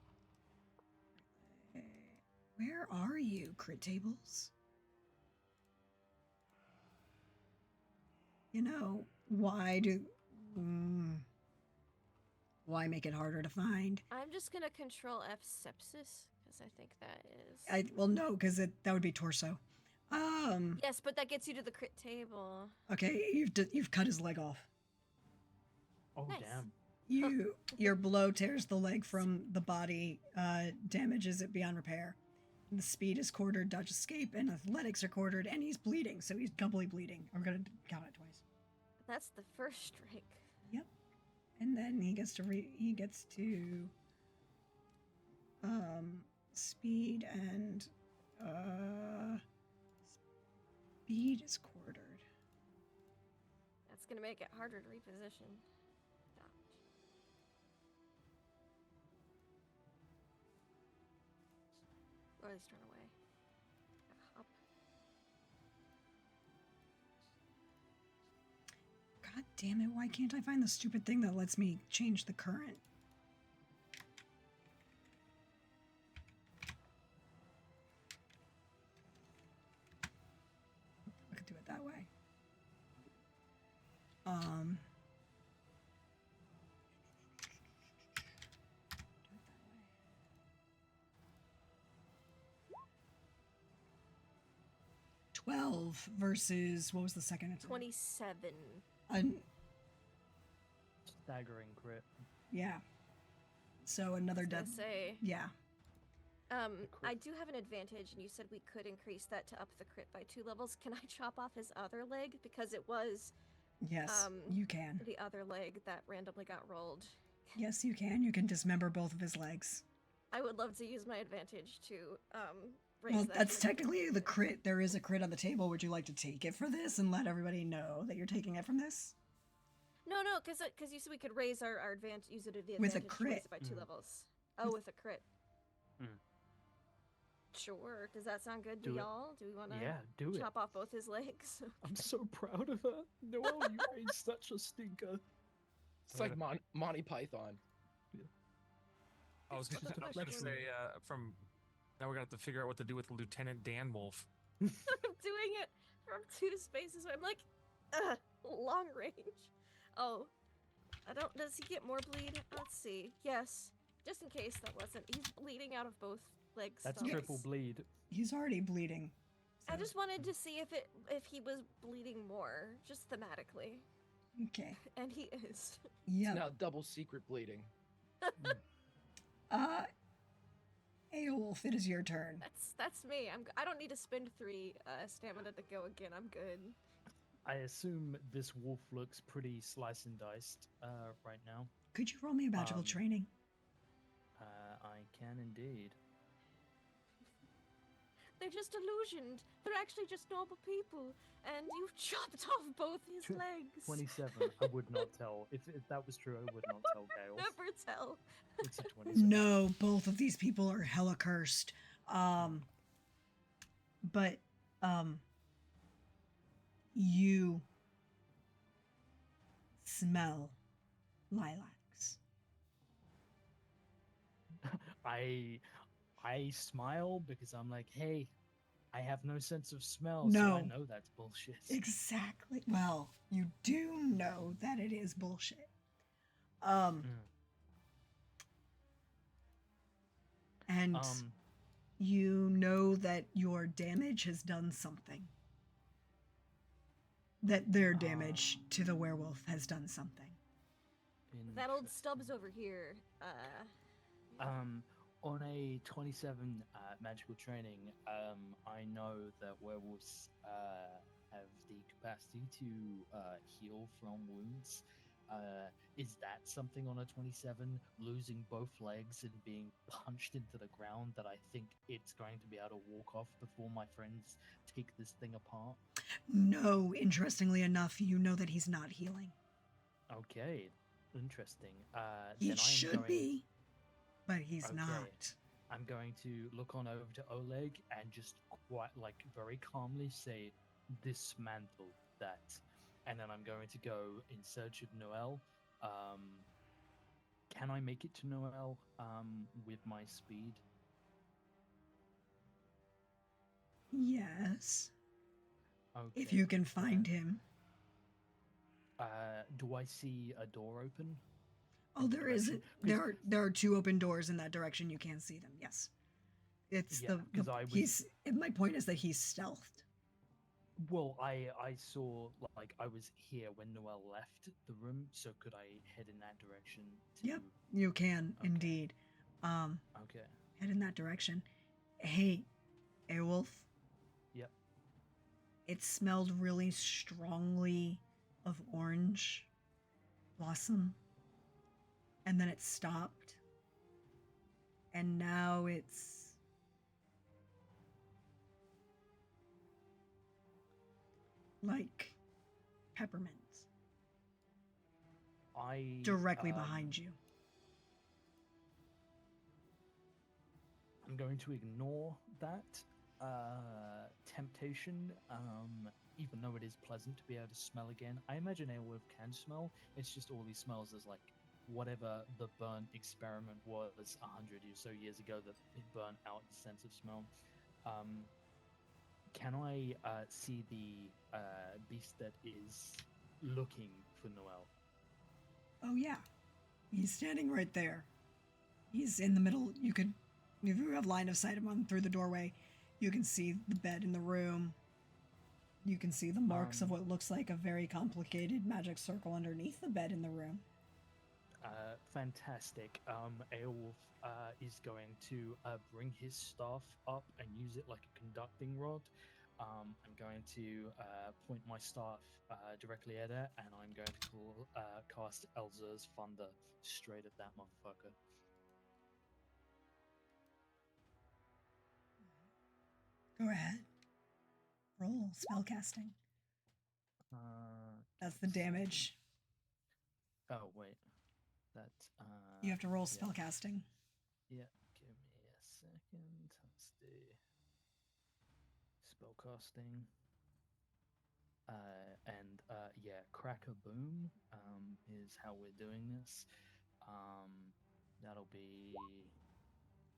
Where are you, crit tables? You know, why make it harder to find? I'm just gonna control F sepsis because I think that is. Well, no, because that would be torso. Yes, but that gets you to the crit table. Okay, you've cut his leg off. Oh Nice. damn. Your blow tears the leg from the body, damages it beyond repair. The speed is quartered, dodge escape, and athletics are quartered, and he's bleeding, so he's doubly bleeding. I'm gonna count it twice. That's the first strike. Yep. And then he gets to speed and speed is quartered. That's gonna make it harder to reposition. Dodge. Or at least run away. Hop. God damn it, why can't I find the stupid thing that lets me change the current? I could do it that way. Do it that way. 12 versus, what was the second attack? 27. Staggering crit. Yeah. So another I was gonna death. say. Yeah. I do have an advantage, and you said we could increase that to up the crit by 2 levels. Can I chop off his other leg? Because it was Yes, you can. the other leg that randomly got rolled. Yes, you can. You can dismember both of his legs. I would love to use my advantage to raise Well, that that's to a technically the crit. There is a crit on the table. Would you like to take it for this and let everybody know that you're taking it from this? No, because you said we could raise our advantage, use it at the With a advantage to crit. raise it by 2 levels. Oh, with a crit. Mm. Sure. Does that sound good Do to it. y'all? Do we want to Yeah, do it. chop off both his legs? I'm so proud of her. Noelle, you made such a stinker. It's like Monty Python. I was gonna say, from now we're gonna have to figure out what to do with Lieutenant Dan Wolf. I'm doing it from 2 spaces. So I'm like, long range. Oh, does he get more bleed? Let's see. Yes. Just in case that wasn't. He's bleeding out of both legs. That's stumps. triple bleed. He's already bleeding. I so- just wanted to see if he was bleeding more, just thematically. Okay. And he is. Yeah. Now double secret bleeding. Aolf, it is your turn. That's me. I don't need to spend 3 stamina to go again. I'm good. I assume this wolf looks pretty slice and diced right now. Could you roll me a magical training? I can indeed. They're just illusioned. They're actually just normal people. And you've chopped off both his legs. 27. I would not tell. If that was true, I would not tell Gale. Never tell. It's a 27. No, both of these people are hella cursed. But you smell lilacs. I smile because I'm like, hey, I have no sense of smell, so No. I know that's bullshit. Exactly. Well, you do know that it is bullshit. And you know that your damage has done something. That their damage to the werewolf has done something. That old Stubbs over here. On a 27 magical training, I know that werewolves have the capacity to heal from wounds. Is that something on a 27, losing both legs and being punched into the ground, that I think it's going to be able to walk off before my friends take this thing apart? No, interestingly enough, you know that he's not healing. Okay, interesting. He then I am should going... be, but he's Okay. not. I'm going to look on over to Oleg and just quite, like, very calmly say, dismantle that. And then I'm going to go in search of Noel. Can I make it to Noel with my speed? Yes. Okay. If you can find him. Do I see a door open? Oh, there is. Direction? There are two open doors in that direction. You can see them. Yes. It's Yeah, 'cause I was- my point is that he's stealthed. Well, I saw, like, I was here when Noel left the room, so could I head in that direction? Yep, you can Okay. indeed. Okay. Head in that direction. Hey, Airwolf. Yep. It smelled really strongly of orange blossom. And then it stopped. And now it's like peppermint. Directly behind you. I'm going to ignore that temptation, even though it is pleasant to be able to smell again. I imagine Airwolf can smell. It's just all he smells is like whatever the burnt experiment was 100 or so years ago that it burnt out the sense of smell. Can I see the beast that is looking for Noel? Oh yeah. He's standing right there. He's in the middle. If you have line of sight of him through the doorway, you can see the bed in the room. You can see the marks of what looks like a very complicated magic circle underneath the bed in the room. Fantastic. Airwolf is going to bring his staff up and use it like a conducting rod. I'm going to point my staff directly at it, and I'm going to cast Elzur's Thunder straight at that motherfucker. Go ahead. Roll spellcasting. That's the damage. Oh, wait. That's... You have to roll yeah. spellcasting. Yeah, give me a second. Let's do spellcasting. Yeah, crack a boom is how we're doing this.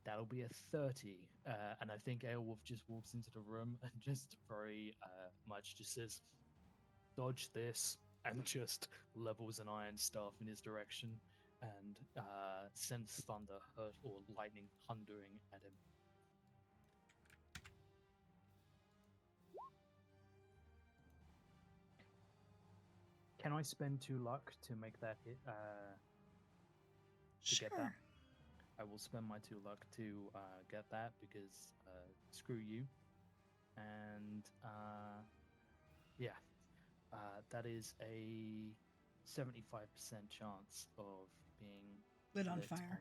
That'll be a 30. And I think Airwolf just walks into the room and just very much just says, dodge this, and just levels an iron staff in his direction and sends thunder or lightning thundering at him. Can I spend 2 luck to make that hit? Sure. Get that? I will spend my 2 luck to get that because screw you. And yeah, that is a 75% chance of being Lit on fire.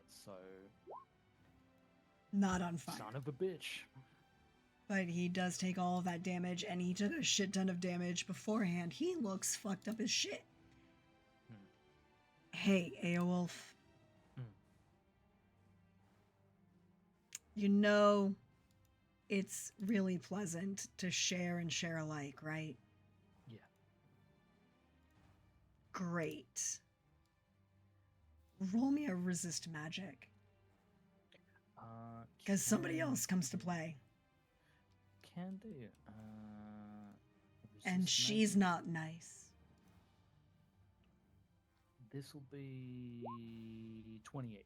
So Not on fire. son of a bitch. But he does take all of that damage, and he took a shit ton of damage beforehand. He looks fucked up as shit. Hey, Airwolf. You know, it's really pleasant to share and share alike, right? Yeah. Great. Roll me a resist magic. Because somebody else comes to play. Can do. And resist she's magic. not nice. This will be 28.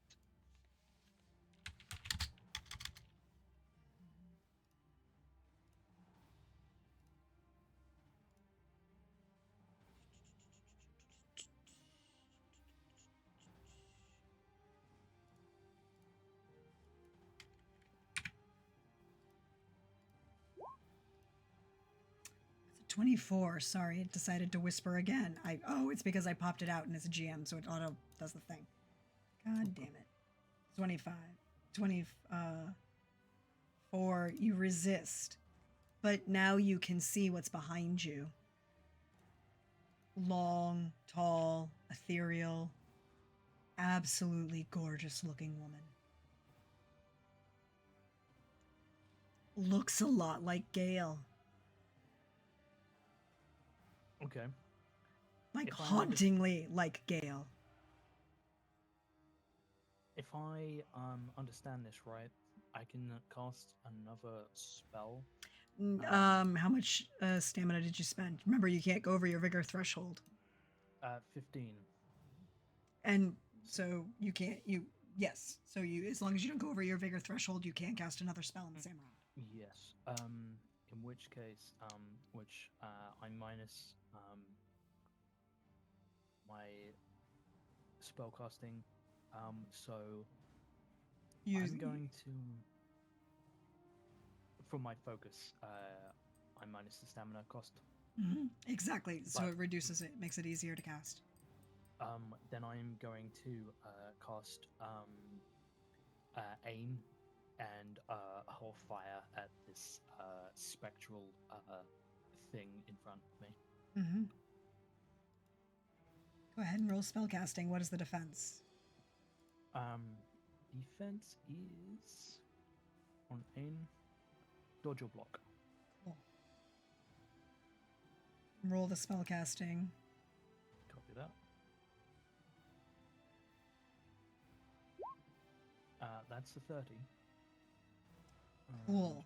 24. Sorry, it decided to whisper again. It's because I popped it out and it's a GM, so it auto does the thing. God damn it. 25. 24. You resist. But now you can see what's behind you. Long, tall, ethereal, absolutely gorgeous looking woman. Looks a lot like Gale. Okay. Like If I hauntingly like Gale. If I understand this right, I can cast another spell. How much stamina did you spend? Remember, you can't go over your vigor threshold. 15. And so you can't, yes. So as long as you don't go over your vigor threshold, you can't cast another spell in the same round. Yes. In which case, I minus my spellcasting. So I'm going to, from my focus, I minus the stamina cost. Exactly. So But- it reduces it, makes it easier to cast. Then I'm going to cast aim and hold fire at this spectral thing in front of me. Go ahead and roll spellcasting. What is the defense? Defense is on aim, dodge or block. Cool. Roll the spellcasting. Copy that. That's the 30. Cool.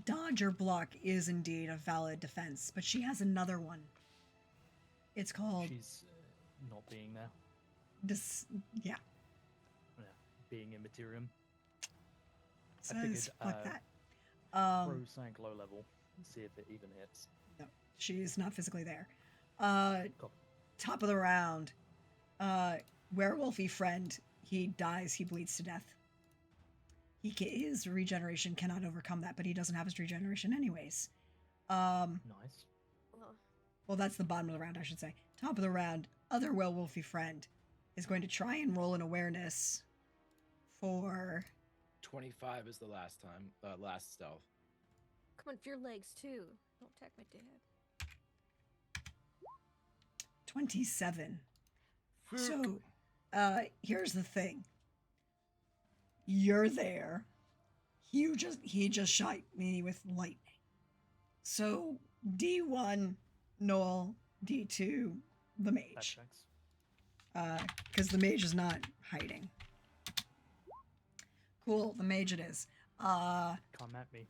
Dodge or block is indeed a valid defense, but she has another one. It's called She's not being there. yeah. Being in Materium. Says I figured, fuck that. Throw something low level. See if it even hits. No, she's not physically there. Copy. Top of the round. Werewolfy friend. He dies. He bleeds to death. His regeneration cannot overcome that, but he doesn't have his regeneration anyways. Nice. Well, that's the bottom of the round, I should say. Top of the round, other werewolfy friend is going to try and roll an awareness for 25 is the last stealth. Come on, for your legs too. Don't attack my dad. 27. So, here's the thing. You're there. He just shot me with lightning. So D1, Noel, D2, the That mage. checks. Because the mage is not hiding. Cool, the mage it is. Come at me.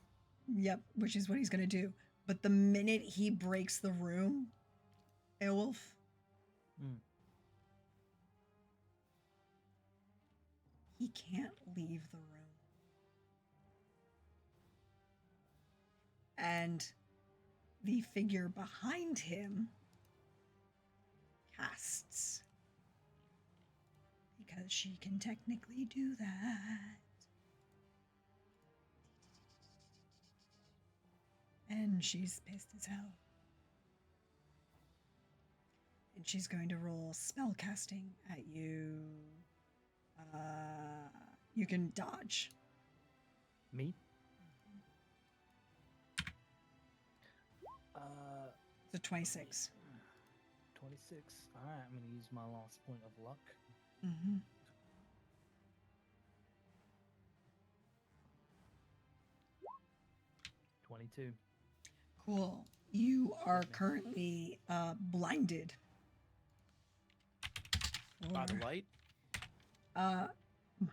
Yep, which is what he's gonna do. But the minute he breaks the room, Aelwolf, he can't leave the room. And the figure behind him casts. Because she can technically do that. And she's pissed as hell. And she's going to roll spell casting at you. You can dodge. Me? It's a 26. 26. Alright, I'm gonna use my last point of luck. Mm-hmm. $22. Cool. You are currently blinded. By the Or, light?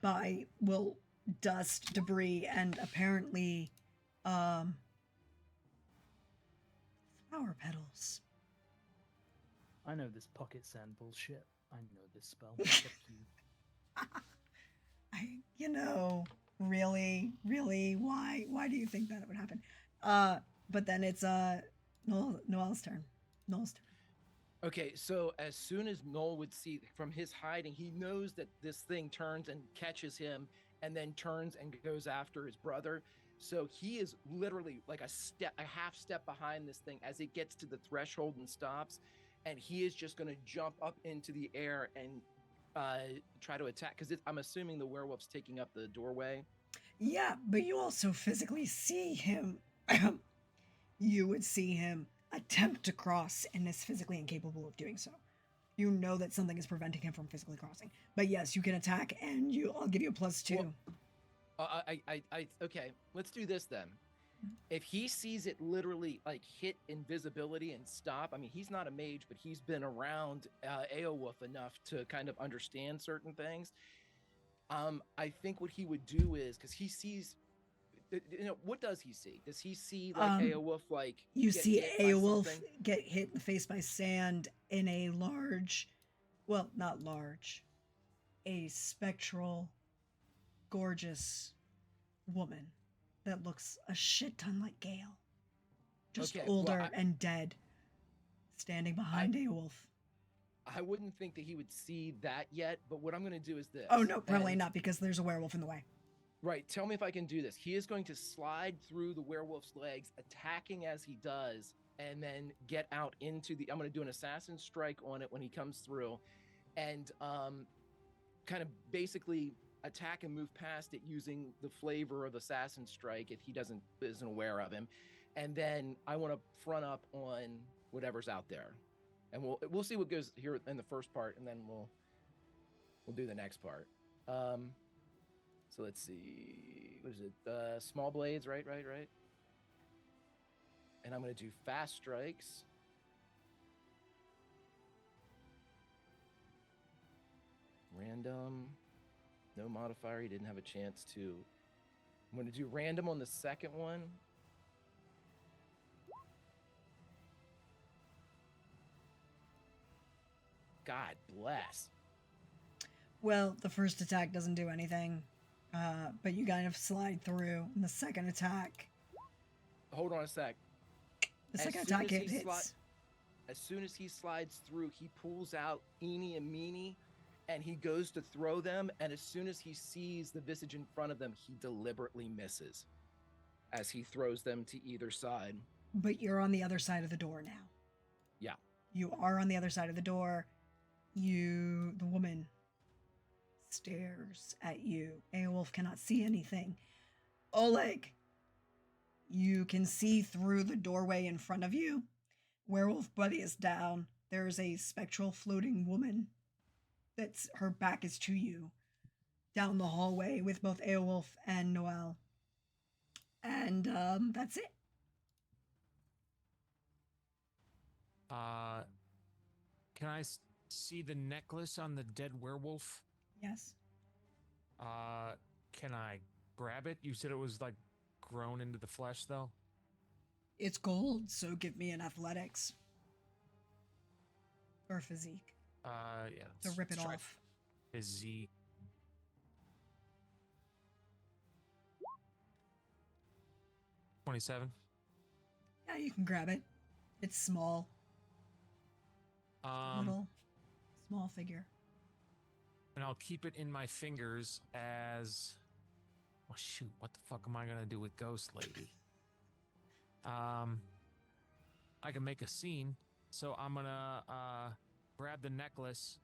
by dust, debris, and apparently flower petals. I know this pocket sand bullshit. I know this spell. Fuck you. Really, why do you think that it would happen? But then it's Noel's turn. Okay, so as soon as Noel would see from his hiding, he knows that this thing turns and catches him and then turns and goes after his brother. So he is literally like a half step behind this thing as it gets to the threshold and stops, and he is just going to jump up into the air and try to attack, because I'm assuming the werewolf's taking up the doorway. Yeah, but you also physically see him. You would see him attempt to cross and is physically incapable of doing so. You know that something is preventing him from physically crossing. But yes, you can attack, and I'll give you a +2. Well, okay, let's do this then. If he sees it literally like hit invisibility and stop, I mean, he's not a mage, but he's been around Aowolf enough to kind of understand certain things. I think what he would do is, because he sees, what does he see? Does he see like Aowolf like you get see hit by Aowolf something? get hit in the face by sand in a large, well, not large, a spectral, gorgeous woman that looks a shit ton like Gale. Just Okay, well, older and dead, standing behind Aowolf. I wouldn't think that he would see that yet, but what I'm going to do is this. Oh no, probably And- not, because there's a werewolf in the way. Right. Tell me if I can do this. He is going to slide through the werewolf's legs, attacking as he does, and then get out into the. I'm going to do an assassin strike on it when he comes through, and kind of basically attack and move past it using the flavor of assassin strike if he isn't aware of him, and then I want to front up on whatever's out there, and we'll see what goes here in the first part, and then we'll do the next part. So let's see. What is it? Small blades, right? And I'm going to do fast strikes. Random. No modifier. He didn't have a chance to. I'm going to do random on the second one. God bless. Well, the first attack doesn't do anything, but you kind of slide through. And the second attack, Hold on a sec. the As second soon attack as he hits. As soon as he slides through, he pulls out Eenie and Meanie, and he goes to throw them. And as soon as he sees the visage in front of them, he deliberately misses as he throws them to either side. But you're on the other side of the door now. Yeah. You are on the other side of the door. The woman stares at you. Aowolf cannot see anything. Oleg, you can see through the doorway in front of you. Werewolf Buddy is down. There's a spectral floating woman that's her back is to you down the hallway with both Aowolf and Noel. And that's it. Can I see the necklace on the dead werewolf? Yes. Can I grab it? You said it was like grown into the flesh, though. It's gold, so give me an athletics. Or physique. Yeah. To rip it let's try off. Physique. 27. Yeah, you can grab it. It's small. Little. Small figure. And I'll keep it in my fingers as. Oh shoot! What the fuck am I gonna do with Ghost Lady? I can make a scene, so I'm gonna grab the necklace.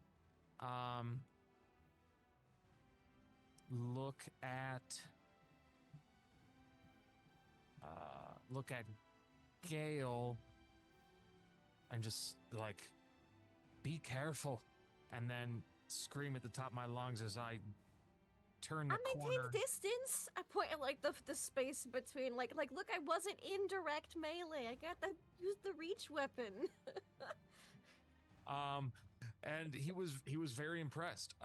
Look at Gale, and just like, be careful, and then scream at the top of my lungs as I turn the I maintain corner. distance. I point at like the space between like look, I wasn't in direct melee. I got to use the reach weapon. And he was very impressed.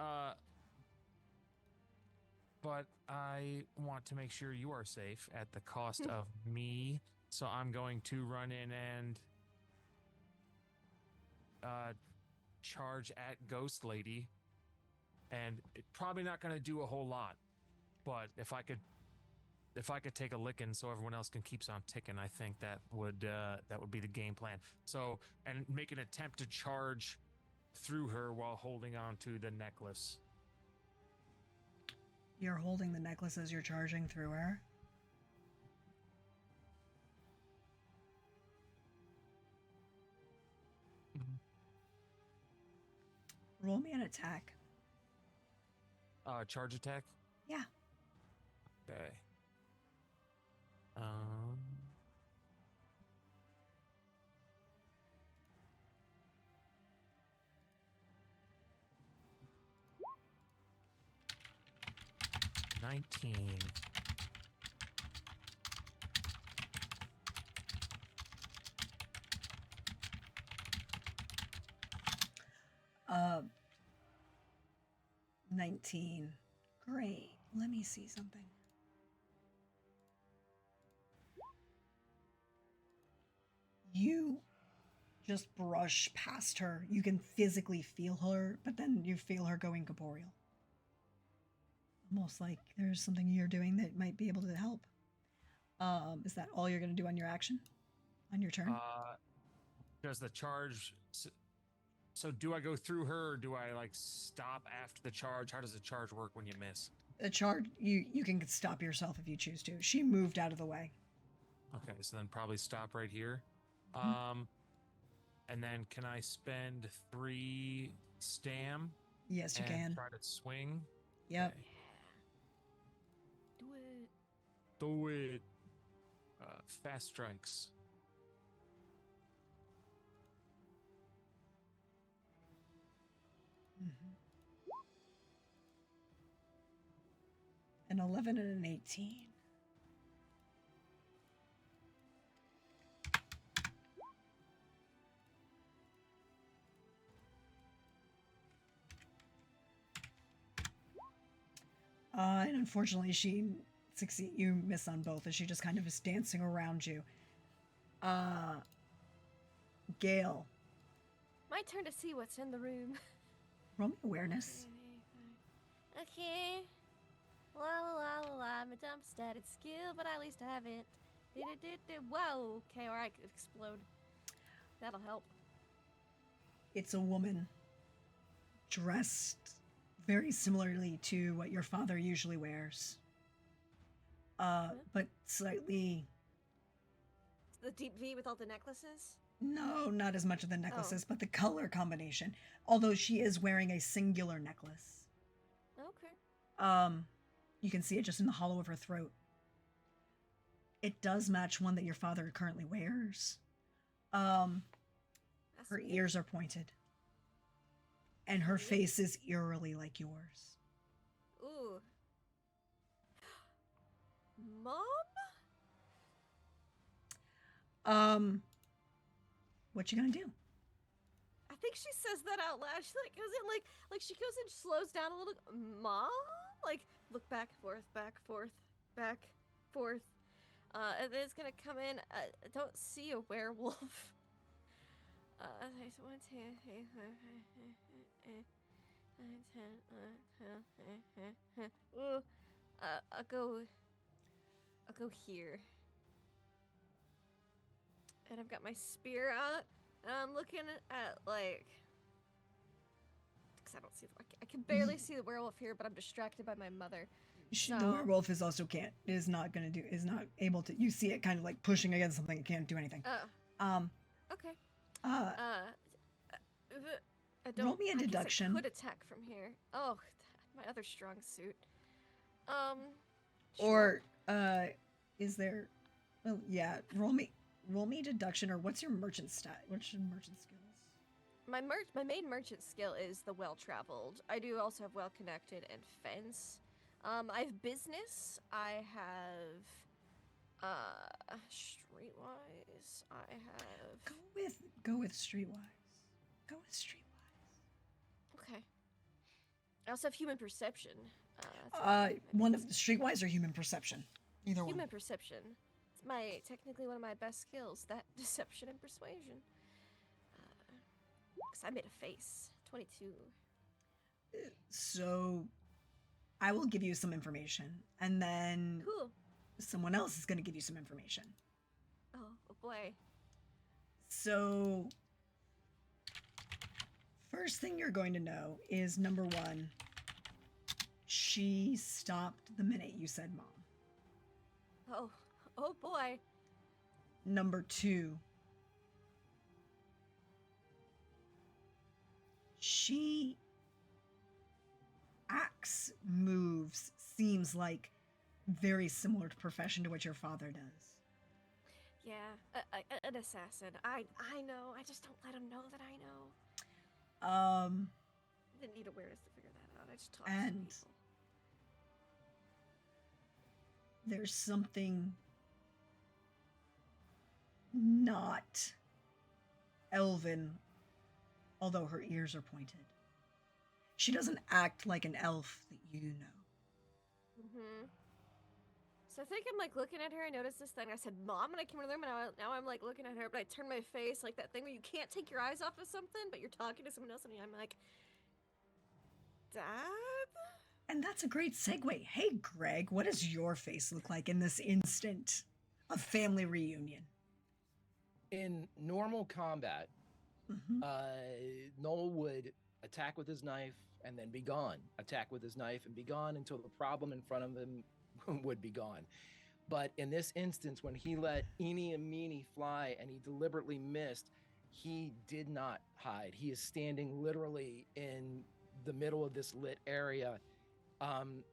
But I want to make sure you are safe at the cost of me. So I'm going to run in and charge at Ghost Lady. And it's probably not going to do a whole lot, but if I could take a licking so everyone else can keep on ticking, I think that would be the game plan. So, and make an attempt to charge through her while holding on to the necklace. You're holding the necklace as you're charging through her. Roll me an attack. Charge attack? Yeah. Okay. 19. Uh, 19. Great. Let me see something. You just brush past her. You can physically feel her, but then you feel her go incorporeal. Almost like there's something you're doing that might be able to help. Is that all you're going to do on your action? On your turn? Does the charge... So do I go through her, or do I, like, stop after the charge? How does the charge work when you miss? The charge, you can stop yourself if you choose to. She moved out of the way. Okay, so then probably stop right here. And then can I spend 3 stam? Yes, you and can. try to swing? Yep. Okay. Do it. Do it. Fast strikes. An 11 and an 18. And unfortunately, you miss on both as she just kind of is dancing around you. Gale. My turn to see what's in the room. Roll me awareness. Okay. La la la la la. I'm a dump stated skill, but at least I haven't. Whoa. Okay, or I could explode. That'll help. It's a woman dressed very similarly to what your father usually wears. But slightly... The deep V with all the necklaces? No, not as much of the necklaces, but the color combination. Although she is wearing a singular necklace. Okay. You can see it just in the hollow of her throat. It does match one that your father currently wears. Her That's weird. ears are pointed. And her face is eerily like yours. Ooh. Mom? What you gonna do? I think she says that out loud. She like goes in like she goes and slows down a little. Mom? Like look back, forth, back, forth, back, forth. And then it's gonna come in. I don't see a werewolf. There's 1, 2, 3, 4, 5, 6, 7, 8, 9, 10, 11. Ooh. I'll go here. And I've got my spear out. And I'm looking at like, because I don't see. I can barely see the werewolf here, but I'm distracted by my mother. The werewolf is not able to. You see it kind of like pushing against something. It can't do anything. Okay. I don't. Roll me a deduction. I could attack from here. Oh, my other strong suit. Or is there? Well, yeah. Roll me deduction, or what's your merchant stat? What's your merchant skills? My main merchant skill is the well-traveled. I do also have well-connected and fence. I have business. I have streetwise. I have Go with streetwise. Go with streetwise. Okay. I also have human perception. One of the streetwise or human perception. Either one. Human perception. It's technically one of my best skills. That deception and persuasion. Because I made a face. 22. So, I will give you some information, and then Cool. someone else is going to give you some information. Oh boy. So, first thing you're going to know is number 1, She stopped the minute you said mom. Oh, oh boy. Number 2, she acts, moves, seems like very similar to profession to what your father does. Yeah, an assassin. I know. I just don't let him know that I know. Um, I didn't need awareness to figure that out. I just talk to And- some people. there's something not elven, although her ears are pointed. She doesn't act like an elf that you know. Mm-hmm. So I think I'm like looking at her. I noticed this thing. I said, "Mom," and I came in the room, and now I'm like looking at her, but I turn my face like that thing where you can't take your eyes off of something, but you're talking to someone else, and I'm like, "Dad." And that's a great segue. Hey, Greg, what does your face look like in this instant of family reunion? In normal combat, Mhm. Noel would attack with his knife and then be gone. Attack with his knife and be gone until the problem in front of him would be gone. But in this instance, when he let Eenie and Meenie fly and he deliberately missed, he did not hide. He is standing literally in the middle of this lit area,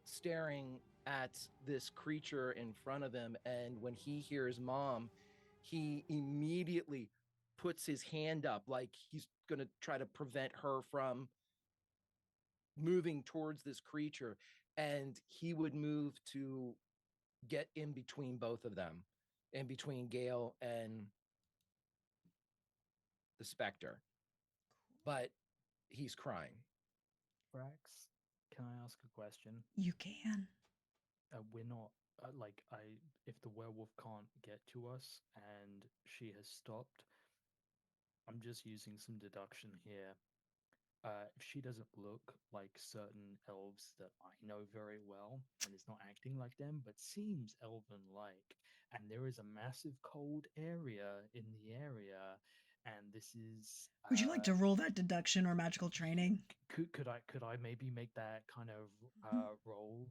staring at this creature in front of him. And when he hears mom, he immediately puts his hand up like he's going to try to prevent her from moving towards this creature. And he would move to get in between both of them, in between Gale and the Spectre. But he's crying. Brax, can I ask a question? You can. We're not like I. If the werewolf can't get to us and she has stopped, I'm just using some deduction here. If she doesn't look like certain elves that I know very well and is not acting like them, but seems elven-like, and there is a massive cold area in the area, and this is. Would you like to roll that deduction or magical training? Could I maybe make that kind of Mhm. roll?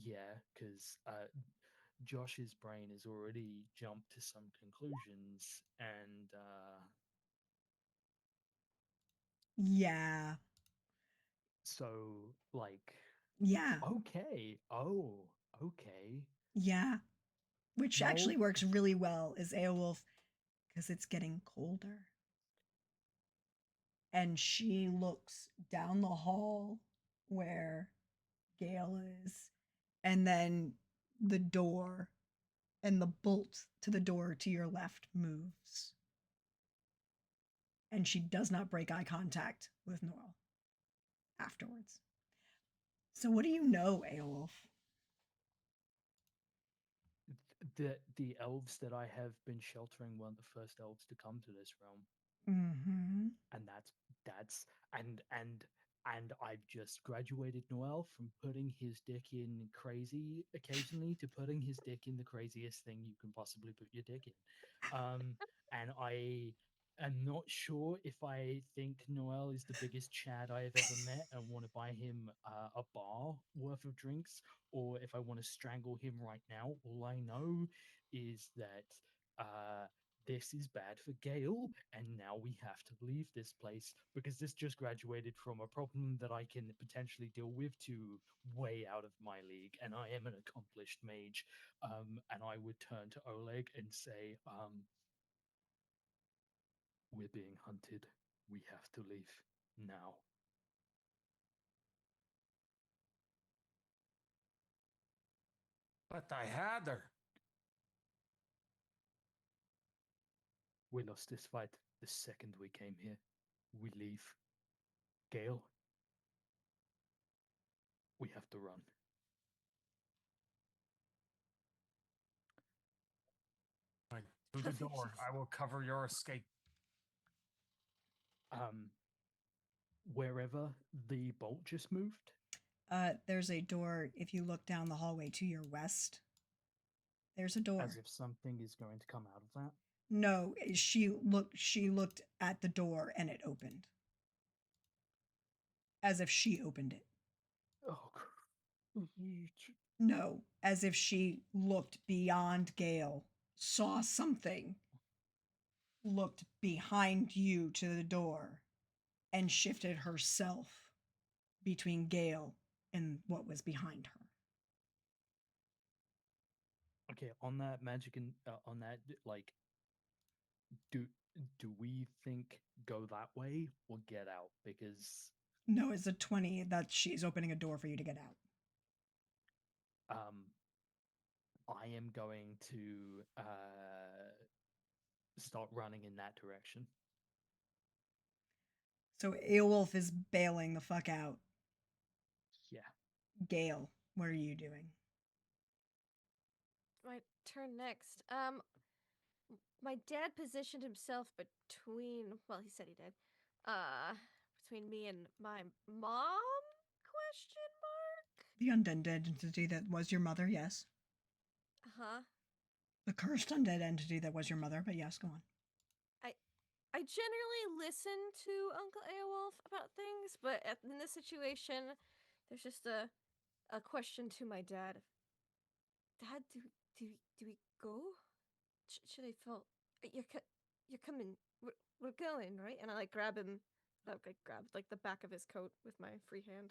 Yeah, because Josh's brain has already jumped to some conclusions, and Yeah. so like, Yeah. okay, oh, okay. Yeah. Which No, actually works really well as Aowolf because it's getting colder. And she looks down the hall where Gale is, and then the door and the bolt to the door to your left moves. And she does not break eye contact with Noel afterwards. So, what do you know, Aowolf? the elves that I have been sheltering weren't the first elves to come to this realm, Mm-hmm. and that's and I've just graduated Noel from putting his dick in crazy occasionally to putting his dick in the craziest thing you can possibly put your dick in. And I am not sure if I think Noel is the biggest Chad I have ever met and want to buy him a bar worth of drinks, or if I want to strangle him right now. All I know is that this is bad for Gale, and now we have to leave this place because this just graduated from a problem that I can potentially deal with to way out of my league, and I am an accomplished mage. And I would turn to Oleg and say, "We're being hunted. We have to leave now." But I had her. We lost this fight the second we came here. We leave. Gale, we have to run. Fine. Through the door. I will cover your escape. Um, Wherever the bolt just moved. There's a door if you look down the hallway to your west. There's a door. As if something is going to come out of that. No, she looked at the door and it opened. As if she opened it. Oh, No, as if she looked beyond Gale, saw something, looked behind you to the door, and shifted herself between Gale and what was behind her. okay. On that magic and on that, like, do do we think go that way or get out? Because No, it's a 20 that she's opening a door for you to get out. I am going to start running in that direction. So Eowulf is bailing the fuck out. Yeah. Gale, what are you doing? My turn next. My dad positioned himself between. Well, he said he did. Between me and my mom? Question mark. The undead entity that was your mother, yes. Huh. The cursed undead entity that was your mother, but yes, go on. I generally listen to Uncle Aowolf about things, but in this situation, there's just a question to my dad. Dad, do we go? Should I feel you're coming? We're going, right? And I like grab him. I grab like the back of his coat with my free hand.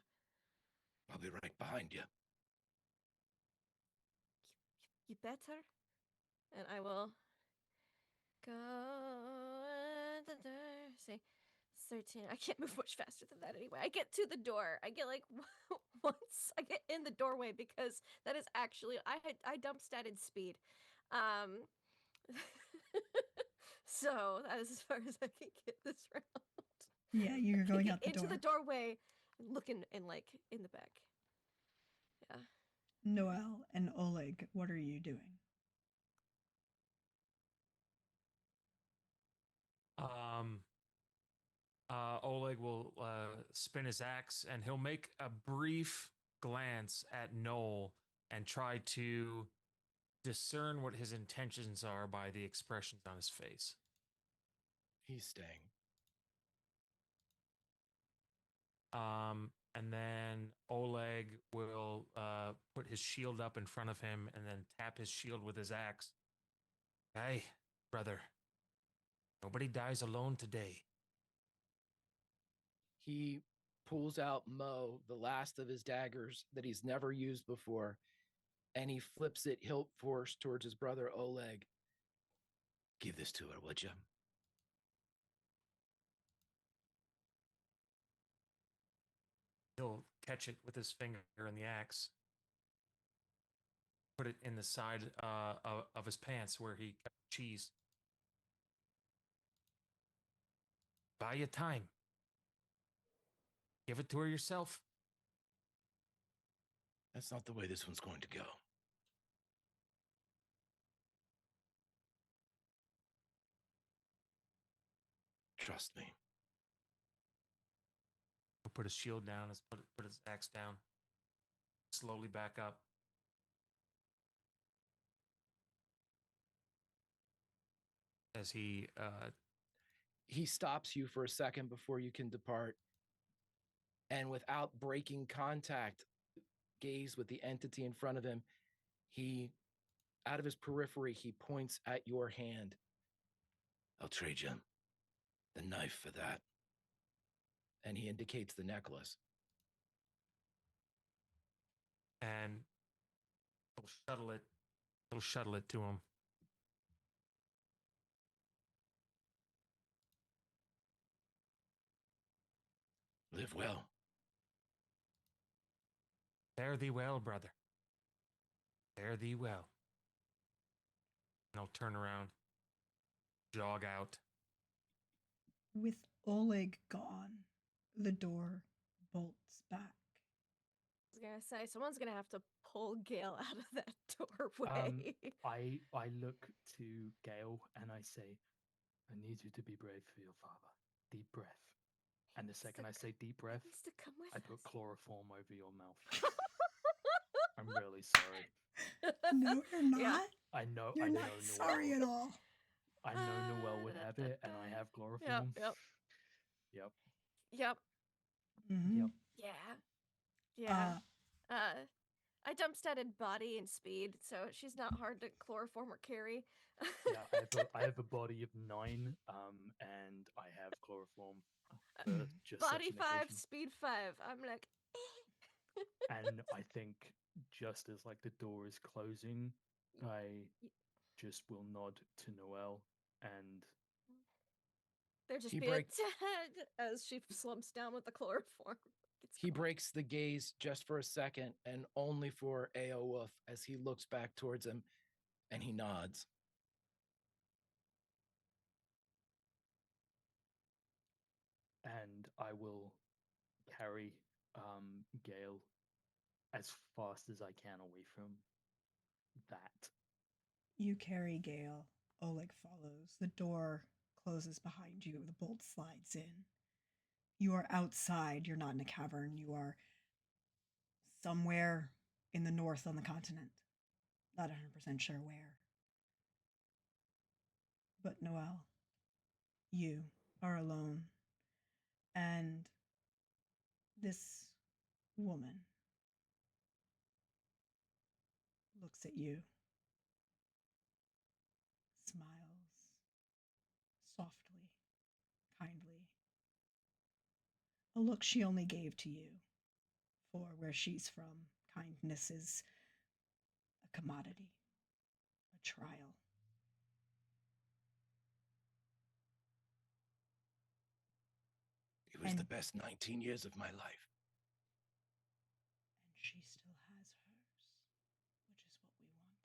I'll be right behind you. You better. And I will go. Say 13. I can't move much faster than that anyway. I get to the door. I get like once I get in the doorway because that is actually I dump statted speed. Um so that is as far as I can get this round. Yeah, you're going Get out the into door. the doorway and looking in like in the back. Yeah. Noel and Oleg, what are you doing? Um, Oleg will spin his axe and he'll make a brief glance at Noel and try to discern what his intentions are by the expressions on his face. He's staying. And then Oleg will put his shield up in front of him and then tap his shield with his axe. Hey, brother, nobody dies alone today. He pulls out Mo, the last of his daggers that he's never used before, and he flips it hilt force towards his brother Oleg. Give this to her, would you? He'll catch it with his finger in the axe, put it in the side of his pants where he cut cheese. Buy you time. Give it to her yourself. That's not the way this one's going to go. Trust me. He'll put his shield down, put his axe down, slowly back up. As he stops you for a second before you can depart. And without breaking contact, gaze with the entity in front of him, he, out of his periphery, he points at your hand. I'll trade you the knife for that. And he indicates the necklace. And he'll shuttle it to him. Live well. Fare thee well, brother. Fare thee well. And I'll turn around, jog out. With Oleg gone, the door bolts back. I was gonna say someone's gonna have to pull Gale out of that doorway. I look to Gale and I say, I need you to be brave for your father. Deep breath. And the second I say deep breath, He needs to come with I put us. chloroform over your mouth. I'm really sorry. No, you're not. Yeah. I know. You're I know not sorry Noel. at all. I know Noel would have it, and I have chloroform. Yep. Yep. Yep. Mm-hmm. Yep. Yeah. Yeah. I dumpsteaded body and speed, so she's not hard to chloroform or carry. Yeah, I have a body of 9, and I have chloroform for just Body such an 5, occasion. speed 5. I'm like, And I think just as like the door is closing, I just will nod to Noelle and they're just He being break dead as she slumps down with the chloroform. It's he gone. breaks the gaze just for a second and only for Aowolf as he looks back towards him and he nods. I will carry Gale as fast as I can away from that. You carry Gale. Oleg follows. The door closes behind you. The bolt slides in. You are outside. You're not in a cavern. You are somewhere in the north on the continent. Not 100% sure where. But Noel, you are alone. And this woman looks at you, smiles softly, kindly. A look she only gave to you, for where she's from, kindness is a commodity, a trial. It was And- the best 19 years of my life. And she still has hers, which is what we wanted.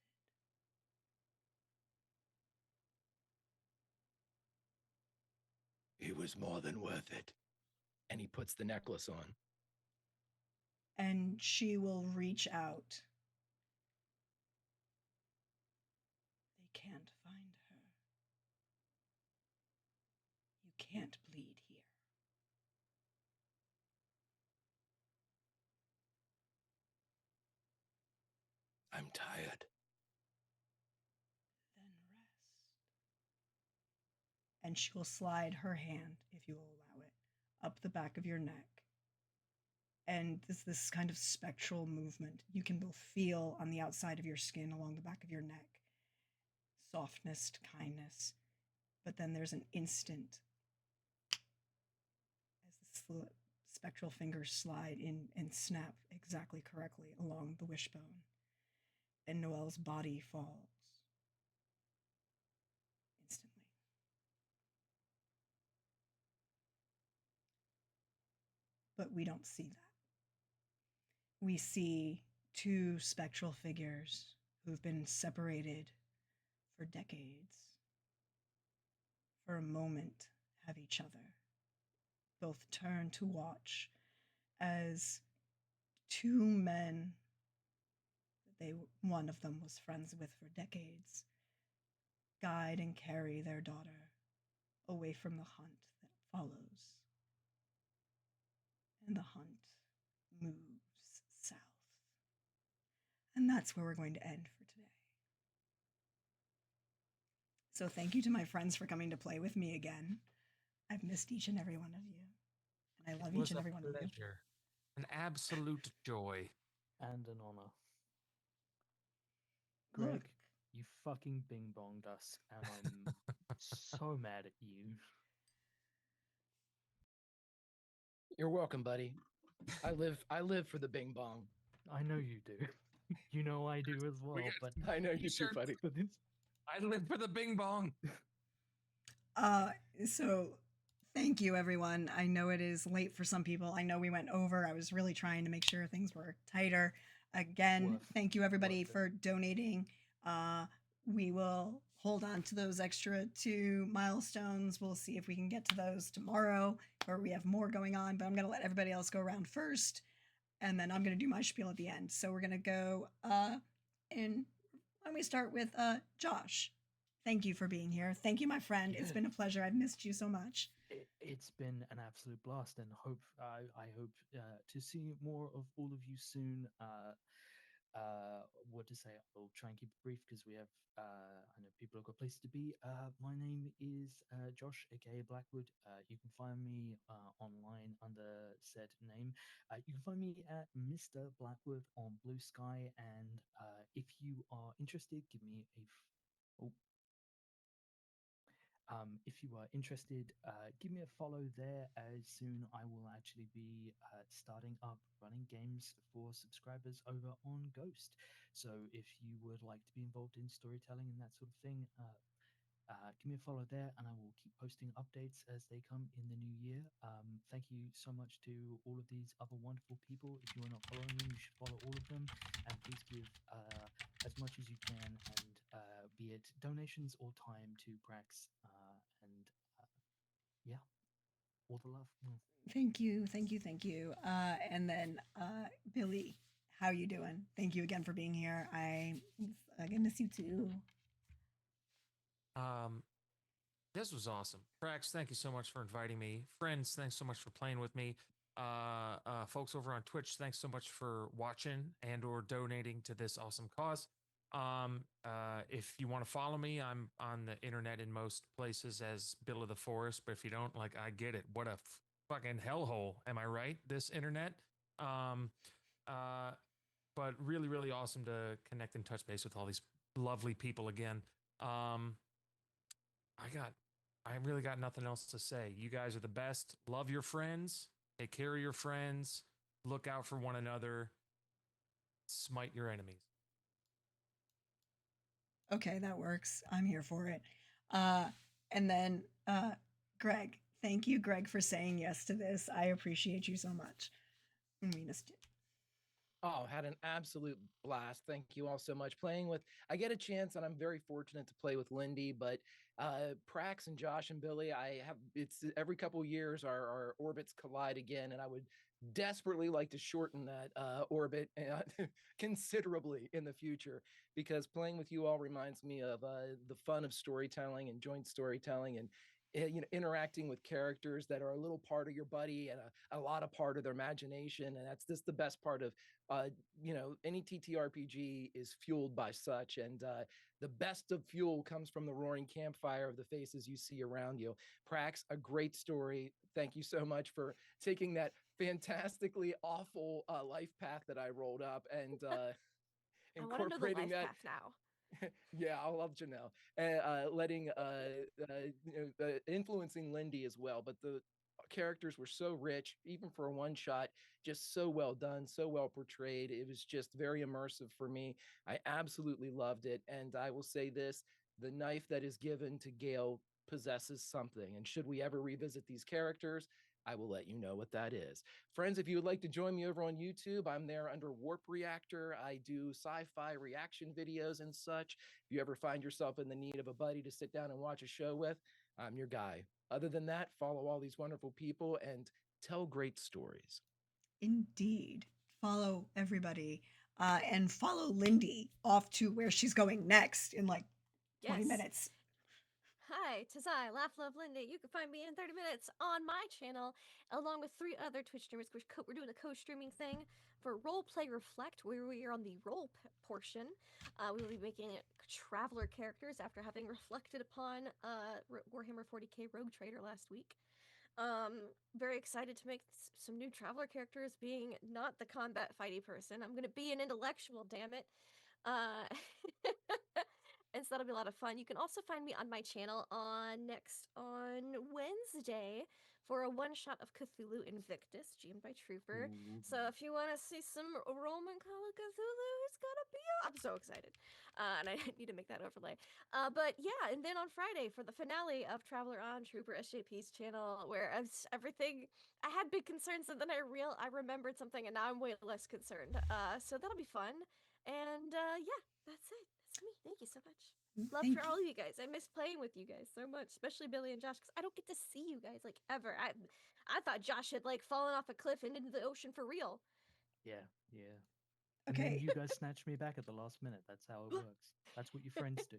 It was more than worth it. And he puts the necklace on. And she will reach out. They can't find her. You can't bleed here. I'm tired. Then rest. And she will slide her hand, if you will allow it, up the back of your neck. And this kind of spectral movement you can both feel on the outside of your skin along the back of your neck. Softness, kindness. But then there's an instant as the spectral fingers slide in and snap exactly correctly along the wishbone. And Noelle's body falls instantly. But we don't see that. We see two spectral figures who've been separated for decades, for a moment, have each other. Both turn to watch as two men that one of them was friends with for decades guide and carry their daughter away from the hunt that follows. And the hunt moves south. And that's where we're going to end for today. So thank you to my friends for coming to play with me again. I've missed each and every one of you. And I love each and every one of you. An absolute joy. And an honor. Look. Greg, you fucking bing bonged us, and I'm so mad at you. You're welcome, buddy. I live for the bing bong. I know you do. You know I do as well, got- but I know you too, T-shirts. buddy. but it's I live for the bing bong. So thank you, everyone. I know it is late for some people. I know we went over. I was really trying to make sure things were tighter. Again, thank you, everybody, for donating. We will hold on to those extra 2 milestones. We'll see if we can get to those tomorrow, or we have more going on, but I'm going to let everybody else go around first, and then I'm going to do my spiel at the end. So we're going to go in. Why don't we start with Josh? Thank you for being here. Thank you, my friend. It's been a pleasure. I've missed you so much. It's been an absolute blast, and I hope to see more of all of you soon. what to say? I'll try and keep it brief because we have, I know people have got places to be. My name is Josh, aka Blackwood. You can find me online under said name. You can find me at Mr. Blackwood on Blue Sky. And if you are interested, give me a. Oh, if you are interested, give me a follow there, as soon I will actually be starting up running games for subscribers over on Ghost. So if you would like to be involved in storytelling and that sort of thing, give me a follow there, and I will keep posting updates as they come in the new year. Thank you so much to all of these other wonderful people. If you are not following them, you should follow all of them, and please give as much as you can, and be it donations or time to Prax, and yeah, all the love. Thank you, thank you, thank you. And then Billy, how you doing? Thank you again for being here. I miss you too. Um, this was awesome. Prax, thank you so much for inviting me. Friends, thanks so much for playing with me. Folks over on Twitch, thanks so much for watching and or donating to this awesome cause. If you want to follow me, I'm on the internet in most places as Bill of the Forest, but if you don't, like, I get it. What a fucking hellhole, am I right? This internet. Um, but really, really awesome to connect and touch base with all these lovely people again. I really got nothing else to say. You guys are the best. Love your friends. Take care of your friends. Look out for one another. Smite your enemies. Okay, that works. I'm here for it. Uh, and then Greg, thank you, Greg, for saying yes to this. I appreciate you so much. We missed you. Oh, had an absolute blast. Thank you all so much. Playing with, I get a chance, and I'm very fortunate to play with Lindy, but Prax and Josh and Billy, it's every couple of years our orbits collide again, and I would desperately like to shorten that orbit considerably in the future, because playing with you all reminds me of the fun of storytelling and joint storytelling, and interacting with characters that are a little part of your buddy and a lot of part of their imagination. And that's just the best part of uh, any TTRPG is fueled by such. And the best of fuel comes from the roaring campfire of the faces you see around you. Prax, a great story. Thank you so much for taking that fantastically awful life path that I rolled up and I want to know the incorporating life that. path now. Yeah, I love Janelle. Letting influencing Lindy as well, but the characters were so rich, even for a one shot, just so well done, so well portrayed. It was just very immersive for me. I absolutely loved it, and I will say this: the knife that is given to Gale possesses something, and should we ever revisit these characters, I will let you know what that is. Friends, if you would like to join me over on YouTube, I'm there under Warp Reactor. I do sci-fi reaction videos and such. If you ever find yourself in the need of a buddy to sit down and watch a show with, I'm your guy. Other than that, follow all these wonderful people and tell great stories. Indeed. Follow everybody. And follow Lindy off to where she's going next in like 20 Yes. minutes. Hi, tis I, Laugh Love Lindy. You can find me in 30 minutes on my channel, along with 3 other Twitch streamers. We're doing a co-streaming thing for Roleplay Reflect, where we are on the portion. We will be making traveler characters after having reflected upon Warhammer 40k Rogue Trader last week. Very excited to make some new traveler characters, being not the combat fighty person. I'm gonna be an intellectual, damn it. Uh, and so that'll be a lot of fun. You can also find me on my channel on Wednesday for a one-shot of Cthulhu Invictus, GM'd by Trooper. So if you want to see some Roman Call of Cthulhu, it's gonna be I'm so excited. And I need to make that overlay. But yeah, and then on Friday for the finale of Traveler on Trooper SJP's channel, where everything I had big concerns, and then I remembered something, and now I'm way less concerned. So that'll be fun. And yeah, that's it. That's me. Thank you so much. Love Thank for all of you guys. I miss playing with you guys so much, especially Billy and Josh, because I don't get to see you guys like ever. I thought Josh had like fallen off a cliff and into the ocean for real. Yeah, yeah. And Okay. then you guys snatched me back at the last minute. That's how it works. That's what your friends do.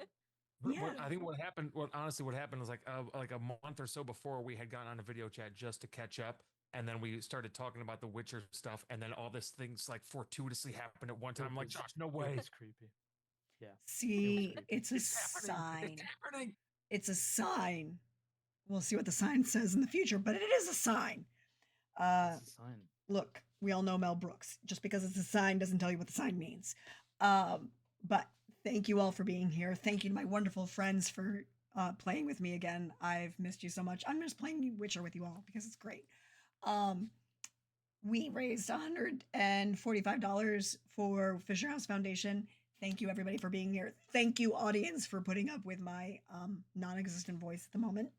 Yeah. I think what happened was like a month or so before we had gotten on a video chat just to catch up. and then we started talking about the Witcher stuff, and then all this things like fortuitously happened at one time. I'm like, was- Josh, no It way. was creepy. Yeah. See, creepy. it's a It's happening. sign. It's happening. It's a sign. We'll see what the sign says in the future, but it is a sign. It's a sign. Look, we all know Mel Brooks. Just because it's a sign doesn't tell you what the sign means. But thank you all for being here. Thank you to my wonderful friends for playing with me again. I've missed you so much. I'm just playing Witcher with you all because it's great. We raised $145 for Fisher House Foundation. Thank you, everybody, for being here. Thank you, audience, for putting up with my non-existent voice at the moment.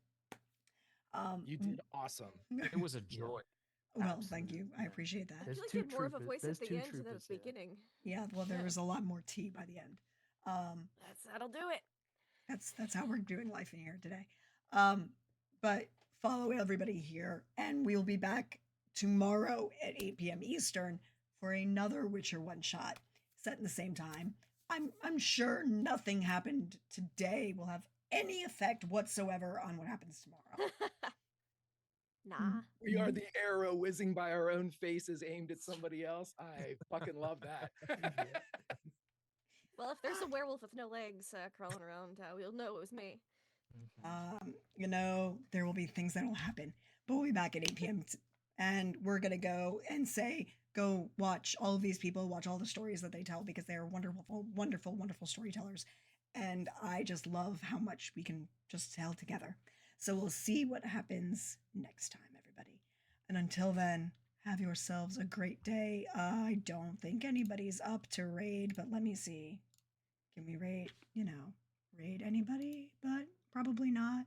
You did awesome. It was a joy. Well, thank you. Absolutely, I yeah. appreciate that. I There's feel like two you had more of a troopers- voice there's at the two end than at troopers the here. beginning. Yeah, well, there Yeah. was a lot more tea by the end. That'll do it. That's how we're doing life in here today. But follow everybody here, and we'll be back tomorrow at 8 p.m. Eastern for another Witcher one shot set in the same time. I'm sure nothing happened today will have any effect whatsoever on what happens tomorrow. Nah. We are the arrow whizzing by our own faces aimed at somebody else. I fucking love that. Well, if there's a werewolf with no legs crawling around, we'll know it was me. There will be things that will happen, but we'll be back at 8 p.m. And we're gonna go and go watch all of these people, watch all the stories that they tell because they are wonderful, wonderful, wonderful storytellers. And I just love how much we can just tell together. So we'll see what happens next time, everybody. And until then, have yourselves a great day. I don't think anybody's up to raid, but let me see. Can we raid, raid anybody? But probably not.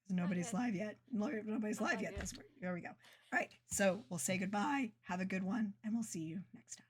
Because nobody's yet. live yet. Nobody's Not live live yet. yet. There we go. All right. So we'll say goodbye. Have a good one. And we'll see you next time.